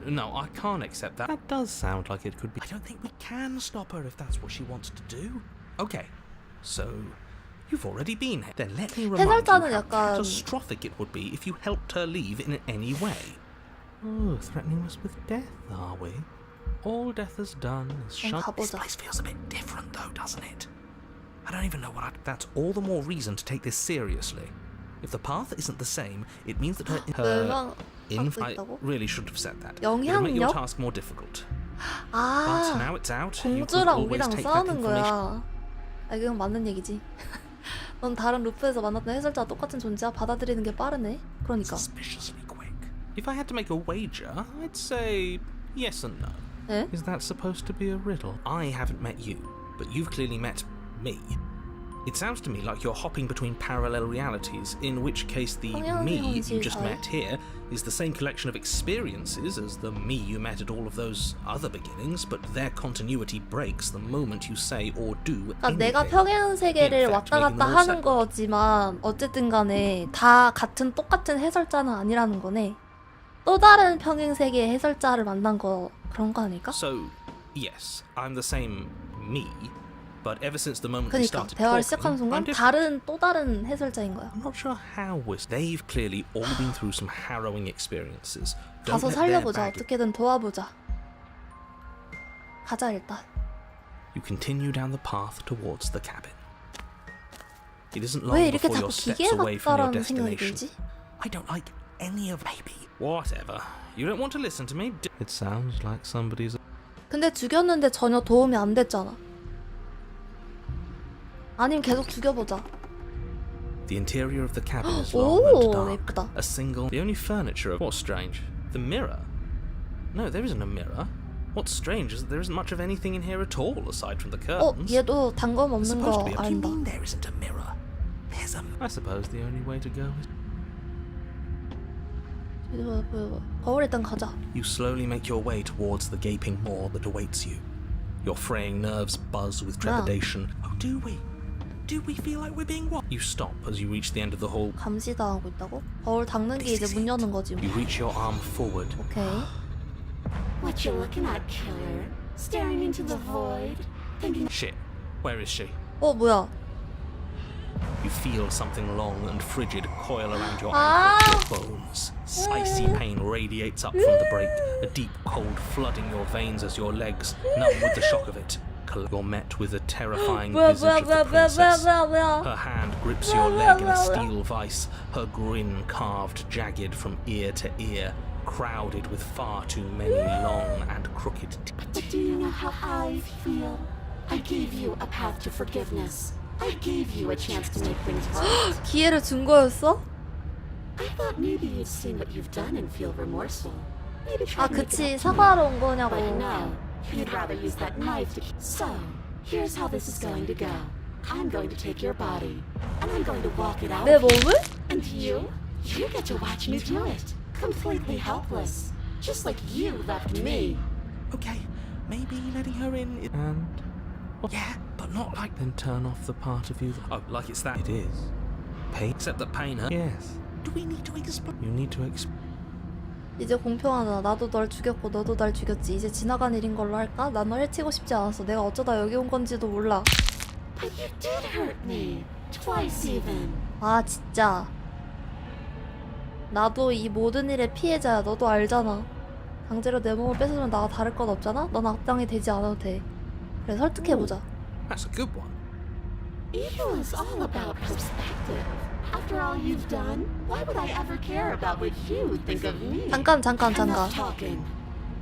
No, I can't accept that. That does sound like it could be...
I don't think we can stop her if that's what she wants to do. Okay, so you've already been here. Then let me remind you
해설자는
how
약간-
catastrophic it would be if you helped her leave in any way.
Oh, threatening us with death, are we? All death has done is shut...
This place feels a bit different though, doesn't it? I don't even know what That's all the more reason to take this seriously. If the path isn't the same, it means that her
멸망하고
I
있다고?
really shouldn't have said that. It'll make your
영향력?
task more difficult. But
아,
now it's out. You can
공주랑
always
우리랑
take that
싸우는
information.
거야. 아, 이건 맞는 얘기지. 넌 다른 루프에서 만났던 해설자와 똑같은 존재야. 받아들이는 게 빠르네. 그러니까.
Suspiciously quick.
If I had to make a wager, I'd say yes and no.
에?
Is that supposed to be a riddle?
I haven't met you, but you've clearly met me. It sounds to me like you're hopping between parallel realities, in which case the me you just met here is the same collection of experiences as the me you met at all of those other beginnings, but their continuity breaks the moment you say or do
그러니까 내가
anything.
평행 세계를
In fact,
왔다
making
갔다
them all
하는
separate.
거지만 어쨌든 간에 다 똑같은 해설자는 아니라는 거네. 또 다른 평행 세계의 해설자를 만난 거 그런 거 아닐까?
So, yes, I'm the same me, but ever since the moment we
그러니까
started
대화를
talking,
시작하는 순간
I'm different.
또 다른 해설자인 거야.
I'm not sure how they've clearly all been through some harrowing experiences. Don't
가서
let their
살려보자.
baggage-
어떻게든 도와보자. 가자 일단.
You continue down the path towards the cabin. It isn't long
왜 이렇게
before
자꾸
you're steps
기계
away from your
같다라는 생각이
destination.
들지?
I don't like any of maybe.
Whatever. You don't want to listen to me? It sounds like somebody's...
근데 죽였는데 전혀 도움이 안 됐잖아. 아니면 계속 죽여보자.
The interior of the cabin is long and
오,
dark.
예쁘다.
A single.
The only furniture of... What's strange? The mirror? No, there isn't a mirror. What's strange is that there isn't much of anything in here at all aside from the
어,
curtains.
얘도 단검
There's
없는
supposed
거
to be a... What do you
안다.
mean there isn't a mirror? There's a... I suppose the only way to go is...
거울 일단 가자.
You slowly make your way towards the gaping maw that awaits you. Your fraying nerves buzz with trepidation. Oh, do we? Do we feel like we're being watched? You stop as you reach the end of the hall.
감시당하고 있다고? 거울 닦는 게 이제 문 여는 거지.
You reach your arm forward.
오케이.
What you looking at, killer? Staring into the void? Thinking
Shit. Where is she?
어, 뭐야?
You feel something long and frigid coil around your
Ah!
ankle, your bones. Icy pain radiates up from the break, a deep cold flooding your veins as your legs, numb with the shock of it. You're met with a terrifying
뭐야,
visage
뭐야,
of the
뭐야, 뭐야,
princess.
뭐야.
Her hand grips your leg in a steel vice, her grin carved jagged from ear to ear, crowded with far too many long and crooked teeth.
But do you know how I feel? I gave you a path to forgiveness. I gave you a chance to make things right.
기회를 준 거였어?
I thought maybe you'd seen what you've done and feel remorseful. Maybe try
아,
to make it
그치.
up to me.
사과하러 온 거냐고.
But no, you'd rather use that knife to... So, here's how this is going to go. I'm going to take your body, and I'm going to walk it out.
내
of you.
몸을?
And you get to watch me do it. Completely helpless. Just like you left me.
Okay, maybe letting her in is... And... Well, yeah, but not like... Then turn off the part of you that... Oh, like it's that... It is. Pain? Except that pain hurt. Yes. Do we need to explain? You need to explain.
이제 공평하다. 나도 널 죽였고 너도 날 죽였지. 이제 지나간 일인 걸로 할까? 난 널 해치고 싶지 않았어. 내가 어쩌다 여기 온 건지도 몰라.
But you did hurt me. Twice even.
아, 진짜. 나도 이 모든 일의 피해자야. 너도 알잖아. 강제로 내 몸을 뺏으면 나와 다를 건 없잖아? 넌 악당이 되지 않아도 돼. 그래, 설득해보자.
That's a good one.
It was all about perspective. After all you've done, why would I ever care about what you think of me?
잠깐.
Enough talking.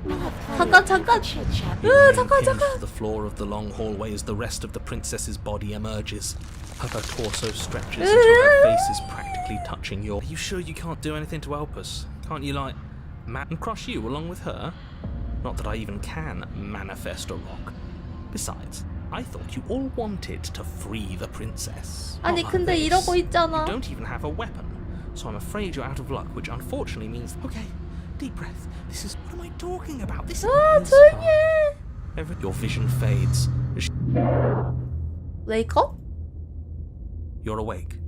We'll have
잠깐.
chit-chat.
잠깐.
To the floor of the long hallway as the rest of the princess's body emerges. Her torso stretches until her face is practically touching your...
Are you sure you can't do anything to help us? Can't you, like, and crush you along with her? Not that I even can manifest a rock. Besides, I thought you all wanted to free the princess.
아니,
Not like
근데
this.
이러고 있잖아.
You don't even have a weapon, so I'm afraid you're out of luck, which unfortunately means... Okay, deep breath. This is... What am I talking about? This is...
조용히 해.
Your vision fades.
Wake up?
You're awake.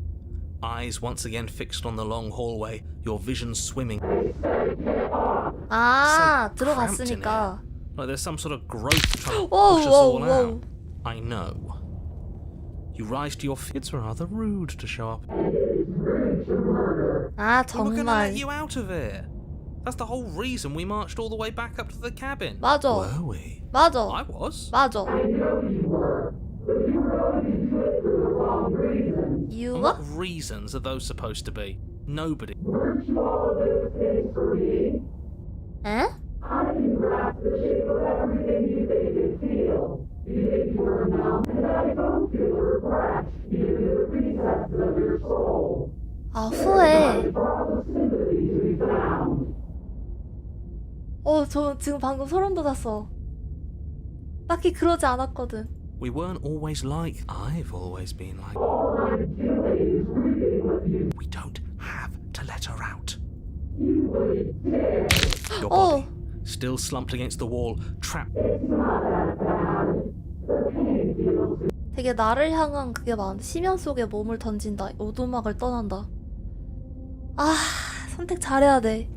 Eyes once again fixed on the long hallway, your vision swimming.
아,
So cramped in
들어갔으니까.
Like there's some sort of growth trying to
Whoa,
push us all
whoa.
out. I know. You rise to your feet. It's rather rude to show up.
아,
We were gonna let
정말.
you out of here. That's the whole reason we marched all the way back up to the cabin.
맞아.
Were we?
I
맞아.
was.
맞아.
And
이유가?
what reasons are those supposed to be? Nobody.
에? 아, 후회. 저 지금 방금 소름 돋았어. 딱히 그러지 않았거든.
We weren't always like. I've always been like. We don't have to let her out. Your body, still slumped against the wall, trapped.
되게 나를 향한 그게 많은데 심연 속에 몸을 던진다. 오두막을 떠난다. 아, 선택 잘해야 돼.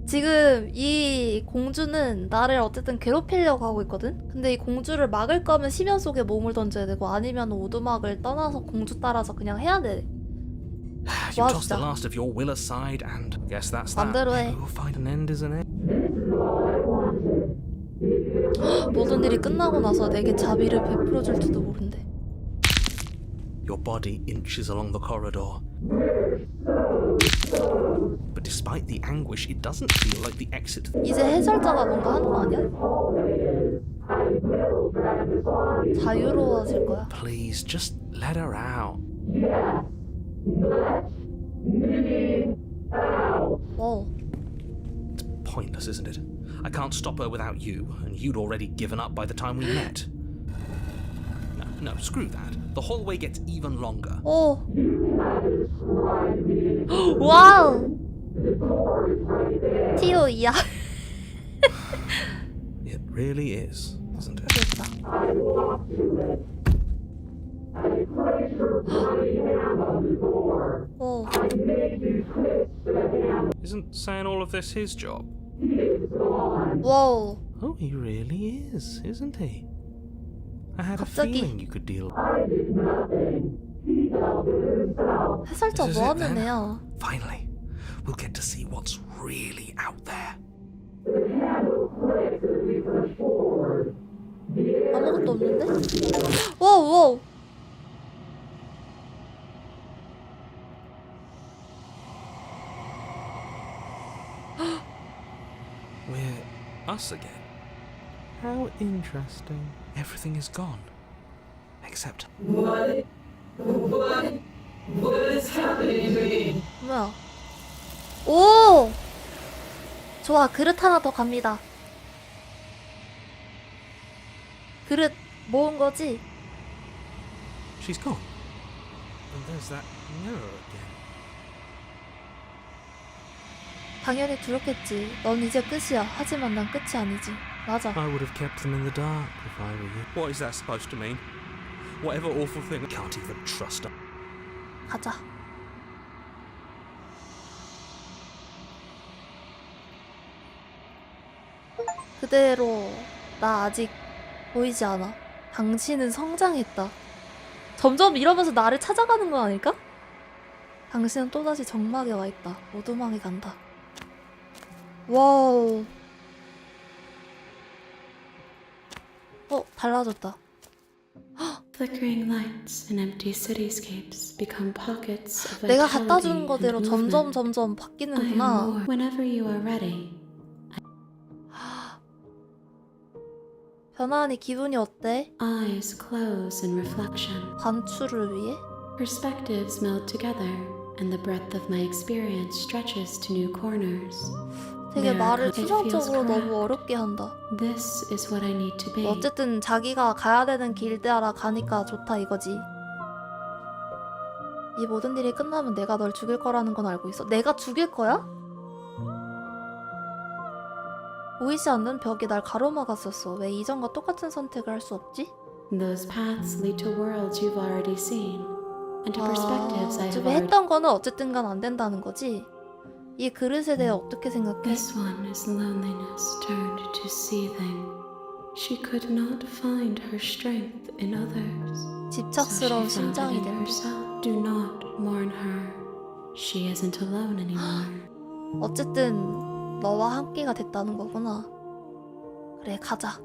지금 이 공주는 나를 어쨌든 괴롭히려고 하고 있거든? 근데 이 공주를 막을 거면 심연 속에 몸을 던져야 되고 아니면 오두막을 떠나서 공주 따라서 그냥 해야 돼.
You
와,
toss the
진짜.
last of your will aside, and guess that's that.
맘대로 해.
Maybe we'll find an end, isn't it?
모든 일이 끝나고 나서 내게 자비를 베풀어줄지도 모른대.
Your body inches along the corridor. But despite the anguish, it doesn't feel like the exit.
이제 해설자가 뭔가 하는 거 아니야? 자유로워질 거야.
Please, just let her out.
와,
Pointless, isn't it?
I can't stop her without you, and you'd already given up by the time we met. No, screw that. The hallway gets even longer.
오. 와우. 티오 이야.
It really is, isn't it?
됐다. 오.
Isn't saying all of this his job?
와우.
Oh, he really is, isn't he? I had a
갑자기.
feeling you could deal.
해설자
This is
뭐
it,
하는
then.
애야?
Finally, we'll get to see what's really out there.
아무것도 없는데? 와우 와우.
We're us again. How interesting. Everything is gone. Except
뭐야? 오! 좋아, 그릇 하나 더 갑니다. 그릇 모은 거지?
she's gone. And there's that mirror again.
당연히 두렵겠지. 넌 이제 끝이야. 하지만 난 끝이 아니지. 맞아.
I would have kept them in the dark if I were you. What is that supposed to mean? Whatever awful thing. Can't even trust her.
가자. 그대로 나 아직 보이지 않아. 당신은 성장했다. 점점 이러면서 나를 찾아가는 거 아닐까? 당신은 또다시 정막에 와 있다. 오두막에 간다. 와우. 달라졌다.
Flickering lights and empty cityscapes become pockets of
내가
vitality
갖다 주는
and
거대로
movement.
점점
I am
바뀌는구나.
more. Whenever you are ready,
변화하니 기분이 어때?
eyes close in reflection.
관추를 위해?
Perspectives meld together, and the breadth of my experience stretches to new corners.
되게
There,
말을
it feels
추상적으로
correct.
너무 어렵게 한다.
This is what I need to be.
어쨌든 자기가 가야 되는 길대하라 가니까 좋다 이거지. 이 모든 일이 끝나면 내가 널 죽일 거라는 건 알고 있어. 내가 죽일 거야? 보이지 않는 벽이 날 가로막았었어. 왜 이전과 똑같은 선택을 할 수 없지?
Those paths lead to worlds you've already seen, and to perspectives I have
어차피
already.
했던 거는 어쨌든 간 안 된다는 거지. 이 그릇에 대해 어떻게 생각해?
This one is loneliness turned to seething. She could not find her strength in others. So
집착스러운
she found it
심장이
in
된다.
herself. Do not mourn her. She isn't alone anymore.
어쨌든 너와 함께가 됐다는 거구나. 그래, 가자.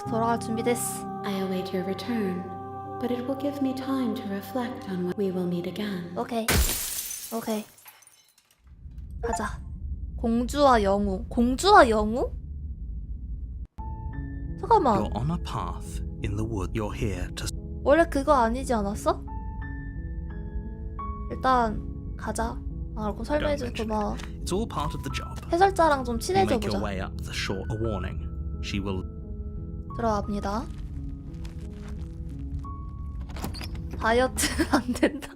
돌아갈 준비 됐어.
I await your return, but it will give me time to reflect on when we will meet again.
오케이. 오케이. 가자. 공주와 영웅. 공주와 영웅? 잠깐만.
You're on a path in the wood. You're here to
원래 그거 아니지 않았어? 일단 가자. 알고 설명해줘서 고마워.
It's all part of the job.
해설자랑 좀
You
친해져
make your
보자.
way up the shore. A warning. She will.
들어갑니다. 다이어트 안 된다.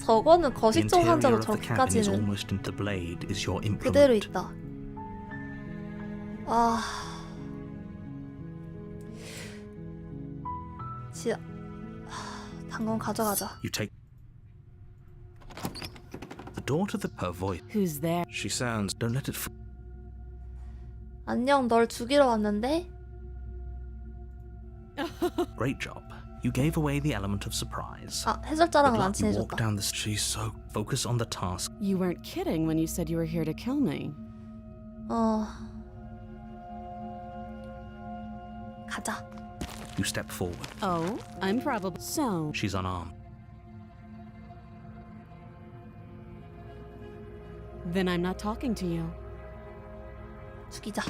저거는
The
거식증
interior
환자로
of the cabin is
저렇게까지는
almost into the blade. Is your
그대로
implement.
있다. 아, 진짜 당근 가져가자.
You take the door to her voice.
Who's there?
She sounds.
Don't let it.
안녕, 널 죽이러 왔는데.
Great job. You gave away the element of surprise.
아,
Good
해설자랑은 안
luck. You walk
친해졌다.
down the. She's so focus on the task.
You weren't kidding when you said you were here to kill me.
가자.
You step forward.
Oh, I'm probably so.
She's unarmed.
Then I'm not talking to you.
죽이자.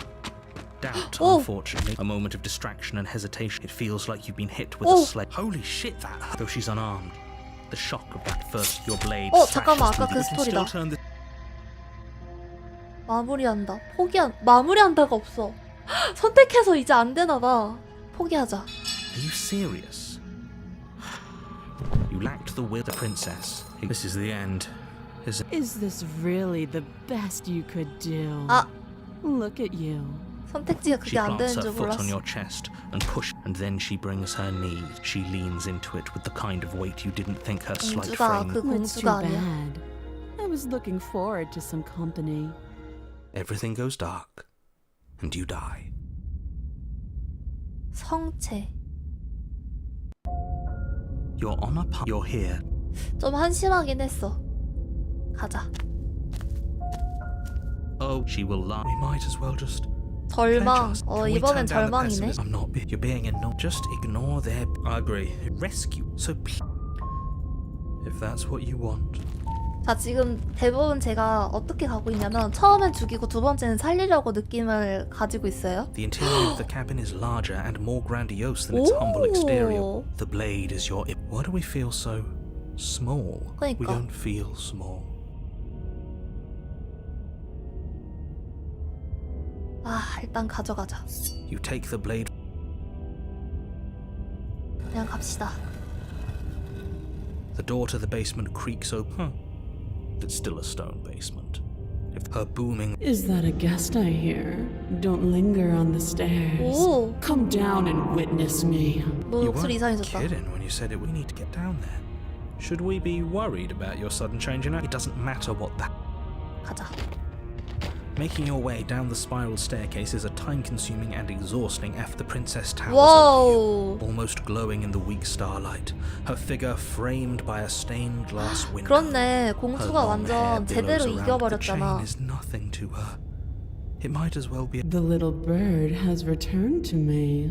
Doubt,
Oh.
unfortunately. A moment of distraction and hesitation. It feels like you've been hit with
Oh.
a sled. Holy shit, that hurt. Though she's unarmed. The shock of that first, your blade
Oh,
slashes
잠깐만,
through
아까
the-
그
You can still
스토리다.
turn this.
마무리한다. 마무리한다가 없어. 선택해서 이제 안 되나 봐. 포기하자.
Are you serious? You lacked the will of the princess. This is the end.
Is this really the best you could do?
아,
Look at you.
선택지가
She
그게 안
plants
되는
her
줄
foot on
몰랐어.
your chest and push, and then she brings her knees. She leans into it with the kind of weight you didn't think her slight
공주가
frame.
그
That's too
공주가 아니야.
bad. I was looking forward to some company.
Everything goes dark, and you die.
성체.
You're on a path. You're here.
좀 한심하긴 했어. 가자.
Oh, she will lie. We might as well just.
절망.
Can we
이번엔
turn down the
절망이네.
pessimism? I'm not. You're being annoying. Just ignore their. I agree. Rescue. So, if that's what you want.
자, 지금 대부분 제가 어떻게 가고 있냐면 처음엔 죽이고 두 번째는 살리려고 느낌을 가지고 있어요.
The interior of the cabin is larger and more grandiose than its humble exterior.
오.
The blade is your. Why do we feel so small? We
그러니까.
don't feel small.
아, 일단 가져가자.
You take the blade.
그냥 갑시다.
The door to the basement creaks open. It's still a stone basement. If her booming.
Is that a guest I hear? Don't linger on the stairs.
오,
Come down and witness me.
너
You
목소리
weren't
이상해졌다.
kidding when you said it. We need to get down there. Should we be worried about your sudden change in her? It doesn't matter what that.
가자.
Making your way down the spiral staircase is a time-consuming and exhausting effort. The princess towers over you,
와우.
almost glowing in the weak starlight. Her figure framed by a stained glass window.
그렇네.
Her
공주가
long hair
완전
billows
제대로
around. The chain
이겨버렸잖아.
is nothing to her. It might as well be.
The little bird has returned to me.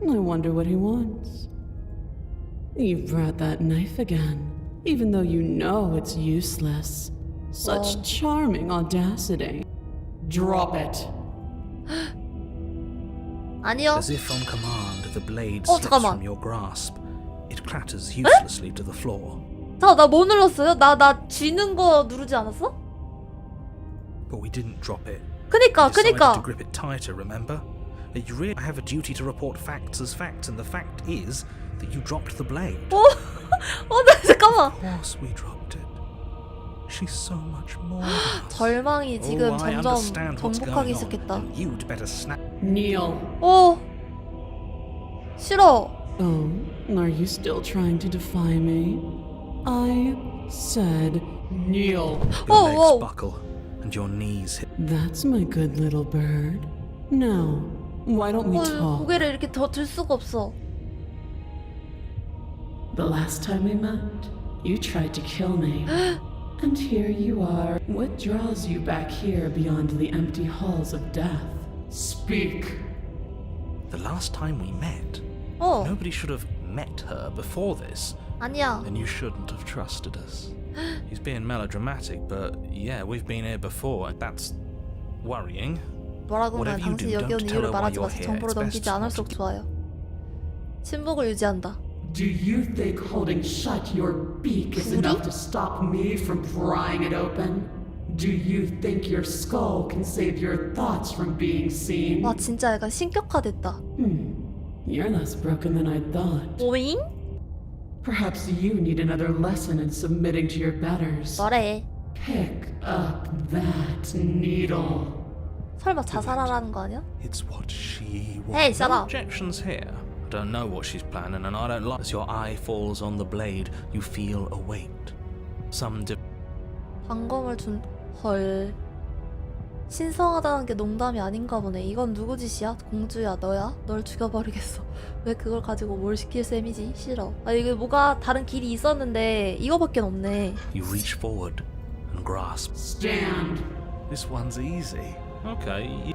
I wonder what he wants. You've brought that knife again, even though you know it's useless. Such
Wow.
charming audacity. Drop it.
아니요.
As if on command, the blade
어,
slips
잠깐만.
from your grasp. It clatters uselessly to the floor.
자, 나 뭐 눌렀어요? 나 쥐는 거 누르지 않았어?
But we didn't drop it.
그니까,
We decided to
그니까.
grip it tighter, remember? You really have a duty to report facts as facts, and the fact is that you dropped the blade.
나 잠깐만.
Of course we dropped it. She's so much more than us.
절망이 지금
I
점점
understand what's
정복하기
going on,
시작했다.
and you'd better snap.
Kneel.
싫어.
Oh, are you still trying to defy me? I said kneel.
Your
Oh,
legs
whoa.
buckle, and your knees hit.
That's my good little bird. Now, why don't we talk?
고개를 이렇게 더 들 수가 없어.
The last time we met, you tried to kill me. And here you are. What draws you back here beyond the empty halls of death? Speak.
The last time we met, nobody should have met her before this.
아니야.
Then you shouldn't have trusted us. He's being melodramatic, but yeah, we've been here before. That's worrying.
뭐라고 하면
Whatever you
당신이
do,
여기 온
don't tell
이유를
her why
말하지
you're
마세요.
here.
정보를
It's
넘기지
best
않을수록
not to.
좋아요. 침묵을 유지한다.
Do you think holding shut your beak is enough to stop me from prying it open? Do you think your skull can save your thoughts from being seen?
와, 진짜 약간 신격화됐다.
You're less broken than I thought.
오잉?
Perhaps you need another lesson in submitting to your betters.
뭐래?
Pick up that needle.
설마 자살하라는 거 아니야?
It's what she wants.
Hey, shut
No
up.
objections here. I don't know what she's planning, and I don't like. As your eye falls on the blade, you feel a weight. Some.
방검을 준... 헐... 신성하다는 게 농담이 아닌가 보네. 이건 누구 짓이야? 공주야, 너야? 널 죽여버리겠어. 왜 그걸 가지고 뭘 시킬 셈이지? 싫어. 아, 이게 뭐가 다른 길이 있었는데 이거밖에 없네.
You reach forward and grasp.
Stand.
This one's easy. Okay.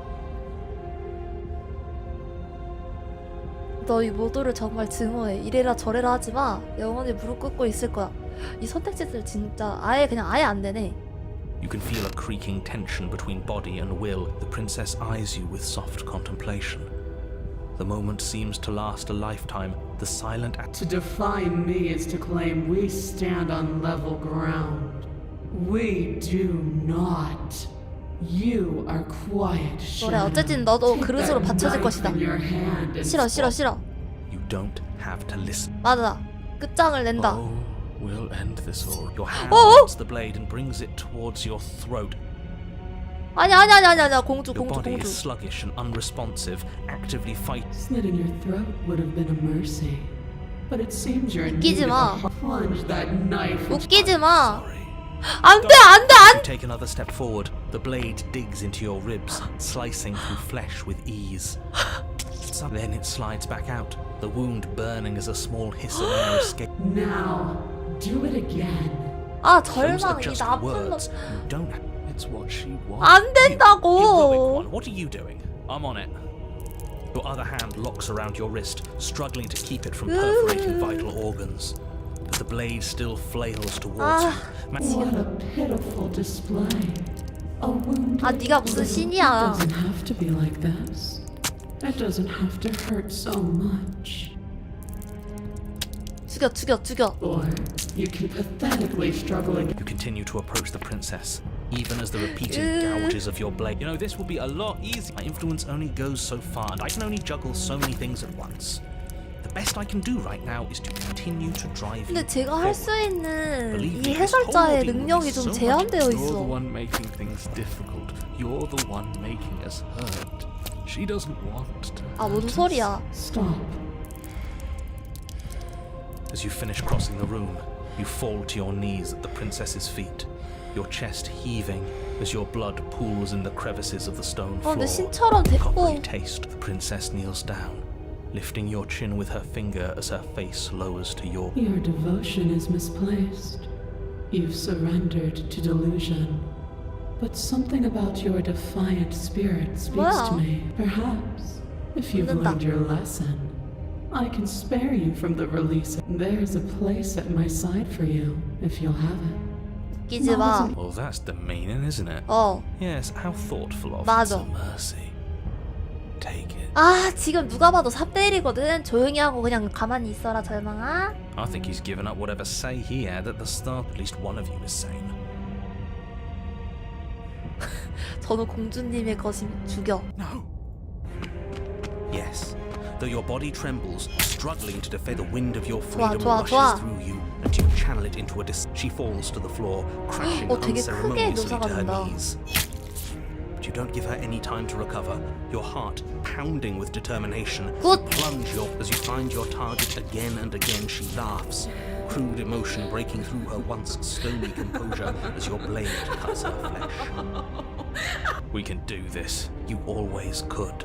너 이 모두를 정말 증오해. 이래라 저래라 하지 마. 영원히 무릎 꿇고 있을 거야. 이 선택지들 진짜 아예 안 되네.
You can feel a creaking tension between body and will. The princess eyes you with soft contemplation. The moment seems to last a lifetime. The silent act.
To defy me is to claim we stand on level ground. We do not. You are quiet.
그래, 어쨌든 너도 그릇으로 받쳐질 것이다. 싫어, 싫어, 싫어.
You don't have to listen.
맞아. 끝장을 낸다.
Oh, we'll end this all. Your hand
Oh!
holds the blade and brings it towards your throat.
아니야. 공주,
Your
공주,
body is
공주.
sluggish and unresponsive, actively fighting.
Slitting your throat would have been a mercy. But it seems you're in
웃기지
need
마.
of a plunge that knife.
웃기지 마.
Sorry.
안 돼.
You take another step forward. The blade digs into your ribs, slicing through flesh with ease. Then it slides back out, the wound burning as a small hiss of air escapes.
Now, do it again.
아,
Those are
절망. 이
just
나쁜 놈.
words. You don't. It's what she wants.
안
You heroic
된다고.
one. What are you doing? I'm on it. Your other hand locks around your wrist, struggling to keep it from perforating vital organs. But the blade still flails towards you.
What a pitiful display. A wound.
아, 네가 무슨 신이야.
doesn't have to be like this. It doesn't have to hurt so much.
죽여.
Or you can pathetically struggle against.
You continue to approach the princess, even as the repeated gouges of your blade. You know, this will be a lot easier. My influence only goes so far, and I can only juggle so many things at once. The best I can do right now is to continue to drive you
근데 제가 할 수 있는
Believe
이
me, this
해설자의
whole ordeal
능력이
is
좀
so
제한되어
much-
있어.
You're the one making things difficult. You're the one making us hurt. She doesn't want to.
아, 뭔 소리야.
Stop.
As you finish crossing the room, you fall to your knees at the princess's feet, your chest heaving as your blood pools in the crevices of the stone
어,
floor.
근데 신처럼
Coppery
됐고.
taste. The princess kneels down, lifting your chin with her finger as her face lowers to your.
Your devotion is misplaced. You've surrendered to delusion. But something about your defiant spirit speaks to
Wow.
me. Perhaps, if you've
믿는다.
learned your lesson, I can spare you from the release. There's a place at my side for you, if you'll have it.
웃기지 마.
Well, that's demeaning, isn't it?
어.
Yes, how thoughtful of
맞아.
It's a mercy. Take it.
아, 지금 누가 봐도 3대1이거든. 조용히 하고 그냥 가만히 있어라, 절망아.
I think he's given up whatever say he had at the start. At least one of you is sane.
저는 공주님의 것이면 죽여.
Yes. Though your body trembles, struggling to defend the wind of your
좋아,
freedom
좋아,
rushes
좋아.
through you until you channel it into a she falls to the floor, crashing
되게 크게
unceremoniously
묘사가
to her
된다.
knees. But you don't give her any time to recover, your heart pounding with determination.
굿!
Plunge your as you find your target again and again. She laughs, crude emotion breaking through her once stony composure as your blade cuts her flesh. We can do this. You always could.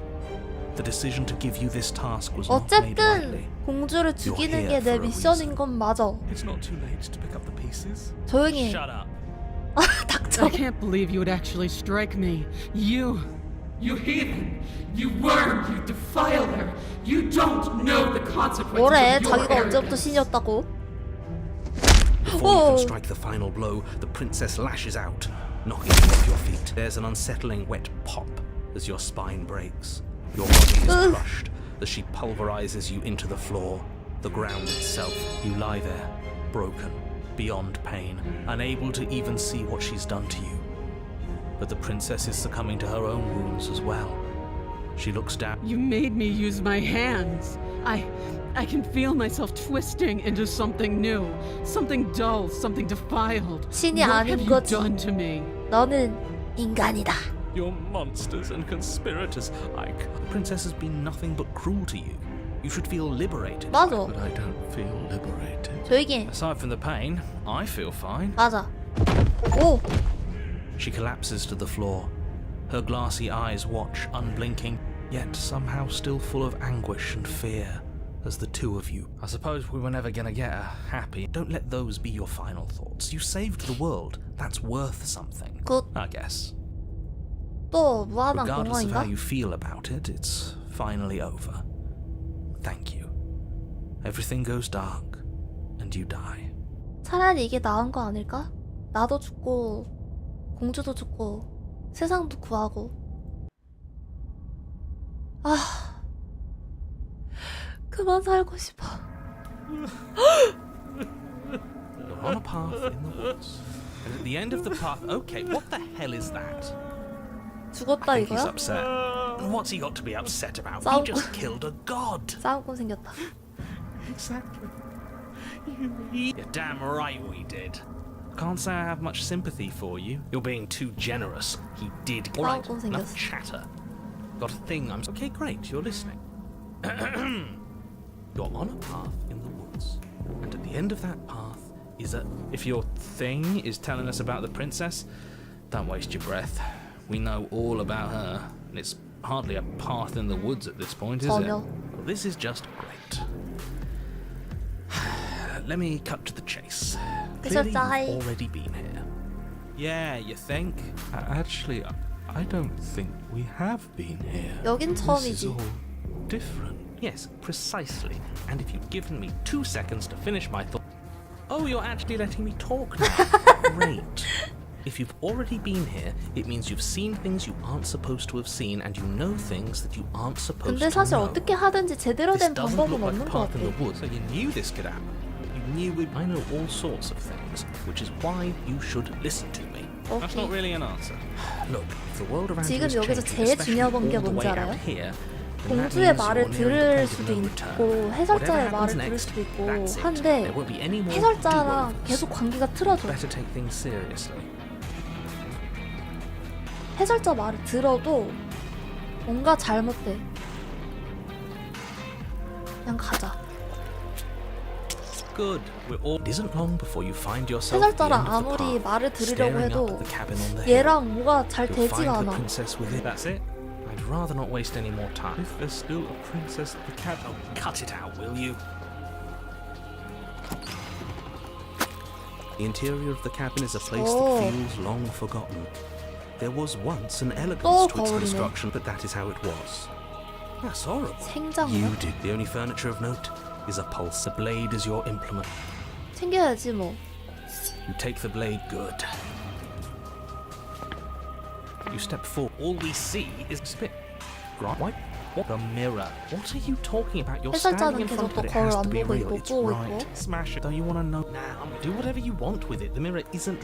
The decision to give you this task was not made
어쨌든
lightly.
공주를 죽이는 게 내 미션인 건 맞아.
It's not too late to pick up the pieces.
조용히 해.
Shut up.
닥쳐.
I can't believe you would actually strike me. You
heathen! You worm! You defiler! You don't know the consequences
뭐래?
of your
자기가 언제부터
arrogance.
신이었다고?
Before you
Whoa.
can strike the final blow, the princess lashes out, knocking you off your feet. There's an unsettling wet pop as your spine breaks. Your body is crushed as she pulverizes you into the floor, the ground itself. You lie there, broken, beyond pain, unable to even see what she's done to you. But the princess is succumbing to her own wounds as well. She looks down.
You made me use my hands. I can feel myself twisting into something new, something dull, something defiled.
신이
What have
아닌
you
거지.
done to me?
너는 인간이다.
You're monsters and conspirators.
The princess has been nothing but cruel to you. You should feel liberated.
맞아.
But I don't feel liberated.
조용히 해.
Aside from the pain, I feel fine.
맞아. 오!
She collapses to the floor. Her glassy eyes watch, unblinking, yet somehow still full of anguish and fear, as the two of you. I suppose we were never gonna get her happy. Don't let those be your final thoughts. You saved the world. That's worth something.
굿.
I guess.
또 무한한
Regardless of how
공허인가?
you feel about it, it's finally over. Thank you. Everything goes dark, and you die.
차라리 이게 나은 거 아닐까? 나도 죽고 공주도 죽고 세상도 구하고. 아, 그만 살고 싶어.
You're on a path in the woods. And at the end of the path, okay, what the hell is that?
죽었다
I think he's
이거야?
upset. What's he got to be upset about? He
싸우고-
just killed a god.
싸움꾼 생겼다.
Exactly. You're damn right we did. Can't say I have much sympathy for you. You're being too generous. He did. All right,
싸움꾼
enough
생겼어.
chatter. Got a thing. I'm okay. Great, you're listening. You're on a path in the woods, and at the end of that path is a. If your thing is telling us about the princess, don't waste your breath. We know all about her, and it's hardly a path in the woods at this point, is it?
전혀.
Well, this is just great. Let me cut to the chase. Clearly,
해설자이.
you've already been here. Yeah, you think?
Actually, I don't think we have been here.
여긴
This is
처음이지.
all different.
Yes, precisely. And if you'd given me 2 seconds to finish my thought. Oh, you're actually letting me talk now. Great. If you've already been here, it means you've seen things you aren't supposed to have seen, and you know things that you aren't supposed
근데
to
사실
know.
어떻게 하든지 제대로
This
된
doesn't
방법은
look like
없는
a
것
path in
같아.
the woods, so you knew this could happen. You knew I know all sorts of things, which is why you should listen to me. That's not
오케이.
really an answer. Look, if the world around you
지금
is
여기서
changing,
제일
especially
중요한 게
all the
뭔지
way
알아요?
out here, then that
공주의
means
말을
you're nearing the
들을
point of
수도
no
있고
return.
해설자의
Whatever
말을
happens
들을
next,
수도 있고
that's it.
한데
There won't be any more
해설자랑
do-overs.
계속 관계가 틀어져.
Better take things seriously.
해설자 말을 들어도 뭔가 잘못돼. 그냥 가자.
Good. We're all. It isn't long before you find yourself at the
해설자랑
end of the
아무리
path,
말을 들으려고
staring
해도
up at the cabin on the hill.
얘랑 뭐가 잘
You'll
되지가
find the
않아.
princess with it. That's it. I'd rather not waste any more time. If there's still a princess at the cabin, oh, cut it out, will you? The interior of the cabin is a place
Oh.
that feels long forgotten. There was once an
또
elegance to its
거울이네.
construction, but that is how it was. That's horrible.
생장이야?
You did. The only furniture of note is a pulse. A blade is your implement.
챙겨야지 뭐.
You take the blade, good. You step forward. All we see is spit. Right? What? The mirror. What are you talking about? You're standing in
해설자는
front
계속
of
또
it. It
거울
has
안
to be
보고
real.
있고
It's
보고
right.
있고.
Smash it. Don't you want to know now? Do whatever you want with it. The mirror isn't.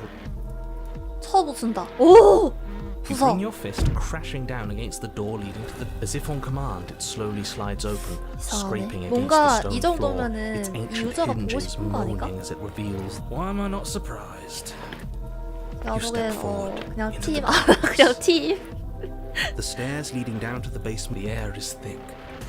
쳐부순다. 오!
You
부서.
bring your fist crashing down against the door leading to the. As if on command, it slowly slides open, scraping against
뭔가
the
이
stone floor.
정도면은
Its
이
ancient
유저가 보고
hinges
싶은 거 아닌가?
moaning as it reveals. Why am I not surprised?
야,
You step
보기엔
forward
그냥
into
팀.
the
아, 그냥 팀.
The stairs leading down to the basement. The air is thick.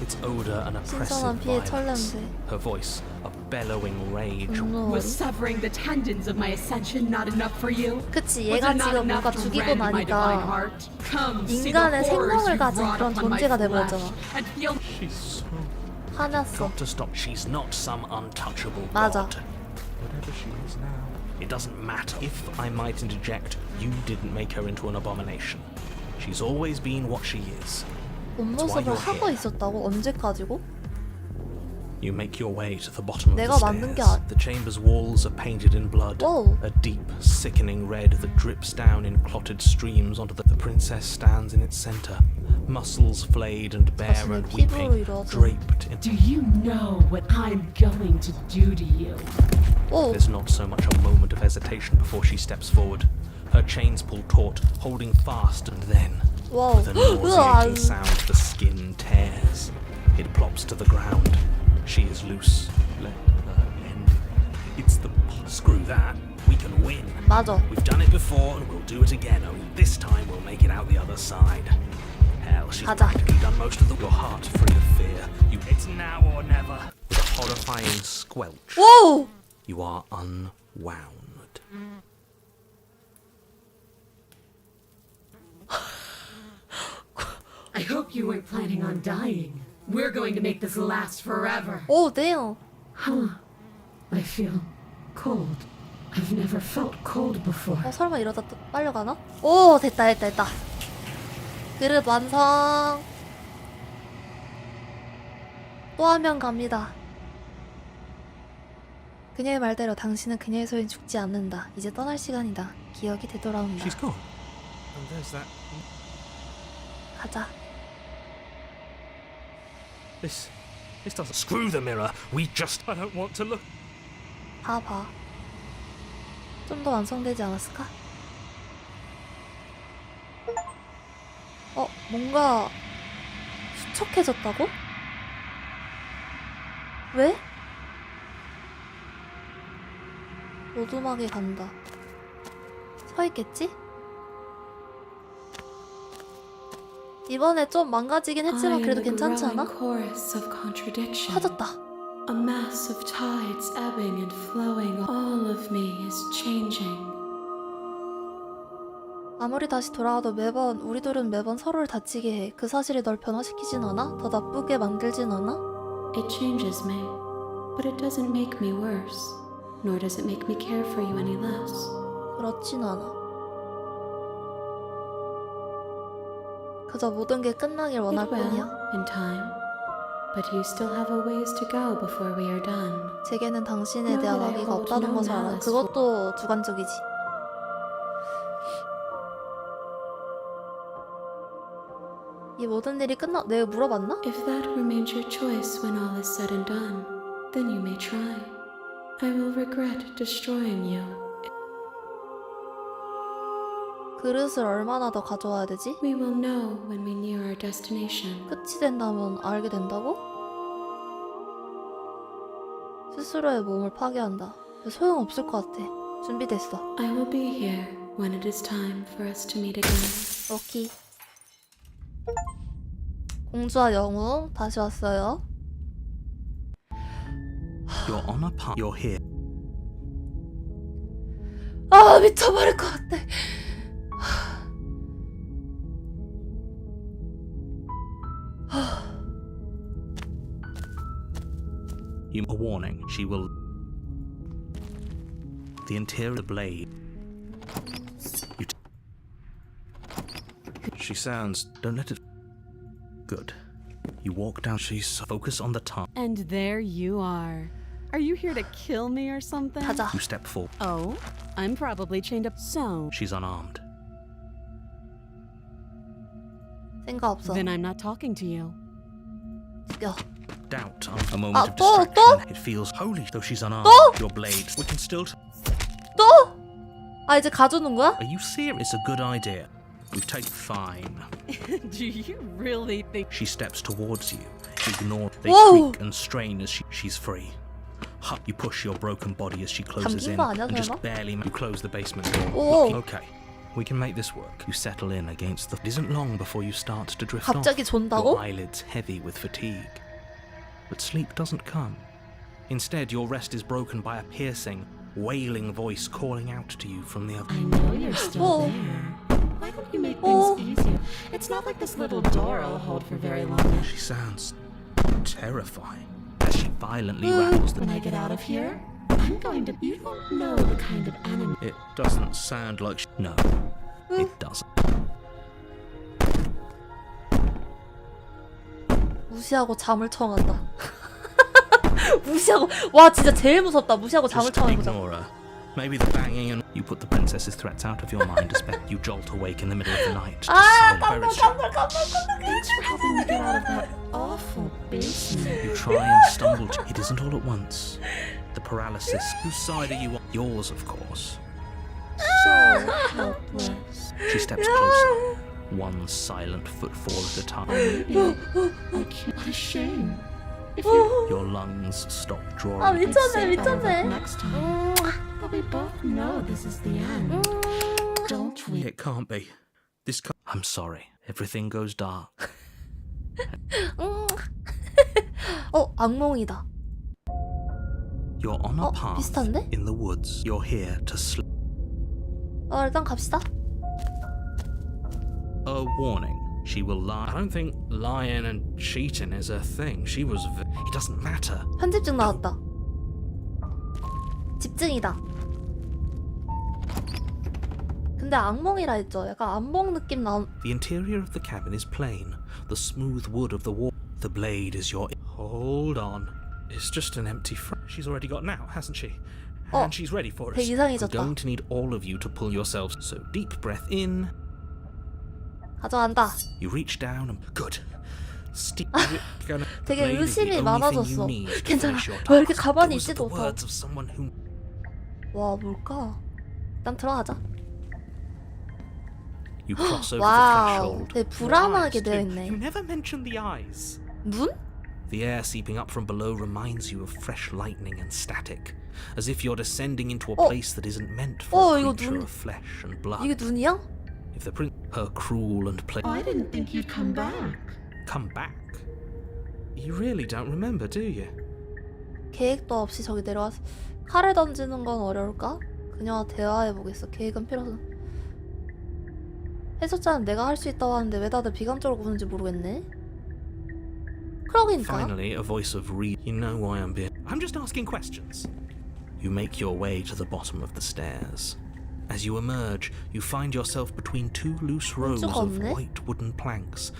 Its odor an oppressive
신선한 피의
violence.
철냄새.
Her voice a bellowing rage.
분노.
Was severing the tendons of my ascension not enough for you?
그치,
Was
얘가
it not
지금
enough
뭔가
to
죽이고
rend my divine
나니까
heart? Come, see the
인간의
horrors
생명을
you've
가진
brought
그런
upon my
존재가
flesh,
돼버렸잖아.
and feel
She's so
화났어.
got to stop. She's not some untouchable
맞아.
god. Whatever she is now, it doesn't matter. If I might interject, you didn't make her into an abomination. She's always been what she is.
본
That's why
모습을
you're
하고
here.
있었다고? 언제까지고?
You make your way to the bottom of the
내가 만든 게
stairs. The chamber's walls are painted in blood.
Whoa.
A deep, sickening red that drips down in clotted streams onto the princess stands in its center. Muscles flayed and bare
자신의
and
피부로
weeping,
이루어진.
draped in...
Do you know what I'm going to do to you?
오!
There's not so much a moment of hesitation before she steps forward. Her chains pull taut, holding fast, and then,
와우.
with a nauseating sound, the skin tears. It plops to the ground. She is loose. Let her end. It's the... Screw that. We can win.
맞아.
We've done it before, and we'll do it again, only this time we'll make it out the other side. Hell, she's
가자.
practically done most of the... Your heart free of fear. It's now or never. With a horrifying squelch,
오!
you are unwound.
I hope you weren't planning on dying. We're going to make this last forever.
오, 네요.
Huh. I feel cold. I've never felt cold before.
설마 이러다 또 빨려가나? 오, 됐다. 그릇 완성. 또 한 명 갑니다. 그녀의 말대로 당신은 그녀의 소엔 죽지 않는다. 이제 떠날 시간이다. 기억이 되돌아온다.
She's gone. And there's that...
가자.
This doesn't... Screw the mirror. We just... I don't want to look...
봐. 좀 더 완성되지 않았을까? 뭔가 수척해졌다고? 왜? 오두막에 간다. 서 있겠지? 이번에 좀 망가지긴 했지만 그래도 괜찮지 않아?
chorus of contradiction.
터졌다.
A mass of tides ebbing and flowing. All of me is changing.
아무리 다시 돌아와도 우리 둘은 매번 서로를 다치게 해. 그 사실이 널 변화시키진 않아? 더 나쁘게 만들진 않아?
It changes me, but it doesn't make me worse, nor does it make me care for you any less.
그렇진 않아. 그저 모든 게 끝나길 원할
It will,
뿐이야.
in time, but you still have a ways to go before we are done.
제게는 당신에 대한
No, I
악의가
hold
없다는
no
것을 알아.
malice
그것도 주관적이지. 이 모든 일이 내가 물어봤나?
If that remains your choice when all is said and done, then you may try. I will regret destroying you.
그릇을 얼마나 더 가져와야 되지?
We will know when we near our destination.
끝이 된다면 알게 된다고? 스스로의 몸을 파괴한다. 소용없을 것 같아. 준비됐어.
I will be here when it is time for us to meet again.
오케이. 공주와 영웅 다시 왔어요.
You're on a path. You're here.
아 미쳐버릴 것 같아.
You a warning. She will. The interior of the blade. She sounds. Don't let it. Good. You walk down. She's focus on the tongue.
And there you are. Are you here to kill me or something?
가자.
You step forward.
Oh, I'm probably chained up. So,
She's unarmed.
생각 없어.
then I'm not talking to you.
죽여.
Doubt. A moment of
또?
distraction. It feels holy, though she's unarmed.
또?
Your blade. We can still.
또? 아 이제 가두는 거야?
Are you serious? It's a good idea. We've taken. Fine.
Do you really think?
She steps towards you. Ignore. They
Whoa.
creak and strain as she's free. You push your broken body as she closes
잠긴
in,
거 아니야,
and just
설마?
barely. You close the basement door.
오.
Okay, we can make this work. You settle in against the. It isn't long before you start to drift
갑자기
off.
존다고?
Your eyelids heavy with fatigue, but sleep doesn't come. Instead, your rest is broken by a piercing, wailing voice calling out to you from the other.
I know you're still
Oh.
there. Why don't you make
Oh.
things easier? It's not like this little door will hold for very long.
She sounds terrifying as she violently rattles the.
When I get out of here, I'm going to. You don't know the kind of enemy.
It doesn't sound like. No, it doesn't.
무시하고 잠을 청한다. 무시하고 와 진짜 제일 무섭다. 무시하고 잠을
Just
청하는 거잖아.
ignore her. Maybe the banging and you put the princess's threats out of your mind as you jolt awake in the middle of the night. To silence.
Thanks for helping me get out of that awful basement.
You try and stumble. It isn't all at once. The paralysis. Whose side are you on? Yours, of course.
So helpless.
She steps closer. One silent footfall at a time.
I can't. What a shame. If you
Your lungs stop drawing.
아
I'd say
미쳤네
better luck
미쳤네.
next time. But we both know this is the end. Don't we?
It can't be. This can't. I'm sorry. Everything goes dark.
악몽이다.
You're on a path
비슷한데?
in the woods. You're here to sleep.
일단 갑시다.
A warning. She will lie. I don't think lying and cheating is a thing. She was. It doesn't matter.
편집증 나왔다. 집증이다. 근데 악몽이라 했죠. 약간 악몽 느낌 나온.
The interior of the cabin is plain. The smooth wood of the wall. The blade is your. Hold on. It's just an empty frame. She's already got out, hasn't she? And she's ready for us.
되게
We're
이상해졌다.
going to need all of you to pull yourselves. So deep breath in.
가져간다.
You reach down and good. Steep. Gonna
되게
blade is the
의심이
only thing
많아졌어.
you need to
괜찮아.
finish your
왜 이렇게
task.
가만히
Those are
있지도
the
못하고.
words of someone who.
와 뭘까? 일단 들어가자.
You cross over the
와우,
threshold.
되게
Your
불안하게
eyes,
되어
too.
있네.
You never mentioned the eyes.
눈?
The air seeping up from below reminds you of fresh lightning and static, as if you're descending into a place that isn't meant for a
이거
creature
눈.
of flesh and blood.
이게 눈이야?
If the prince, her cruel and
I didn't think you'd come back.
come back.
You really don't remember, do you?
계획도 없이 저기 내려와서 칼을 던지는 건 어려울까? 그녀와 대화해보겠어. 계획은 필요 없어. 해석자는 내가 할 수 있다고 하는데 왜 다들 비관적으로 보는지 모르겠네. 그러니까.
Finally, a voice of You know why I'm being. I'm just asking questions. You make your way to the bottom of the stairs. As you emerge, you find yourself between two loose rows of
없네?
white wooden planks.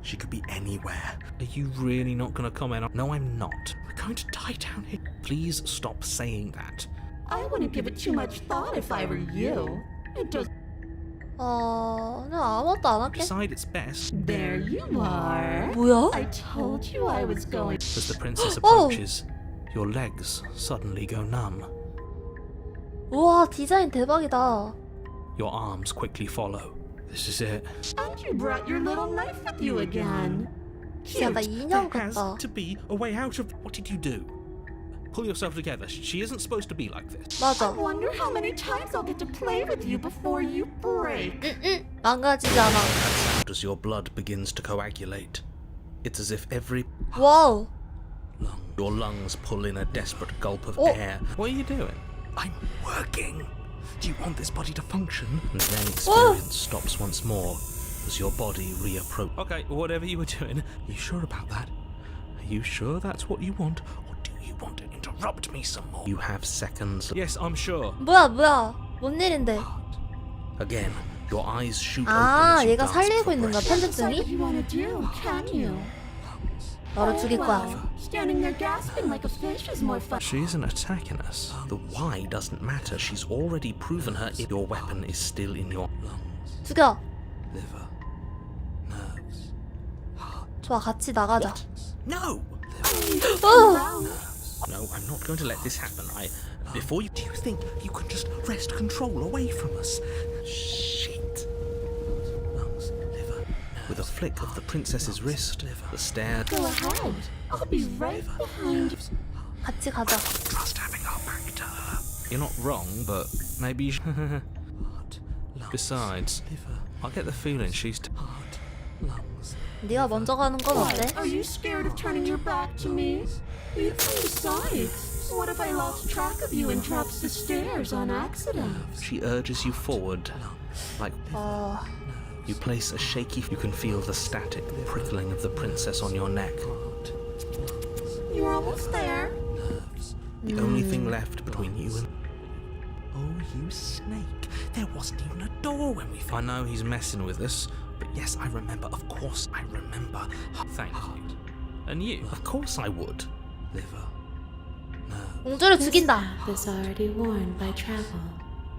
She could be anywhere. Are you really not going to comment on? No, I'm not.
We're going to die down here.
Please stop saying that.
I wouldn't give it too much thought if I were you. It does.
그냥 아무것도 안 할게.
Decide it's best.
There you are.
뭐야?
I told you I was going.
As the princess approaches, your legs suddenly go numb.
우와, 디자인 대박이다.
Your arms quickly follow. This is it.
And you brought your little knife with you again.
진짜 약간 인형
There has
같다.
to be a way out of.
What did you do? Pull yourself together. She isn't supposed to be like this.
I
맞아.
wonder how many times I'll get to play with you before you break.
망가지지 않아.
As your blood begins to coagulate, it's as if every
와우.
your lungs pull in a desperate gulp of
Oh.
air. What are you doing? I'm working. Do you want this body to function? And then experience stops once more as your body reapproaches. Okay, whatever you were doing, are you sure about that? Are you sure that's what you want? Or do you want to interrupt me some more? You have seconds. Yes, I'm sure.
뭐야. 뭔 일인데?
Again, your eyes shoot
아,
open as you
얘가
gasp
살리고
for
있는 거야,
breath.
Decide what
편집증이?
you want to do, can you?
너를 죽일 거야.
Standing there gasping like a fish is more fun.
She isn't attacking us. The why doesn't matter. She's already proven her. Your weapon is still in your lungs,
죽여.
liver, nerves.
좋아, 같이 나가자.
No!
어!
No, I'm not going to let this happen. Before you. Do you think you can just wrest control away from us? Shit. Lungs, liver. With a flick of the princess's wrist, the stare.
Go ahead. I'll be right behind you.
같이 가자.
Trust having our back to her. You're not wrong, but maybe you should. Besides, I get the feeling she's.
네가 먼저 가는 건 어때?
Are you scared of turning your back to me? You can decide. What if I lost track of you and dropped the stairs on accident?
She urges you forward, like you place a shaky. You can feel the static prickling of the princess on your neck.
You're almost there.
The only thing left between you and. Oh, you snake! There wasn't even a door when we. I know he's messing with us, but yes, I remember. Of course, I remember. Thank you. And you? Of course, I would. Liver.
공주를
This
죽인다.
path is already worn by travel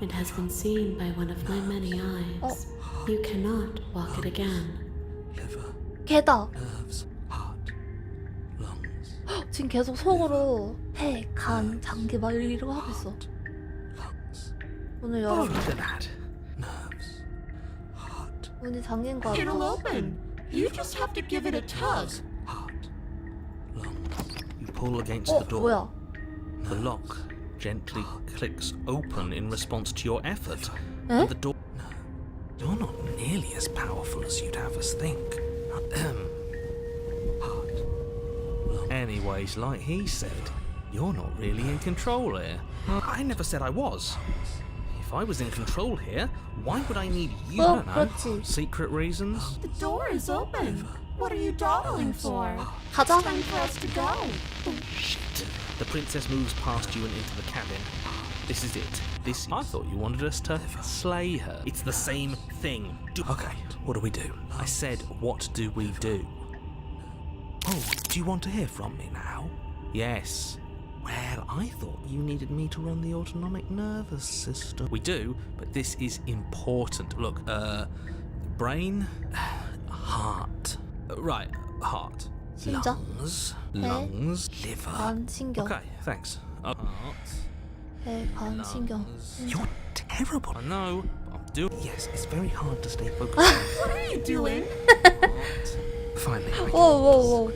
and has been seen by one of my many eyes. You cannot walk it again.
걔다.
Nerves. Heart. Lungs.
지금 계속 속으로 폐, 간, 장기 막 이러고 하고 있어. 문을 열어.
Look at that. Nerves. Heart.
문이 잠긴 거
It'll
같아.
open. You just have to give it a tug.
Heart. Lungs. You pull against the door.
뭐야?
The lock gently clicks open in response to your effort.
Eh?
And the door. No, you're not nearly as powerful as you'd have us think. Heart. Anyways, like he said, you're not really in control here. I never said I was. If I was in control here, why would I need you? I don't know.
그렇지.
Secret reasons?
The door is open. What are you dawdling for?
가자.
It's time for us to go.
Shit. The princess moves past you and into the cabin. This is it. I thought you wanted us to slay her. It's the same thing. Okay, what do we do? I said, what do we do? Oh, do you want to hear from me now? Yes. Well, I thought you needed me to run the autonomic nervous system. We do, but this is important. Look, brain, heart. Right, heart.
심장,
Lungs, liver.
간, 신경.
Okay, thanks. Heart.
폐, 간, 신경.
You're
terrible.
I know. I'm doing.
Yes, it's very hard to stay focused.
What are you doing?
Finally. I
Whoa, whoa,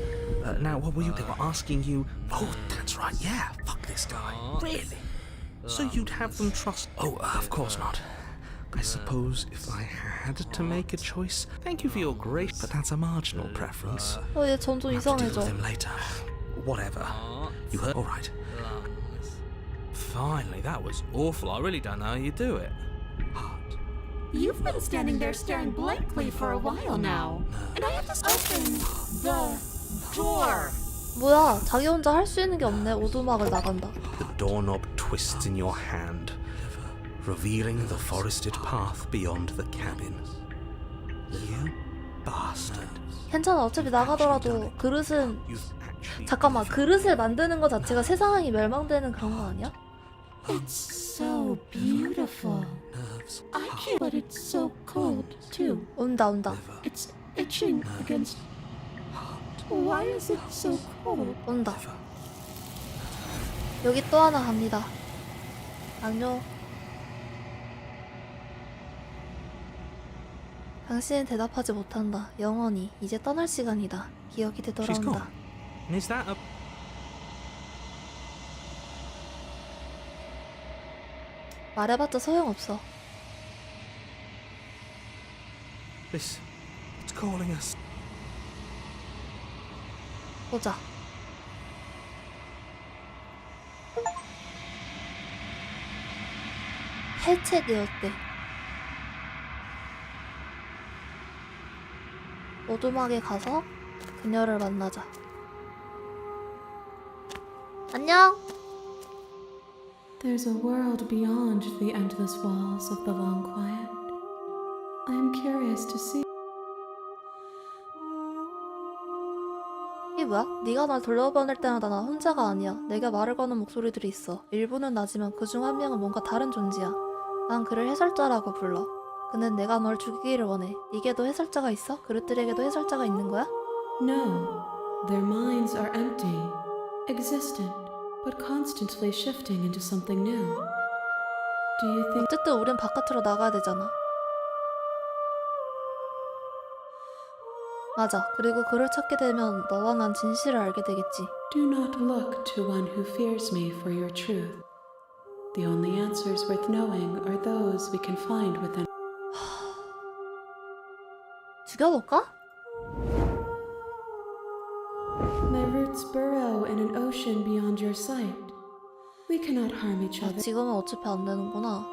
whoa.
Now, what were you? They were asking you. Oh, that's right. Yeah, fuck this guy. Really?
So you'd have them trust.
Oh, of course not. I suppose if I had to make a choice,
Thank you for your grace.
but that's a marginal preference.
얘 점점
I'll have to deal
이상해져.
with him later. Whatever. You heard? All right.
Finally, that was awful. I really don't know how you do it.
You've been standing there staring blankly for a while now. And I have to open the door.
뭐야, 자기 혼자 할 수 있는 게 없네. 오두막을 나간다.
The doorknob twists in your hand, revealing the forested path beyond the cabin. You bastard.
괜찮아, 어차피 나가더라도 그릇은
You've actually
잠깐만, 그릇을 만드는 것 자체가 세상이 멸망되는 그런 거 아니야?
It's so beautiful.
nerves.
I can't, but it's so cold, too.
온다, 온다.
It's itching against. Why is it so cold?
온다. 여기 또 하나 갑니다. 안녕. 당신은 대답하지 못한다. 영원히. 이제 떠날 시간이다. 기억이 되돌아온다.
And is that a?
말해봤자 소용없어.
This. It's calling us.
보자. 해체되었대. 오두막에 가서 그녀를 만나자. 안녕.
There's a world beyond the endless walls of the long quiet. I'm curious to see.
이게 뭐야? 네가 날 돌려보낼 때마다 나 혼자가 아니야. 내게 말을 거는 목소리들이 있어. 일부는 나지만 그중 한 명은 뭔가 다른 존재야. 난 그를 해설자라고 불러. 그는 내가 널 죽이기를 원해. 네게도 해설자가 있어? 그릇들에게도 해설자가 있는 거야?
No, their minds are empty, existent, but constantly shifting into something new. Do you think
어쨌든 우린 바깥으로 나가야 되잖아. 맞아. 그리고 그를 찾게 되면 너와 난 진실을 알게 되겠지.
Do not look to one who fears me for your truth. The only answers worth knowing are those we can find within.
죽여볼까?
My roots burrow in an ocean beyond your sight. We cannot harm each other.
지금은 어차피 안 되는구나.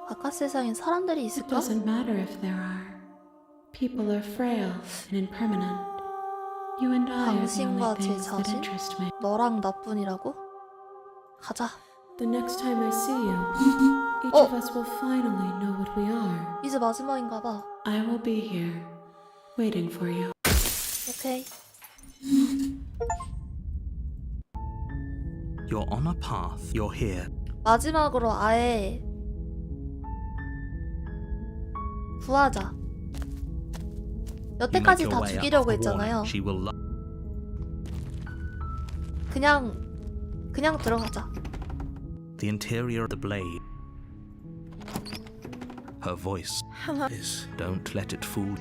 바깥 세상엔 사람들이
It
있을까?
doesn't matter if there are. People are frail and impermanent. You and I are the
당신과
only
제
things that
자신?
interest me.
너랑 나뿐이라고? 가자.
The next time I see you, each
Oh.
of us will finally know what we are.
이제 마지막인가 봐.
I will be here, waiting for you.
오케이.
You're on a path. You're here.
마지막으로 아예 구하자.
You make
여태까지
your
다
way up
죽이려고
the warning.
했잖아요.
She will
그냥 들어가자.
the interior of the blade. Her voice is, don't let it fool.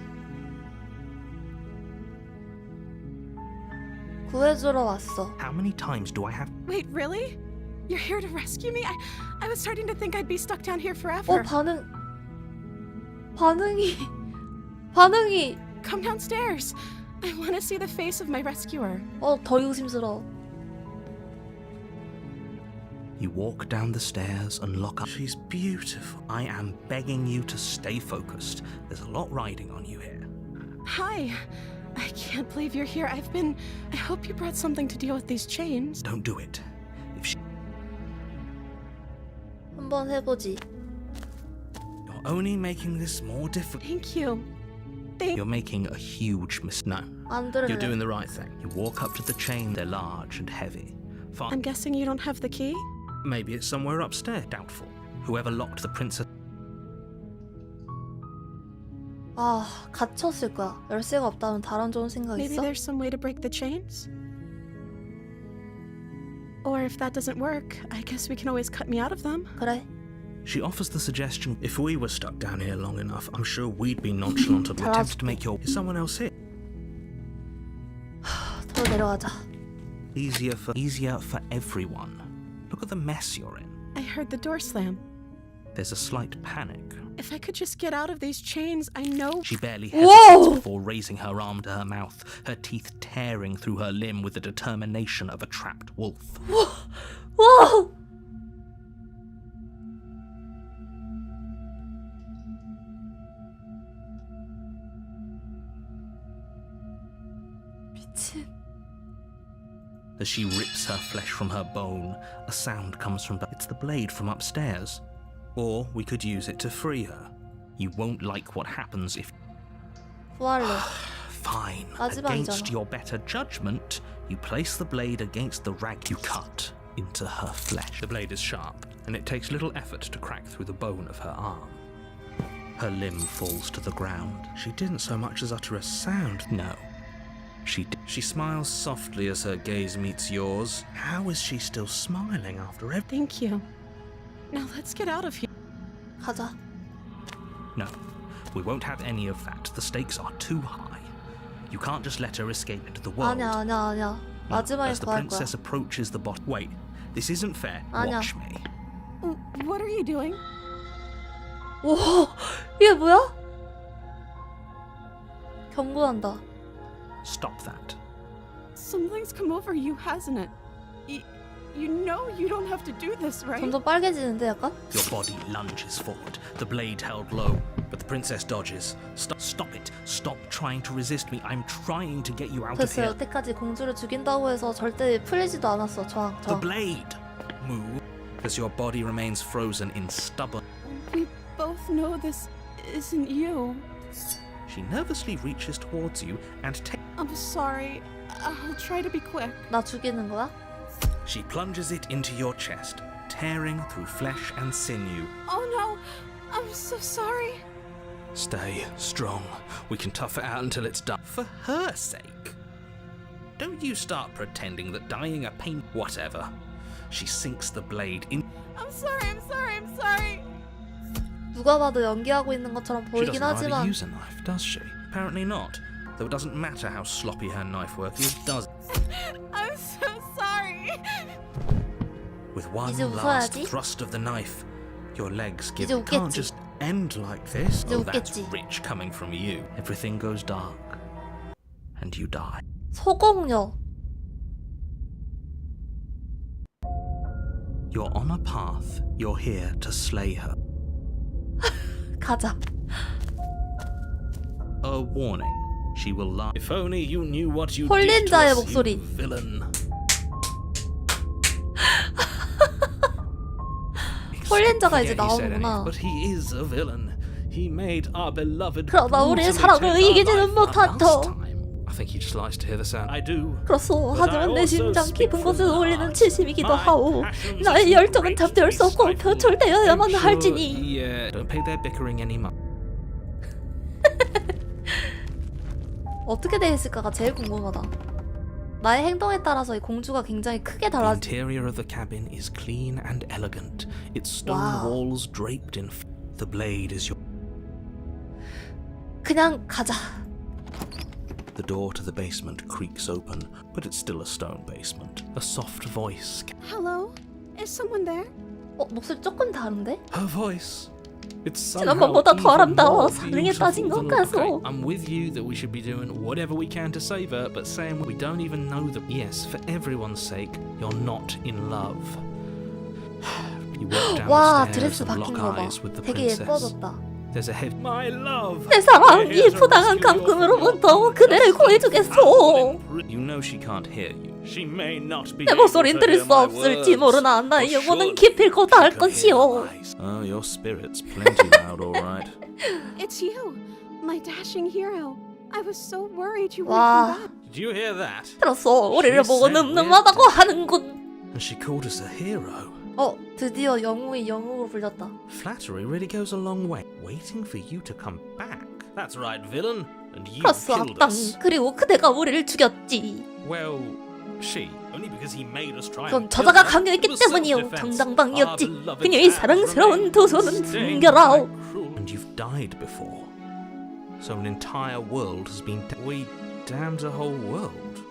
구해주러 왔어.
How many times do I have?
Wait, really? You're here to rescue me? I was starting to think I'd be stuck down here
어,
forever.
반응이
Come downstairs. I want to see the face of my rescuer.
더 의심스러워.
You walk down the stairs and lock up. She's beautiful. I am begging you to stay focused. There's a lot riding on you here.
Hi. I can't believe you're here. I hope you brought something to deal with these chains.
Don't do it. If she,
한번 해보지.
you're only making this more difficult.
Thank you.
You're making a huge mistake. No,
안 들을래.
you're doing the right thing. You walk up to the chain. They're large and heavy.
I'm
Fine.
guessing you don't have the key?
Maybe it's somewhere upstairs. Doubtful. Whoever locked the princess.
아, 갇혔을 거야. 열쇠가 없다면 다른 좋은 생각
Maybe
있어?
there's some way to break the chains? Or if that doesn't work, I guess we can always cut me out of them.
그래.
She offers the suggestion, if we were stuck down here long enough, I'm sure we'd be nonchalant at attempts to make your... Is someone else here?
더 내려가자.
Easier for everyone. Look at the mess you're in.
I heard the door slam.
There's a slight panic.
If I could just get out of these chains, I know.
She barely
Whoa!
hesitates before raising her arm to her mouth, her teeth tearing through her limb with the determination of a trapped wolf.
와! 미친.
As she rips her flesh from her bone, a sound comes from... It's the blade from upstairs. Or we could use it to free her. You won't like what happens if...
구할래.
Fine.
마지막이잖아.
Against your better judgment, you place the blade against the rag you cut into her flesh. The blade is sharp, and it takes little effort to crack through the bone of her arm. Her limb falls to the ground. She didn't so much as utter a sound. No. She smiles softly as her gaze meets yours. How is she still smiling after everything?
Thank you. Now let's get out of here.
가자.
No, we won't have any of that. The stakes are too high. You can't just let her escape into the world.
아니야.
No,
마지막에
as the
구할 거야.
princess approaches the bot. Wait, this isn't fair.
아니야.
Watch me.
What are you doing?
와, 이게 뭐야? 경고한다.
Stop that.
Something's come over you, hasn't it? You know you don't have to do this, right?
점점 빨개지는데 약간?
Your body lunges forward, the blade held low, but the princess dodges. Stop it. Stop trying to resist me. I'm trying to get you out of
됐어.
here.
여태까지 공주를 죽인다고 해서 절대 풀리지도 않았어. 저항.
The blade! Move. As your body remains frozen in stubborn...
We both know this isn't you.
She nervously reaches towards you and
I'm sorry. I'll try to be quick.
나 죽이는 거야?
She plunges it into your chest, tearing through flesh and sinew.
Oh no! I'm so sorry.
Stay strong. We can tough it out until it's done. For her sake. Don't you start pretending that dying a pain... Whatever. She sinks the blade in...
I'm sorry.
누가 봐도 연기하고 있는 것처럼
She
보이긴
doesn't know how
하지만
to use a knife, does she? Apparently not. Though it doesn't matter how sloppy her knife work is, does it?
I'm so sorry.
With one
이제
last
웃어야지.
thrust of the knife, your legs give...
이제
It can't
웃겠지.
just end like this.
이제
Oh, that's
웃겠지.
rich coming from you. Everything goes dark. And you die.
소공녀.
You're on a path. You're here to slay her.
가자.
A warning. She will lie. If only you knew what you
홀린
did to
자의
us, you
목소리.
villain.
홀린 자가 이제
Yeah, he said
나오는구나.
anything, but he is a villain. He made our beloved
그러나 우리의
brutally
사랑을
take our
이기지는
life last
못한다.
time. I think he just likes to hear the sound. I do.
그렇소.
But I
하지만 내
also
심장
speak
깊은
from
곳에서
the
울리는
heart.
진심이기도
My
하오.
passions
나의
is
열정은
great
잠재울 수 없고
stifled.
표출되어야만
I'm sure
할지니.
don't pay their bickering any mind.
어떻게 돼 있을까가 제일 궁금하다. 나의 행동에 따라서 이 공주가 굉장히 크게
The
달라지.
interior of the cabin is clean and elegant. Its stone
Wow.
walls draped in... The blade is your...
그냥 가자.
The door to the basement creaks open, but it's still a stone basement. A soft voice...
Hello? Is someone there?
목소리 조금 다른데?
Her voice. It's
지난번보다 더 아름다워. 사랑에
beautiful
빠진 것
than...
같소.
Okay, I'm with you that we should be doing whatever we can to save her, but saying we don't even know that... Yes, for everyone's sake, you're not in love. You walk down
와,
the stairs
드레스
and
바뀐
lock
거 봐.
eyes with the
되게
princess.
예뻐졌다.
There's a heavy... My love!
내 사랑,
We're here
이
to
부당한
rescue your
감금으로부터 그대를 구해주겠소.
You know she can't hear you. She may not be
내 목소리는 들을 수 없을지 모르나 나의 영혼은 깊일고 닿을 것이오.
Oh, your spirit's plenty loud, all right.
It's you, my dashing hero. I was so worried you
와,
wouldn't come back.
Did you hear that?
들었어. 우리를 보고
She said
늠름하다고 하는군.
And she called us a hero.
드디어 영웅이 영웅으로 불렸다.
Flattery really goes a long way. Waiting for you to come back. That's right, villain. And you
그렇소,
killed
악당.
us.
그리고 그대가 우리를 죽였지.
Well,
She, only because he made us try.
그건 저자가 강요했기 때문이요. 정당방위였지. 그녀의 사랑스러운 두 손은 숨겨라.
And you've died before. So an entire world has been. We damned a whole world.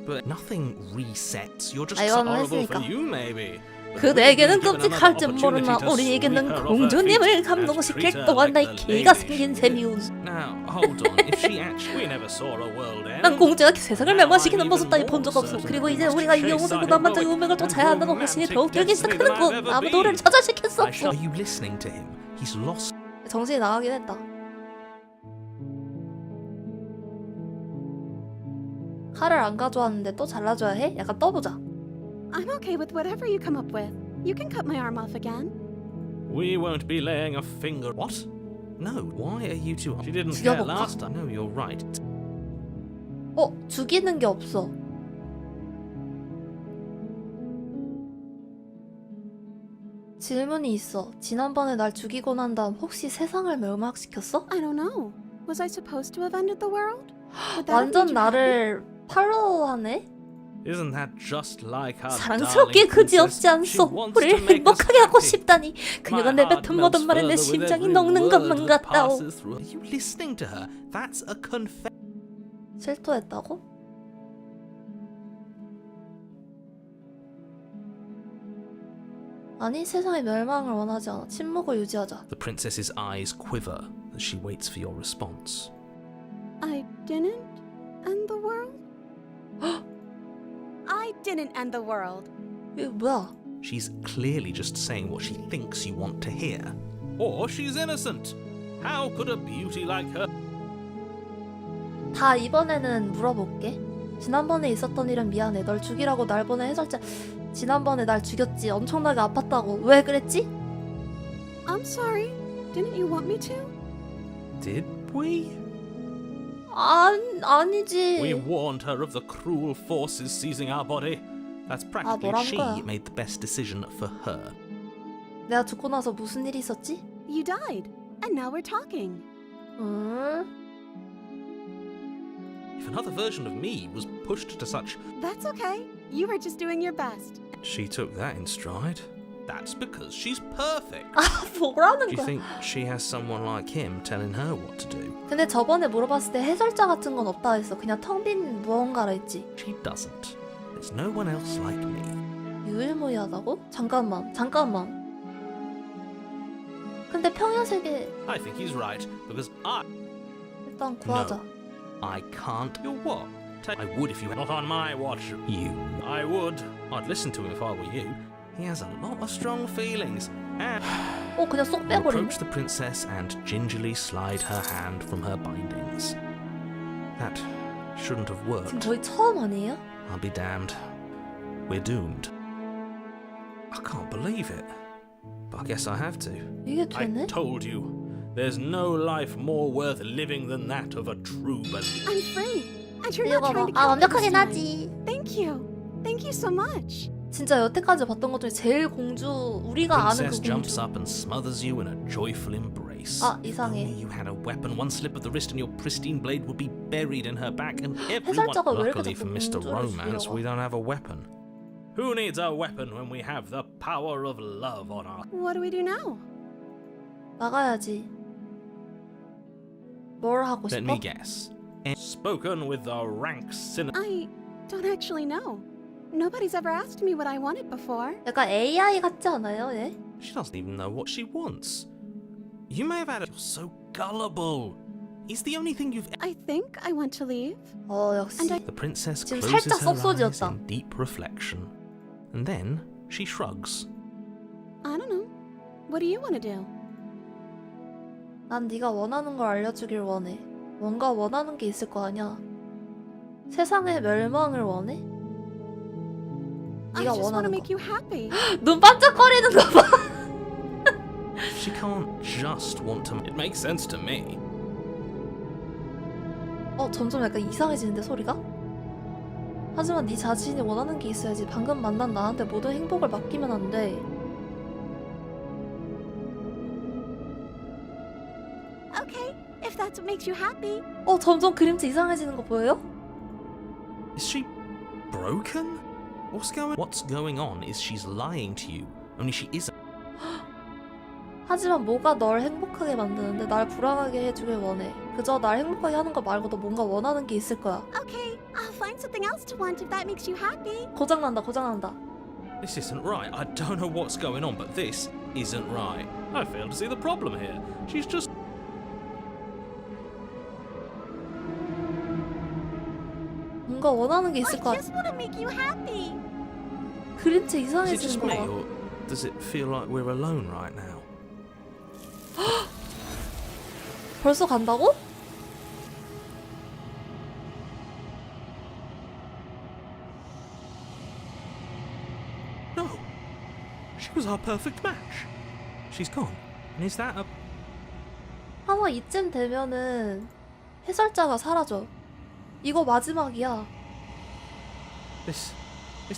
But nothing resets. You're just
이건
horrible for
했으니까.
you, maybe.
그대에게는 끔찍할지 모르나 우리에게는 공주님을 감동시킬 또한 나의 기회가 생긴 셈이오.
Now, hold on. If she actually never saw a world end.
난 공주가 세상을 멸망시키는 모습 따위 본 적 없어. 그리고 이제 우리가 이 영혼을 고난만장의 운명을 쫓아야 한다고 확신이 더욱 들기 시작하는군. 아무도 우리를 좌절시킬 수 없어.
Are you listening to him? He's lost.
정신이 나가긴 했다. 칼을 안 가져왔는데 또 잘라줘야 해? 약간 떠보자.
I'm okay with whatever you come up with. You can cut my arm off again.
We won't be laying a finger. What? No. Why are you two? She didn't
죽여볼까?
get last time. No, you're right.
죽이는 게 없어. 질문이 있어. 지난번에 날 죽이고 난 다음 혹시 세상을 멸망시켰어?
I don't know. Was I supposed to have ended the world? Would that have
완전
made you
나를 팔로우하네?
Isn't that just like our
사랑스럽게
darling
그지없지
princess?
않소.
She wants
우리를
to make us
행복하게 하고
happy.
싶다니. 그녀가
My
내뱉은
heart
모든
melts
말에 내
further with
심장이
every
녹는
word
것만
that
같다오.
passes through. Are you listening to her? That's a confession.
실토했다고? 아니 세상의 멸망을 원하지 않아. 침묵을 유지하자.
The princess's eyes quiver as she waits for your response.
I didn't end the world? I didn't end the world.
이거 뭐야?
She's clearly just saying what she thinks you want to hear. Or she's innocent. How could a beauty like her?
다 이번에는 물어볼게. 지난번에 있었던 일은 미안해. 널 죽이라고 날 보낸 해설자. 지난번에 날 죽였지. 엄청나게 아팠다고. 왜 그랬지?
I'm sorry. Didn't you want me to?
Did we?
아니지.
We warned her of the cruel forces seizing our body. That's practically
뭐라는
she
거야?
made the best decision for her.
내가 죽고 나서 무슨 일이 있었지?
You died. And now we're talking.
If another version of me was pushed to such...
That's okay. You were just doing your best.
She took that in stride. That's because she's perfect.
뭐라는
Do you
거야?
think she has someone like him telling her what to do?
근데 저번에 물어봤을 때 해설자 같은 건 없다 했어. 그냥 텅 빈 무언가라 했지.
She doesn't. There's no one else like me.
유일무이하다고? 잠깐만. 근데 평야세계
I think he's right, because I...
일단 구하자.
I can't. You what? I would if you were not on my watch. You. I would. I'd listen to him if I were you. He has a lot of strong feelings. And
그냥 쏙
you
빼버리네.
approach the princess and gingerly slide her hand from her bindings. That shouldn't have
지금
worked.
저희 처음 아니에요?
I'll be damned. We're doomed. I can't believe it. But I guess I have to.
이게 되네?
I told you. There's no life more worth living than that of a true believer.
I'm free. And you're not trying to kill me
완벽하긴
this time.
하지.
Thank you. Thank you so much.
진짜 여태까지 봤던 것 중에 제일 공주, 우리가 아는
Princess
그
jumps
공주.
up and smothers you in a joyful embrace.
이상해.
Only you had a weapon, one slip of the wrist and your pristine blade would be buried in her back and everyone...
해설자가 왜 이렇게
Luckily for
자꾸
Mr.
공주를
Romance,
죽이려고
we don't have a weapon. Who needs a weapon when we have the power of love on our...
What do we do now?
나가야지. 뭘 하고
Let
싶어?
me guess. Spoken with the rank cynic...
I don't actually know. Nobody's ever asked me what I wanted before.
약간 AI 같지 않아요, 얘?
She doesn't even know what she wants. You may have had a... You're so gullible. He's the only thing you've...
I think I want to leave.
역시.
And I...
The princess
지금
closes
살짝
her eyes
섭소지였다.
in deep reflection. And then she shrugs.
I don't know. What do you want to do?
난 네가 원하는 걸 알려주길 원해. 뭔가 원하는 게 있을 거 아니야. 세상의 멸망을 원해?
I
네가
just want to
원하는
make
거.
you happy.
눈 반짝거리는 거 봐.
She can't just want to... It makes sense to me.
점점 약간 이상해지는데 소리가? 하지만 네 자신이 원하는 게 있어야지. 방금 만난 나한테 모든 행복을 맡기면 안 돼.
Okay, if that's what makes you happy.
점점 그림체 이상해지는 거 보여요?
Is she broken? What's going on is she's lying to you. Only she isn't.
하지만 뭐가 널 행복하게 만드는데 날 불안하게 해주길 원해. 그저 날 행복하게 하는 거 말고도 뭔가 원하는 게 있을 거야.
Okay, I'll find something else to want if that makes you happy.
고장난다, 고장난다.
This isn't right. I don't know what's going on, but this isn't right. I fail to see the problem here. She's just.
뭔가 원하는 게 있을
I
거야.
just want to make you happy.
그림체
Is it
이상해지는
just
거
me,
봐.
or does it feel like we're alone right now?
벌써 간다고?
No. She was our perfect match. She's gone. And is that a.
아마 이쯤 되면은 해설자가 사라져. 이거 마지막이야.
This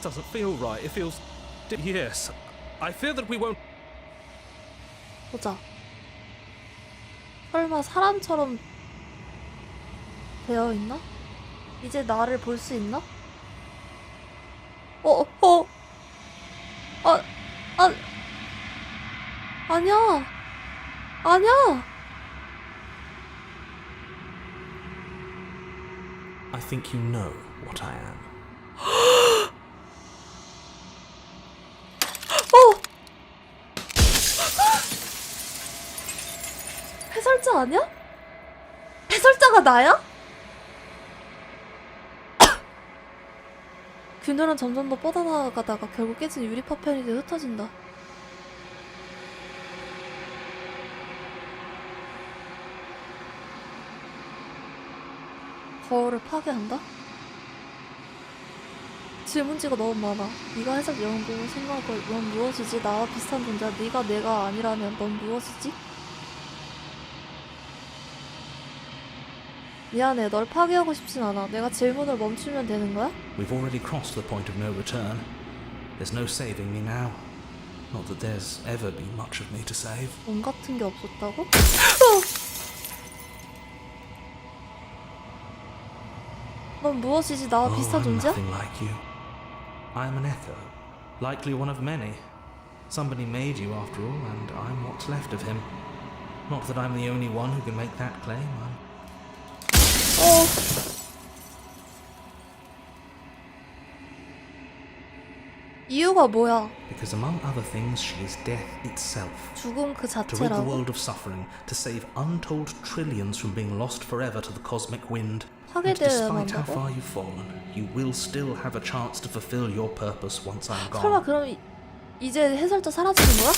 doesn't feel right. It feels. Yes. I fear that we won't.
보자. 설마 사람처럼 되어 있나? 이제 나를 볼 수 있나? 아니야. 아니야.
I think you know what I am.
해설자 아니야? 해설자가 나야? 균열은 점점 더 뻗어나가다가 결국 깨진 유리 파편이 돼 흩어진다. 거울을 파괴한다? 질문지가 너무 많아. 네가 해석 영웅 보고 생각할 넌 무엇이지? 나와 비슷한 존재야. 네가 내가 아니라면 넌 무엇이지? 미안해. 널 파괴하고 싶진 않아. 내가 질문을 멈추면 되는 거야?
We've already crossed the point of no return. There's no saving me now. Not that there's ever been much of me to save.
몸 같은 게 없었다고? 넌 무엇이지? 나와 비슷한
I'm
존재야?
nothing like you. I'm an echo, likely one of many. Somebody made you after all, and I'm what's left of him. Not that I'm the only one who can make that claim.
이유가 뭐야?
Because among other things, she is death itself.
죽음 그
To rid the
자체라고?
world of suffering, to save untold trillions from being lost forever to the cosmic wind. And
파괴되어야만
despite how
한다고?
far you've fallen, you will still have a chance to fulfill your purpose once I'm
설마
gone.
그럼 이제 해설자 사라지는 거야?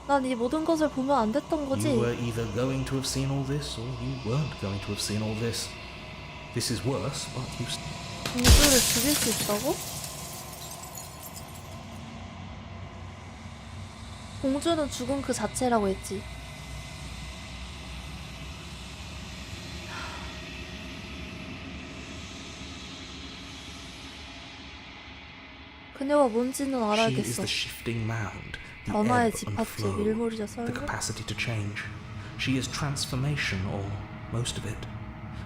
난 이 모든 것을 보면 안 됐던 거지?
You were either going to have seen all this, or you weren't going to have seen all this. This is worse, but you.
공주를 죽일 수 있다고? 공주는 죽음 그 자체라고 했지. 그녀가 뭔지는
She is
알아야겠어.
the shifting mound, the
변화의
ebb and
집합체,
flow,
밀물이자
the
썰물.
capacity to change. She is transformation, or most of it.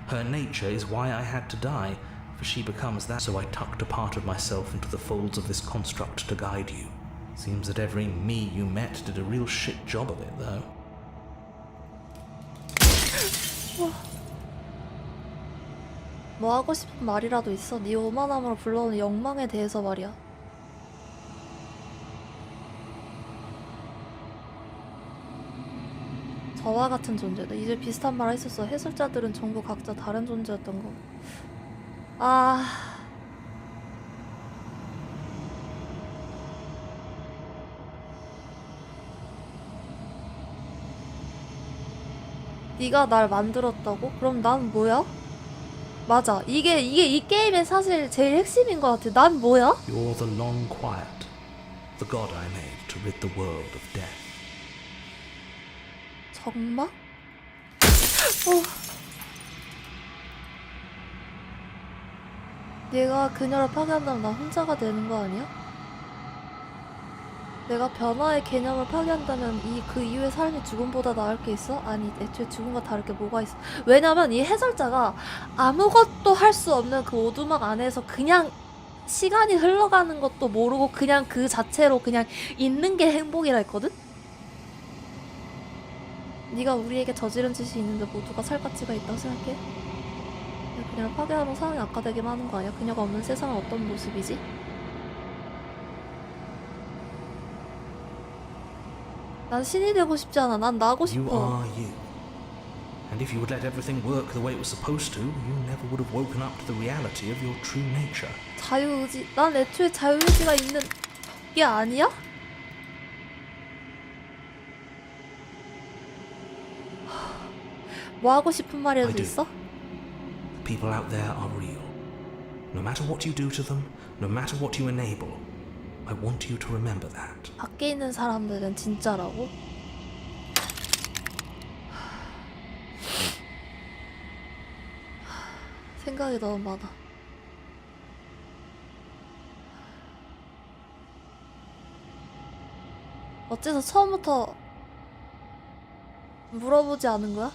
Her nature is why I had to die, for she becomes that. So I tucked a part of myself into the folds of this construct to guide you. Seems that every me you met did a real shit job of it, though.
뭐 하고 싶은 말이라도 있어? 네 오만함으로 불러오는 욕망에 대해서 말이야. 저와 같은 존재다. 이제 비슷한 말 했었어. 해설자들은 전부 각자 다른 존재였던 거. 아... 네가 날 만들었다고? 그럼 난 뭐야? 맞아. 이게 이 게임의 사실 제일 핵심인 것 같아. 난 뭐야?
You're the long quiet, the god I made to rid the world of death.
정말? 내가 그녀를 파괴한다면 나 혼자가 되는 거 아니야? 내가 변화의 개념을 파괴한다면 그 이후의 삶이 죽음보다 나을 게 있어? 아니, 애초에 죽음과 다를 게 뭐가 있어? 왜냐면 이 해설자가 아무것도 할 수 없는 그 오두막 안에서 그냥 시간이 흘러가는 것도 모르고 그냥 그 자체로 그냥 있는 게 행복이라 했거든? 네가 우리에게 저지른 짓이 있는데 모두가 살 가치가 있다고 생각해? 그녀를 파괴하면 상황이 악화되기만 하는 거 아니야? 그녀가 없는 세상은 어떤 모습이지? 난 신이 되고 싶지 않아. 난 나고
You
싶어.
are you. And if you would let everything work the way it was supposed to, you never would have woken up to the reality of your true nature.
자유의지. 난 애초에 자유의지가 있는 게 아니야? 뭐 하고 싶은
I
말이라도
do.
있어?
People out there are real. No matter what you do to them, no matter what you enable, I want you to remember that.
밖에 있는 사람들은 진짜라고? 생각이 너무 많아. 어째서 처음부터 물어보지 않은 거야?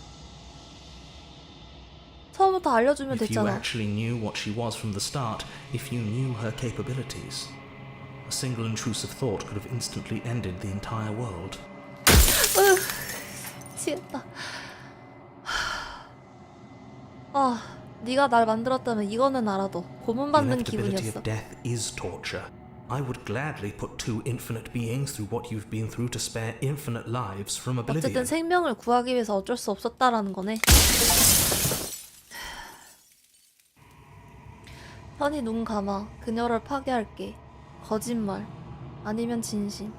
처음부터 알려주면
If you
됐잖아.
actually knew what she was from the start, if you knew her capabilities, a single intrusive thought could have instantly ended the entire world.
미치겠다. 아, 네가 날 만들었다면 이거는 알아도
The
고문받는
inevitability
기분이었어.
of death is torture. I would gladly put two infinite beings through what you've been through to spare infinite lives from
어쨌든
oblivion.
생명을 구하기 위해서 어쩔 수 없었다라는 거네. 편히 눈 감아. 그녀를 파괴할게. 거짓말. 아니면 진심.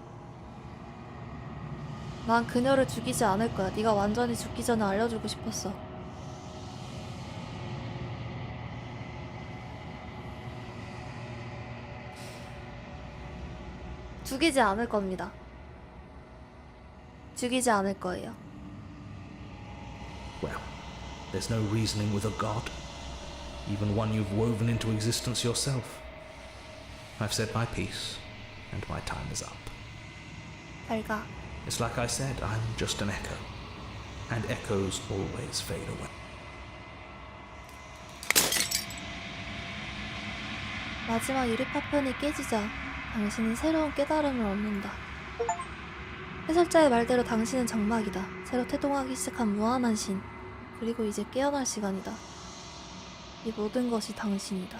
난 그녀를 죽이지 않을 거야. 네가 완전히 죽기 전에 알려주고 싶었어. 죽이지 않을 겁니다. 죽이지 않을 거예요.
Well, there's no reasoning with a god, even one you've woven into existence yourself. I've said my piece, and my time is up.
잘 가.
It's like I said, I'm just an echo, and echoes always fade away.
마지막 유리파편이 깨지자 당신은 새로운 깨달음을 얻는다. 해설자의 말대로 당신은 장막이다. 새로 태동하기 시작한 무한한 신. 그리고 이제 깨어날 시간이다. 이 모든 것이 당신이다.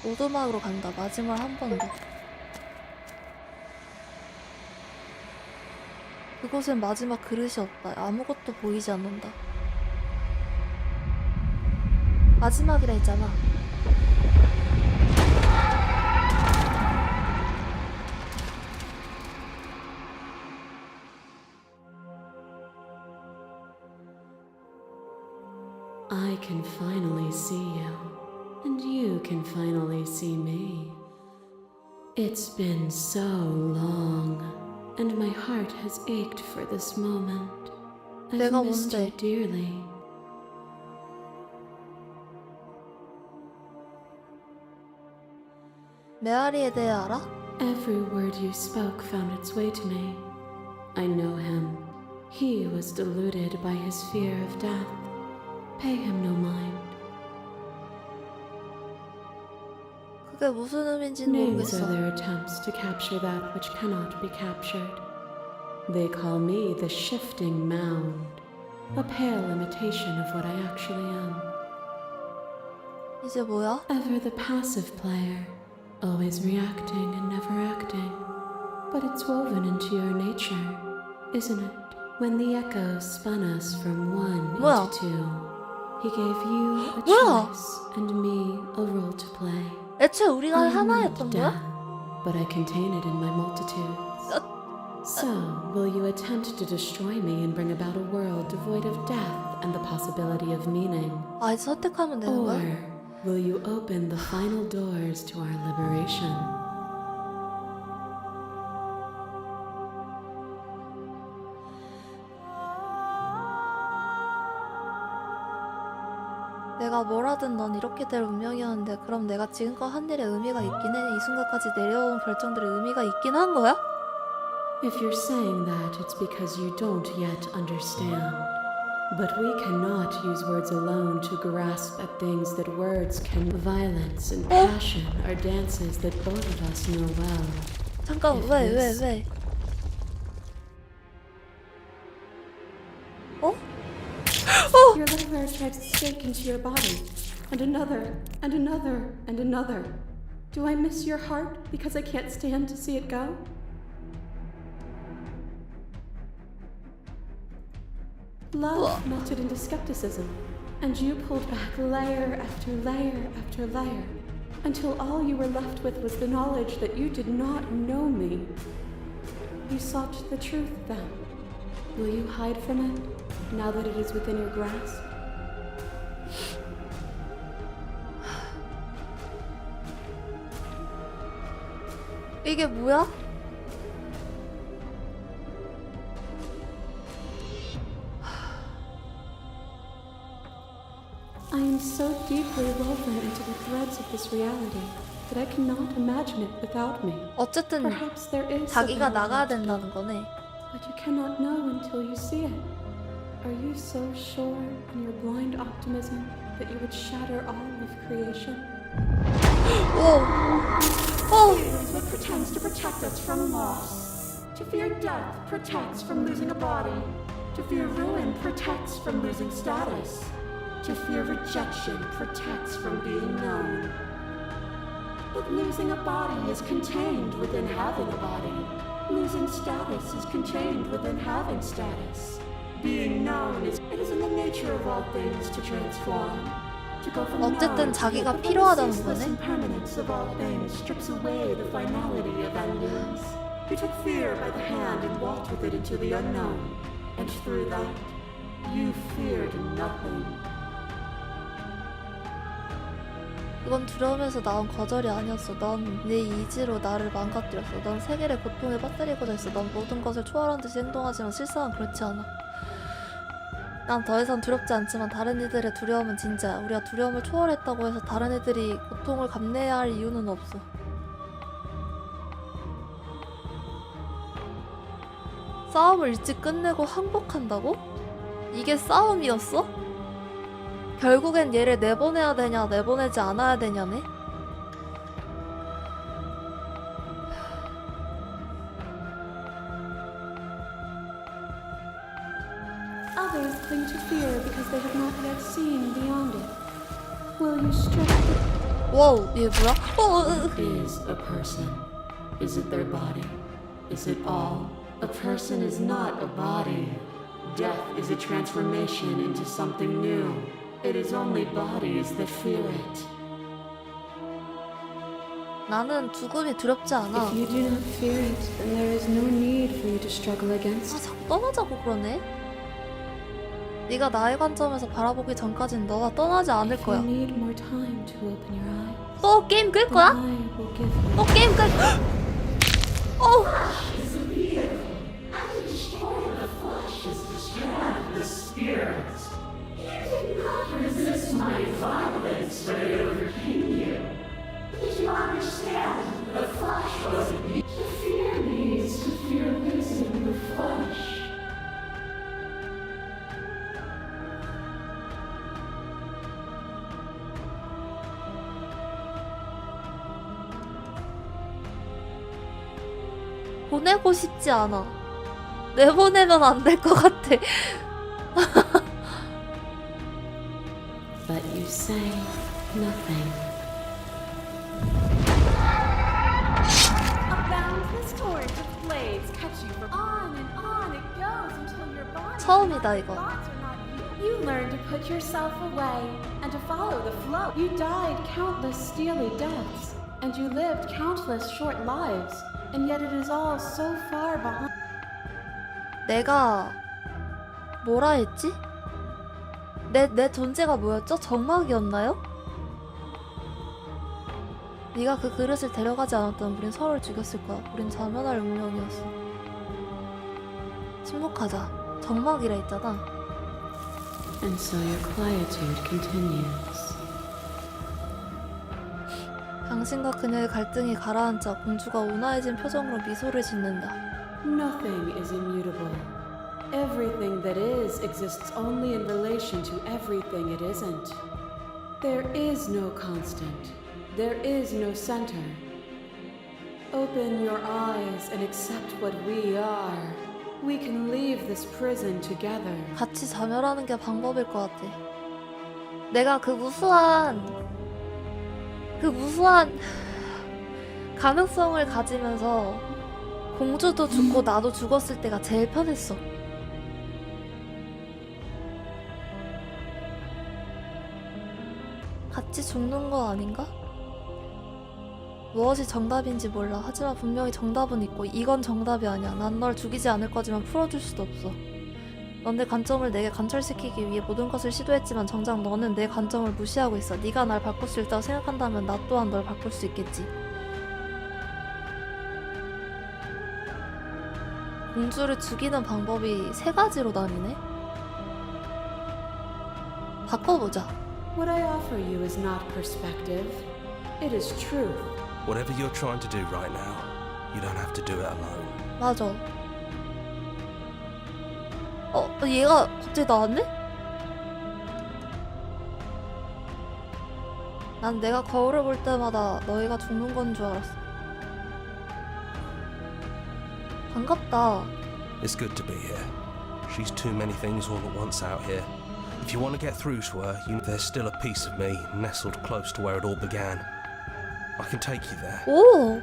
오두막으로 간다. 마지막 한 번 더. 그곳엔 마지막 그릇이 없다. 아무것도 보이지 않는다. 마지막이라 했잖아.
I can finally see you, and you can finally see me. It's been so long, and my heart has ached for this moment. I've
내가
missed you
뭔데?
dearly.
메아리에 대해 알아?
Every word you spoke found its way to me. I know him. He was deluded by his fear of death. Pay him no mind.
그게 무슨 의미인지는
Names
모르겠어.
are their attempts to capture that which cannot be captured. They call me the shifting mound, a pale imitation of what I actually am.
이제 뭐야?
Ever the passive player, always reacting and never acting. But it's woven into your nature, isn't it? When the echoes spun us from one
뭐야?
into two, he gave you a
뭐야?
choice and me a role to play.
애초에 우리가
I am
하나였던
not
거야?
death, but I contain it in my multitudes. So, will you attempt to destroy me and bring about a world devoid of death and the possibility of meaning?
아, 이제 선택하면 되는
Or
거야?
will you open the final doors to our liberation?
내가 뭘 하든 넌 이렇게 될 운명이었는데 그럼 내가 지금껏 한 일에 의미가 있긴 해? 이 순간까지 내려온 결정들의 의미가 있긴 한 거야?
If you're saying that, it's because you don't yet understand. But we cannot use words alone to grasp at things that words can. Violence and passion are dances that both of us know well.
잠깐 왜? 어?
Your liver tried to sink into your body, and another, and another, and another. Do I miss your heart because I can't stand to see it go? Love melted into skepticism, and you pulled back layer after layer after layer, until all you were left with was the knowledge that you did not know me. You sought the truth then. Will you hide from it, now that it is within your grasp?
이게 뭐야?
I am so deeply woven into the threads of this reality that I cannot imagine it without me.
어쨌든
Perhaps there is
자기가
something
나가야
left to do,
된다는 거네.
but you cannot know until you see it. Are you so sure in your blind optimism that you would shatter all of creation?
What pretends to protect us from loss. To fear death protects from losing a body. To fear ruin protects from losing status. To fear rejection protects from being known. But losing a body is contained within having a body. Losing status is contained within having status. Being known is it is in the nature of all things to transform. To go from
어쨌든
known to
자기가
the
필요하다는
ceaseless
거네.
impermanence of all things strips away the finality of endings. You took fear by the hand and walked with it into the unknown, and through that, you feared nothing.
그건 두려움에서 나온 거절이 아니었어. 넌 네 이지로 나를 망가뜨렸어. 넌 세계를 고통에 빠뜨리고자 했어. 넌 모든 것을 초월한 듯이 행동하지만 실상은 그렇지 않아. 난 더 이상 두렵지 않지만 다른 이들의 두려움은 진짜야. 우리가 두려움을 초월했다고 해서 다른 이들이 고통을 감내해야 할 이유는 없어. 싸움을 일찍 끝내고 항복한다고? 이게 싸움이었어? 결국엔 얘를 내보내야 되냐 내보내지 않아야 되냐네?
Others cling to fear because they have not yet seen beyond it. Will you strip the
와우, 얘 뭐야?
Is a person? Is it their body? Is it all? A person is not a body. Death is a transformation into something new. It is only bodies that fear it.
나는 죽음이 두렵지 않아.
If you do not fear it, then there is no need for you to struggle
아,
against it.
자꾸 떠나자고 그러네? 네가 나의 관점에서 바라보기 전까진 너가 떠나지 않을
If
거야.
you need more time to open your eyes,
또 게임 끌
then
거야?
I will give you.
또 게임 끌... 어우! 보내고 싶지 않아. 내보내면 안 될 것 같아.
But you say nothing.
A boundless torrent of blades cuts you from on it goes until your body.
처음이다 이거.
Thoughts are not you. You learn to put yourself away and to follow the flow.
You died countless steely deaths, and you lived countless short lives, and yet it is all so far behind.
내가 뭐라 했지? 내 존재가 뭐였죠? 정막이었나요? 네가 그 그릇을 데려가지 않았다면 우린 서로를 죽였을 거야. 우린 자면할 운명이었어. 침묵하자. 정막이라 했잖아.
And so your quietude continues.
당신과 그녀의 갈등이 가라앉자 공주가 온화해진 표정으로 미소를 짓는다.
Nothing is immutable. Everything that is exists only in relation to everything it isn't. There is no constant. There is no center. Open your eyes and accept what we are. We can leave this prison together.
같이 자멸하는 게 방법일 것 같아. 내가 그 무수한 가능성을 가지면서 공주도 죽고 나도 죽었을 때가 제일 편했어. 같이 죽는 거 아닌가? 무엇이 정답인지 몰라. 하지만 분명히 정답은 있고 이건 정답이 아니야. 난 널 죽이지 않을 거지만 풀어줄 수도 없어. 넌 내 관점을 내게 관철시키기 위해 모든 것을 시도했지만 정작 너는 내 관점을 무시하고 있어. 네가 날 바꿀 수 있다고 생각한다면 나 또한 널 바꿀 수 있겠지. 공주를 죽이는 방법이 세 가지로 나뉘네? 바꿔보자.
What I offer you is not perspective. It is truth.
Whatever you're trying to do right now, you don't have to do it alone.
맞아. 얘가 갑자기 나왔네? 난 내가 거울을 볼 때마다 너희가 죽는 건 줄 알았어. 반갑다.
It's good to be here. She's too many things all at once out here. If you want to get through to her, there's still a piece of me nestled close to where it all began. I can take you there.
오!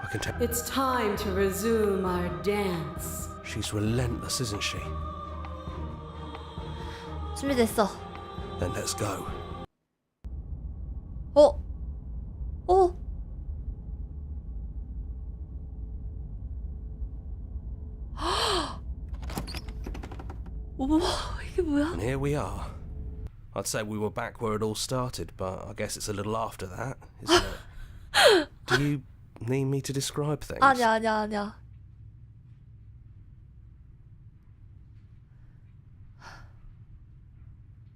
I can take...
It's time to resume our dance.
She's relentless, isn't she?
준비됐어.
Then let's go.
어? 어머, 이게 뭐야?
And here we are. I'd say we were back where it all started, but I guess it's a little after that, isn't it? Do you need me to describe things?
아니야.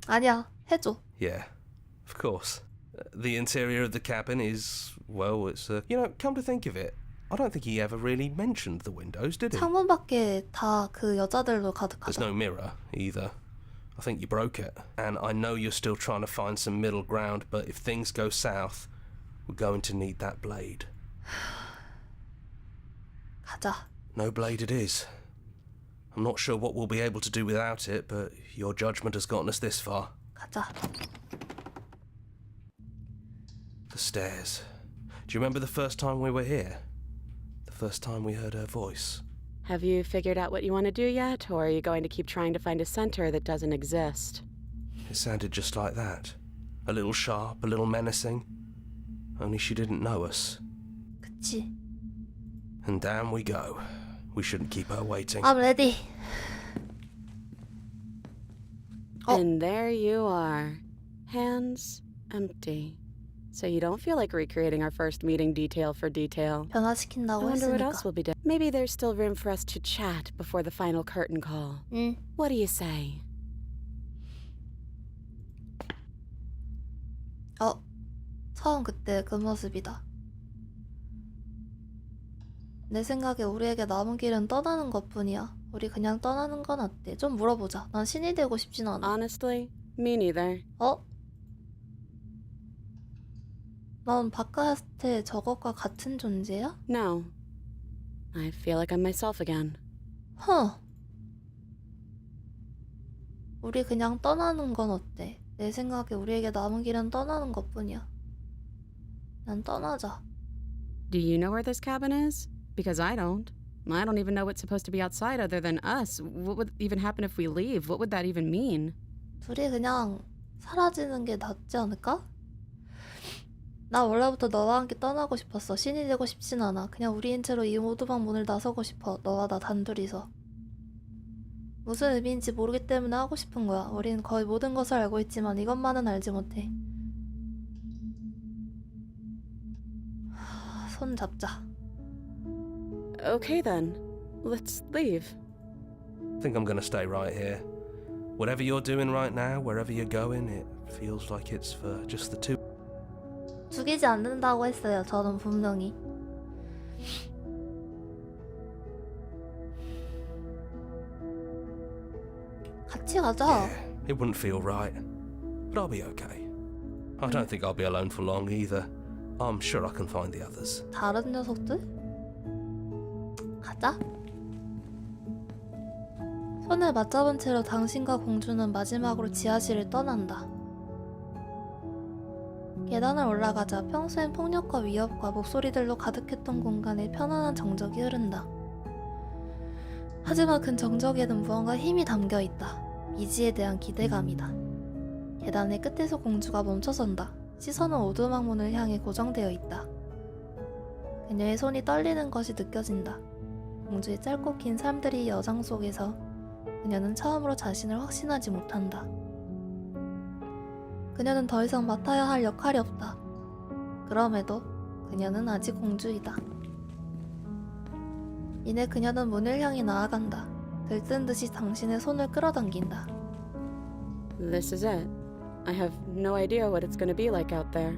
아니야, 해줘.
Yeah, of course. The interior of the cabin is, well, it's come to think of it, I don't think he ever really mentioned the windows, did he?
창문 밖에 다 그 여자들로
There's
가득하다.
no mirror, either. I think you broke it. And I know you're still trying to find some middle ground, but if things go south, we're going to need that blade.
가자.
No blade it is. I'm not sure what we'll be able to do without it, but your judgment has gotten us this far.
가자.
The stairs. Do you remember the first time we were here? The first time we heard her voice?
Have you figured out what you want to do yet, or are you going to keep trying to find a center that doesn't exist?
It sounded just like that. A little sharp, a little menacing. Only she didn't know us.
그치.
And down we go. We shouldn't keep her waiting.
I'm ready.
And there you are. Hands empty. So you don't feel like recreating our first meeting detail for detail. I
변화시킨다고
wonder what
했으니까.
else will be done. Maybe there's still room for us to chat before the final curtain call.
응.
What do you say?
처음 그때 그 모습이다. 내 생각에 우리에게 남은 길은 떠나는 것뿐이야. 우리 그냥 떠나는 건 어때? 좀 물어보자. 난 신이 되고 싶진 않아.
Honestly, me neither.
넌 바카스테 저것과 같은 존재야?
No. I feel like I'm myself again.
우리 그냥 떠나는 건 어때? 내 생각에 우리에게 남은 길은 떠나는 것뿐이야. 난 떠나자.
Do you know where this cabin is? Because I don't. I don't even know what's supposed to be outside other than us. What would even happen if we leave? What would that even mean?
둘이 그냥 사라지는 게 낫지 않을까? 나 원래부터 너와 함께 떠나고 싶었어. 신이 되고 싶진 않아. 그냥 우리인 채로 이 오두막 문을 나서고 싶어. 너와 나 단둘이서. 무슨 의미인지 모르기 때문에 하고 싶은 거야. 우린 거의 모든 것을 알고 있지만 이것만은 알지 못해. 손 잡자.
Okay then. Let's leave.
I think I'm gonna stay right here. Whatever you're doing right now, wherever you're going, it feels like it's for just the two.
죽이지 않는다고 했어요. 저는 분명히. 같이 가자.
It wouldn't feel right, but I'll be okay. I don't think I'll be alone for long either. I'm sure I can find the others.
다른 녀석들? 가자. 손을 맞잡은 채로 당신과 공주는 마지막으로 지하실을 떠난다. 계단을 올라가자 평소엔 폭력과 위협과 목소리들로 가득했던 공간에 편안한 정적이 흐른다. 하지만 그 정적에는 무언가 힘이 담겨 있다. 미지에 대한 기대감이다. 계단의 끝에서 공주가 멈춰선다. 시선은 오두막문을 향해 고정되어 있다. 그녀의 손이 떨리는 것이 느껴진다. 공주의 짧고 긴 삶들이 여장 속에서 그녀는 처음으로 자신을 확신하지 못한다. 그녀는 더 이상 맡아야 할 역할이 없다. 그럼에도 그녀는 아직 공주이다. 이내 그녀는 문을 향해 나아간다. 들뜬 듯이 당신의 손을 끌어당긴다.
This is it. I have no idea what it's going to be like out there.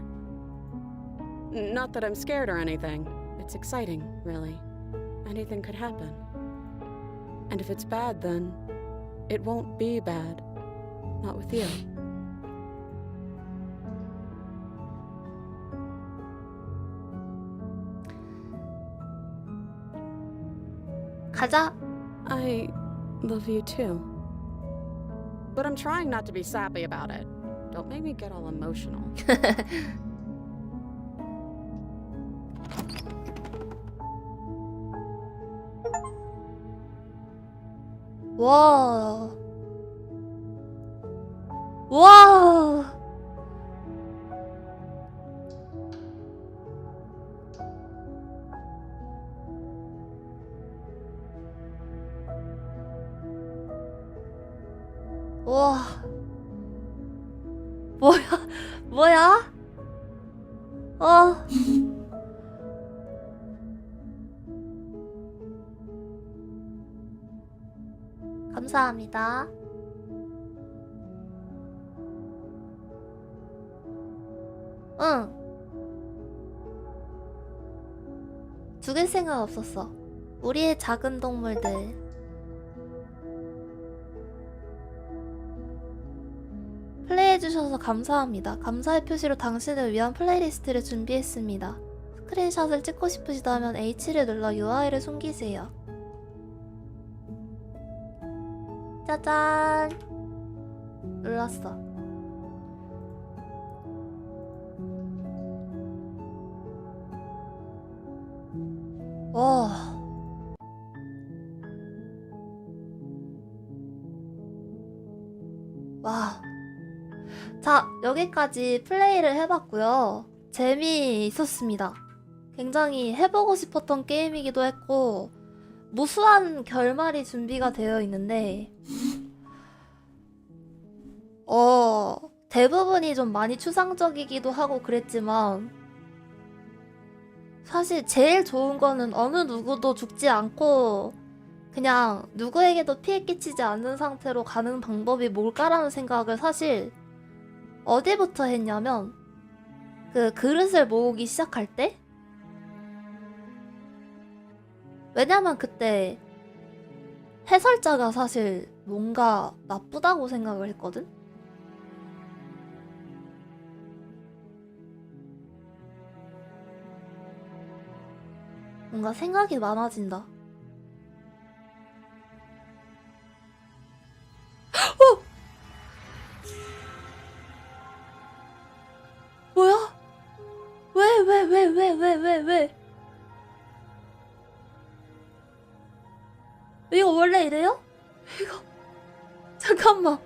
Not that I'm scared or anything. It's exciting, really. Anything could happen. And if it's bad, then it won't be bad. Not with you.
가자.
I love you too. But I'm trying not to be sappy about it. Don't make me get all emotional.
와. 와. 와. 뭐야? 뭐야? 감사합니다. 응. 죽일 생각 없었어. 우리의 작은 동물들. 플레이해주셔서 감사합니다. 감사의 표시로 당신을 위한 플레이리스트를 준비했습니다. 스크린샷을 찍고 싶으시다면 H를 눌러 UI를 숨기세요. 짜잔! 눌렀어. 와. 와. 자, 여기까지 플레이를 해봤고요. 재미있었습니다. 굉장히 해보고 싶었던 게임이기도 했고 무수한 결말이 준비가 되어 있는데 대부분이 좀 많이 추상적이기도 하고 그랬지만 사실 제일 좋은 거는 어느 누구도 죽지 않고 그냥 누구에게도 피해 끼치지 않는 상태로 가는 방법이 뭘까라는 생각을 사실 어디부터 했냐면 그 그릇을 모으기 시작할 때? 왜냐면 그때 해설자가 사실 뭔가 나쁘다고 생각을 했거든? 뭔가 생각이 많아진다. 뭐야? 왜? 이거 원래 이래요? 이거 잠깐만.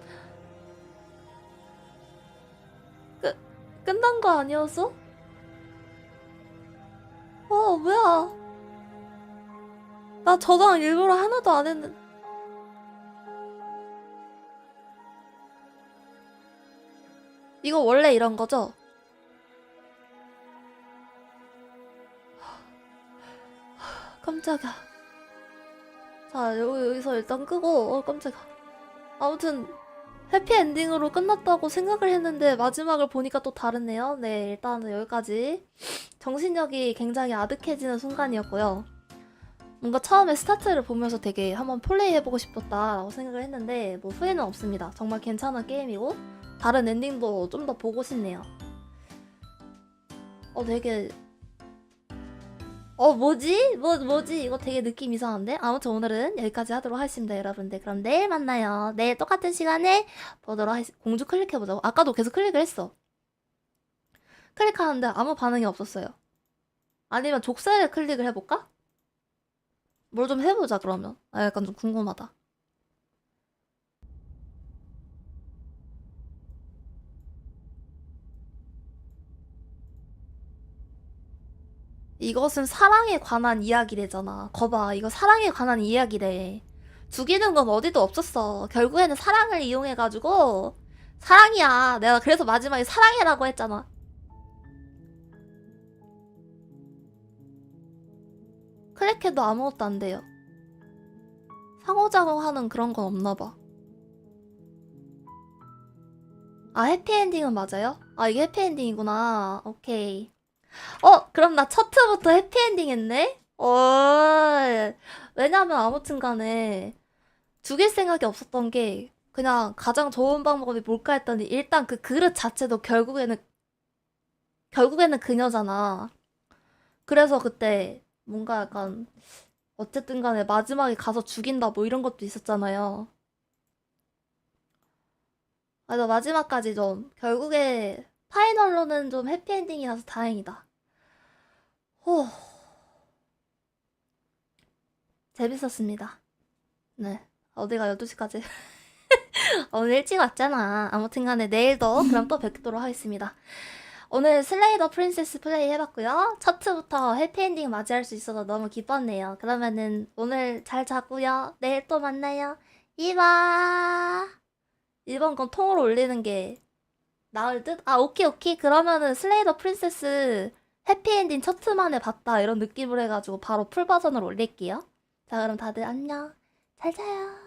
끝난 거 아니었어? 뭐야? 나 저장 일부러 하나도 안 했는데. 이거 원래 이런 거죠? 깜짝이야. 자, 여기서 일단 끄고 깜짝이야. 아무튼 해피엔딩으로 끝났다고 생각을 했는데 마지막을 보니까 또 다르네요. 네, 일단은 여기까지 정신력이 굉장히 아득해지는 순간이었고요. 뭔가 처음에 스타트를 보면서 되게 한번 플레이해보고 싶었다라고 생각을 했는데 뭐 후회는 없습니다. 정말 괜찮은 게임이고 다른 엔딩도 좀 더 보고 싶네요. 되게 뭐지? 이거 되게 느낌 이상한데? 아무튼 오늘은 여기까지 하도록 하겠습니다, 여러분들. 그럼 내일 만나요. 내일 똑같은 시간에 보도록 하겠습니다. 공주 클릭해보자고. 아까도 계속 클릭을 했어. 클릭하는데 아무 반응이 없었어요. 아니면 족쇄를 클릭을 해볼까? 뭘 좀 해보자, 그러면. 약간 좀 궁금하다. 이것은 사랑에 관한 이야기래잖아. 거봐, 이거 사랑에 관한 이야기래. 죽이는 건 어디도 없었어. 결국에는 사랑을 이용해가지고 사랑이야. 내가 그래서 마지막에 사랑해라고 했잖아. 클릭해도 아무것도 안 돼요. 상호작용하는 그런 건 없나봐. 아, 해피엔딩은 맞아요? 아, 이게 해피엔딩이구나. 오케이. 그럼 나 첫 회부터 해피엔딩 했네? 왜냐면 아무튼 간에 죽일 생각이 없었던 게 그냥 가장 좋은 방법이 뭘까 했더니 일단 그 그릇 자체도 결국에는 그녀잖아. 그래서 그때 뭔가 약간 어쨌든 간에 마지막에 가서 죽인다 뭐 이런 것도 있었잖아요. 그래서 마지막까지 좀 결국에 파이널로는 좀 해피엔딩이라서 다행이다. 재밌었습니다. 네. 어디가 12시까지. 오늘 일찍 왔잖아. 아무튼 간에 내일도 그럼 또 뵙도록 하겠습니다. 오늘 슬레이 더 프린세스 플레이 해봤고요. 첫 회부터 해피엔딩 맞이할 수 있어서 너무 기뻤네요. 그러면은 오늘 잘 자고요. 내일 또 만나요. 이번 건 통으로 올리는 게 나을 듯? 아, 오케이. 그러면은 슬레이 더 프린세스 해피엔딩 첫 회만에 봤다 이런 느낌을 해가지고 바로 풀 버전으로 올릴게요. 자, 그럼 다들 안녕. 잘 자요.